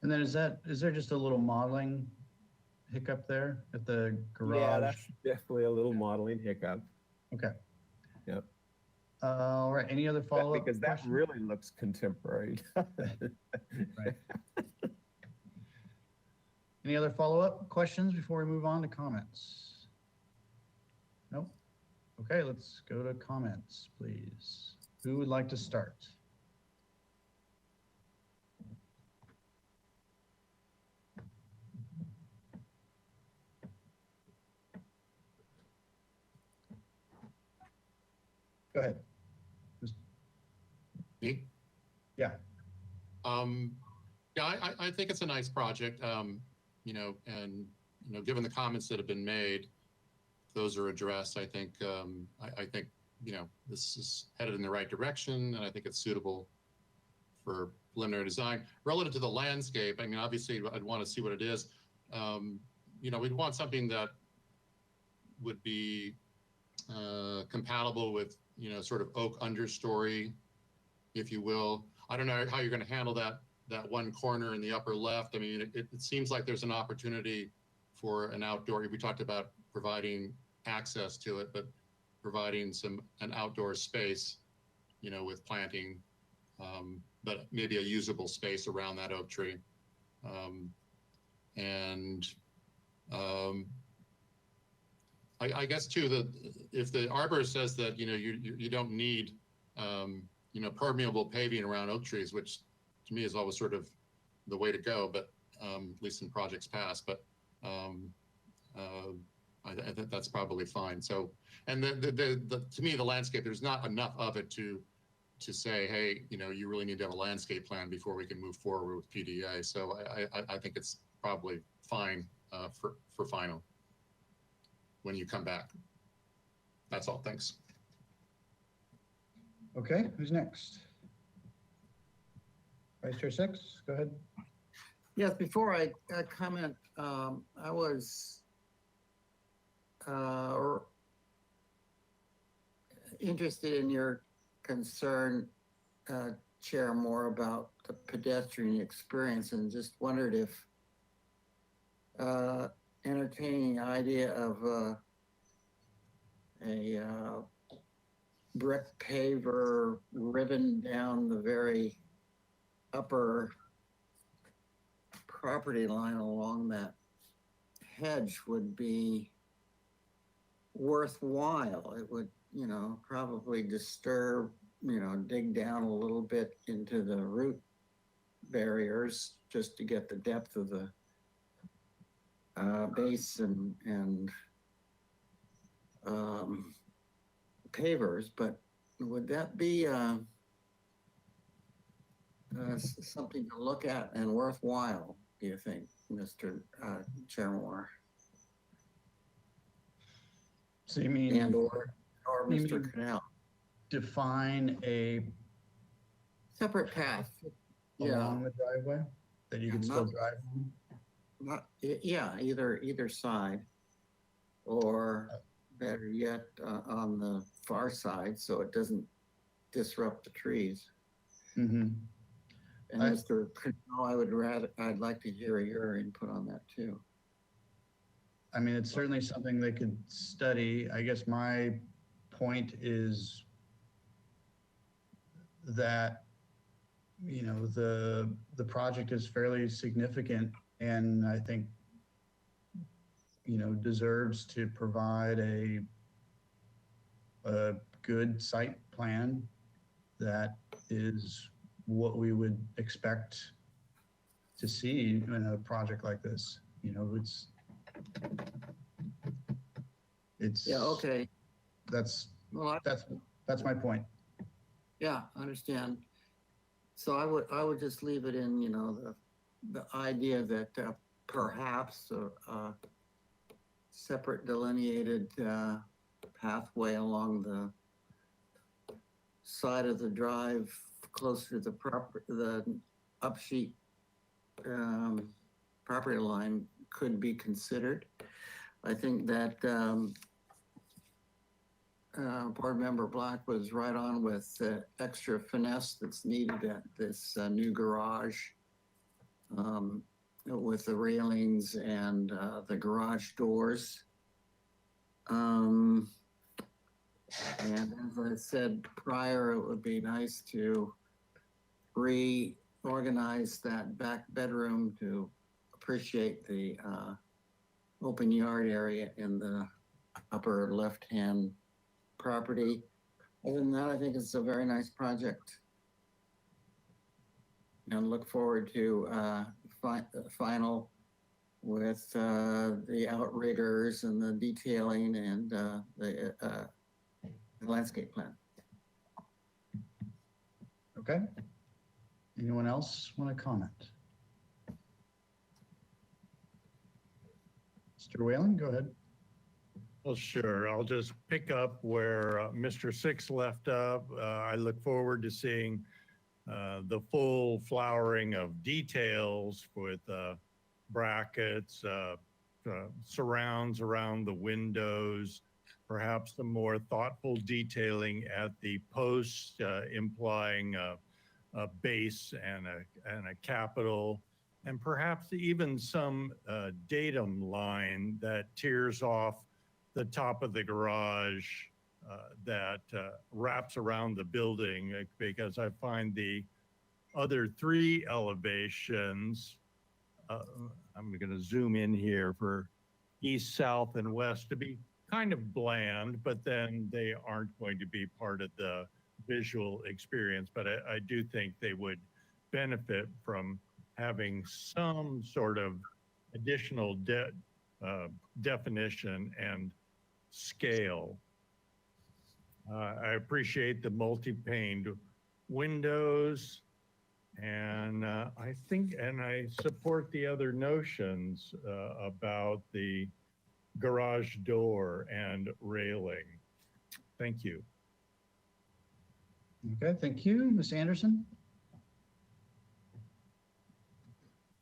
And then is there just a little modeling hiccup there at the garage? Yeah, that's definitely a little modeling hiccup. Okay. Yep. All right, any other follow-up? Because that really looks contemporary. Right. Any other follow-up questions before we move on to comments? Nope. Okay, let's go to comments, please. Who would like to start? Go ahead. Me? Yeah. Yeah, I think it's a nice project, and, given the comments that have been made, those are addressed. I think, this is headed in the right direction, and I think it's suitable for preliminary design. Relative to the landscape, obviously I'd want to see what it is. We'd want something that would be compatible with, sort of oak understory, if you will. I don't know how you're going to handle that one corner in the upper left. It seems like there's an opportunity for an outdoor. We talked about providing access to it, but providing an outdoor space, with planting, but maybe a usable space around that oak tree. I guess too, if the arborist says that, you don't need, permeable paving around oak trees, which to me is always sort of the way to go, but at least in projects past, but I think that's probably fine. So, and to me, the landscape, there's not enough of it to to say, hey, you really need to have a landscape plan before we can move forward with PDA. So I think it's probably fine for final when you come back. That's all. Thanks. Okay, who's next? Vice Chair Six, go ahead. Yes, before I comment, I was interested in your concern, Chair, more about the pedestrian experience, and just wondered if entertaining the idea of a brick paver ribbon down the very upper property line along that hedge would be worthwhile. It would, probably disturb, dig down a little bit into the root barriers just to get the depth of the base and pavers. But would that be something to look at and worthwhile, do you think, Mr. Chairmore? So you mean, And or Mr. Cornell? Define a Separate path. along the driveway that you can still drive on? Either side, or better yet, on the far side, so it doesn't disrupt the trees. Mm-hmm. And Mr. Cornell, I'd like to hear your input on that too. I mean, it's certainly something they could study. I guess my point is that, the project is fairly significant, and I think, deserves to provide a good site plan that is what we would expect to see in a project like this. It's Yeah, okay. That's Well, that's my point. Yeah, I understand. So I would just leave it in, the idea that perhaps a separate delineated pathway along the side of the drive closer to the upsheet property line could be considered. I think that Board Member Black was right on with the extra finesse that's needed at this new garage with the railings and the garage doors. And as I said prior, it would be nice to reorganize that back bedroom to appreciate the open yard area in the upper left-hand property. Other than that, I think it's a very nice project. And look forward to final with the outriggers and the detailing and the landscape plan. Okay. Anyone else want to comment? Mr. Whalen, go ahead. Well, sure. I'll just pick up where Mr. Six left up. I look forward to seeing the full flowering of details with brackets, surrounds around the windows, perhaps the more thoughtful detailing at the posts, implying a base and a capital, and perhaps even some datum line that tears off the top of the garage that wraps around the building, because I find the other three elevations, I'm going to zoom in here, for east, south, and west to be kind of bland, but then they aren't going to be part of the visual experience. But I do think they would benefit from having some sort of additional definition and scale. I appreciate the multi-paned windows. And I think, and I support the other notions about the garage door and railing. Thank you. Okay, thank you. Ms. Anderson?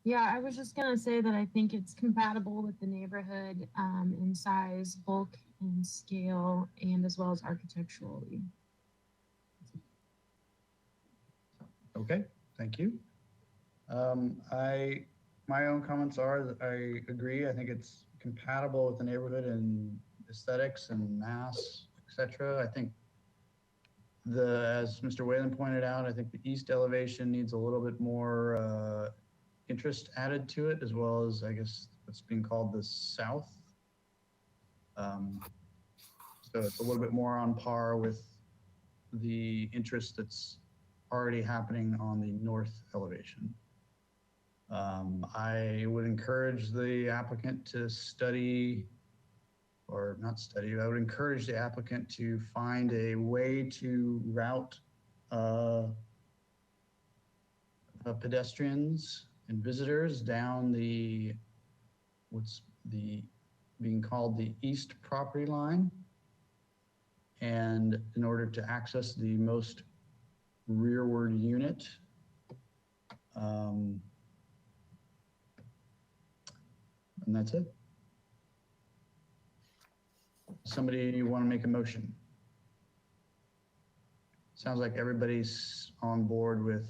Yeah, I was just gonna say that I think it's compatible with the neighborhood in size, bulk, and scale, and as well as architecturally. Okay, thank you. My own comments are that I agree. I think it's compatible with the neighborhood and aesthetics and mass, etc. I think as Mr. Whalen pointed out, I think the east elevation needs a little bit more interest added to it, as well as, I guess, what's being called the south. So it's a little bit more on par with the interest that's already happening on the north elevation. I would encourage the applicant to study, or not study, I would encourage the applicant to find a way to route pedestrians and visitors down what's being called the east property line. And in order to access the most rearward unit, and that's it. Somebody want to make a motion? Sounds like everybody's on board with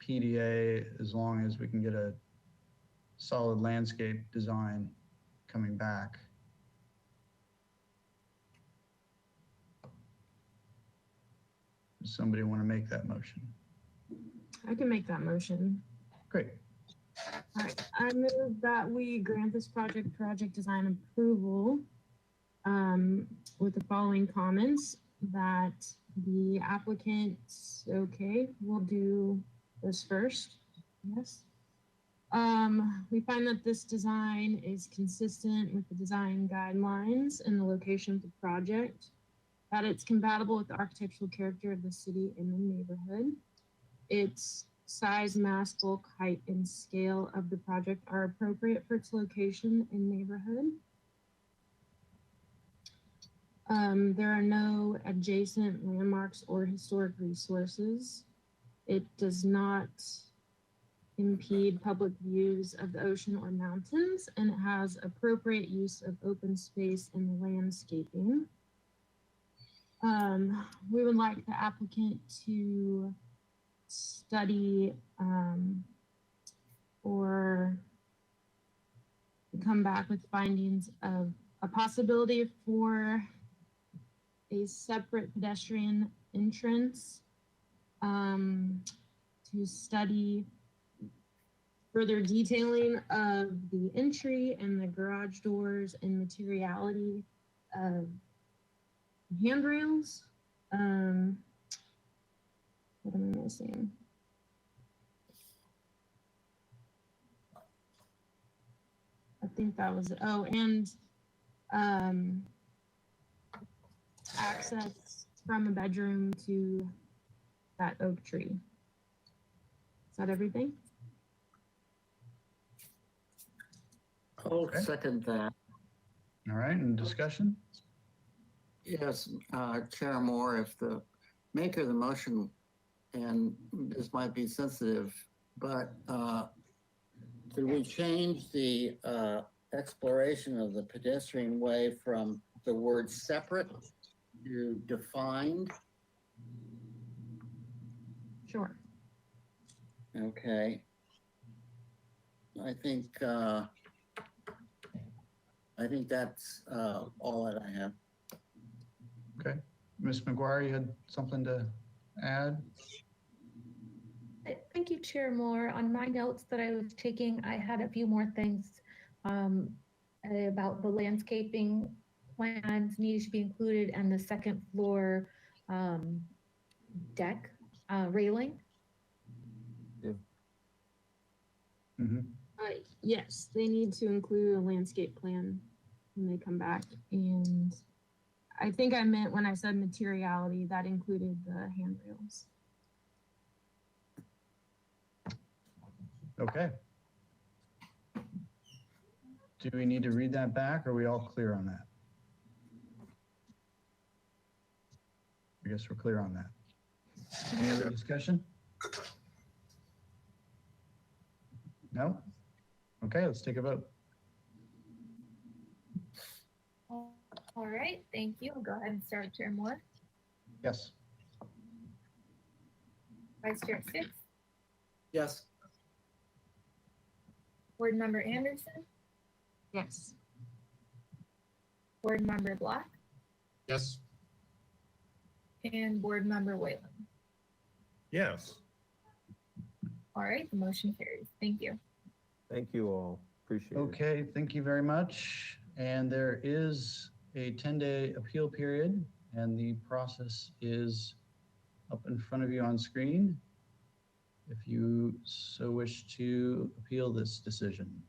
PDA as long as we can get a solid landscape design coming back. Does somebody want to make that motion? I can make that motion. Great. All right, I move that we grant this project design approval with the following comments: that the applicant, okay, we'll do this first. Yes. We find that this design is consistent with the design guidelines and the location of the project, that it's compatible with the architectural character of the city and the neighborhood. Its size, mass, bulk, height, and scale of the project are appropriate for its location and neighborhood. There are no adjacent landmarks or historic resources. It does not impede public views of the ocean or mountains, and it has appropriate use of open space and landscaping. We would like the applicant to study or come back with findings of a possibility for a separate pedestrian entrance, to study further detailing of the entry and the garage doors and materiality of handrails. What am I missing? I think that was it. Oh, and access from a bedroom to that oak tree. Is that everything? I'll second that. All right, and discussion? Yes, Chair Moore, if the maker of the motion, and this might be sensitive, but did we change the exploration of the pedestrian way from the word separate to defined? Sure. Okay. I think that's all that I have. Okay. Ms. McGuire, you had something to add? Thank you, Chair Moore. On my notes that I was taking, I had a few more things about the landscaping plans needed to be included and the second floor deck railing. Yeah. Mm-hmm. Yes, they need to include a landscape plan when they come back. And I think I meant when I said materiality, that included the handrails. Okay. Do we need to read that back? Or are we all clear on that? I guess we're clear on that. Any other discussion? No? Okay, let's take a vote. All right, thank you. I'll go ahead and start Chair Moore, Yes. Vice Chair Six, Yes. Board Member Anderson, Yes. Board Member Black, Yes. and Board Member Whalen. Yes. All right, the motion carries. Thank you. Thank you all. Appreciate it. Okay, thank you very much. And there is a 10-day appeal period, and the process is up in front of you on screen if you so wish to appeal this decision.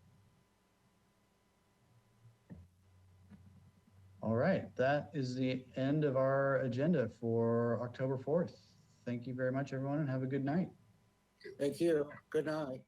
All right, that is the end of our agenda for October 4th. Thank you very much, everyone, and have a good night. Thank you. Good night.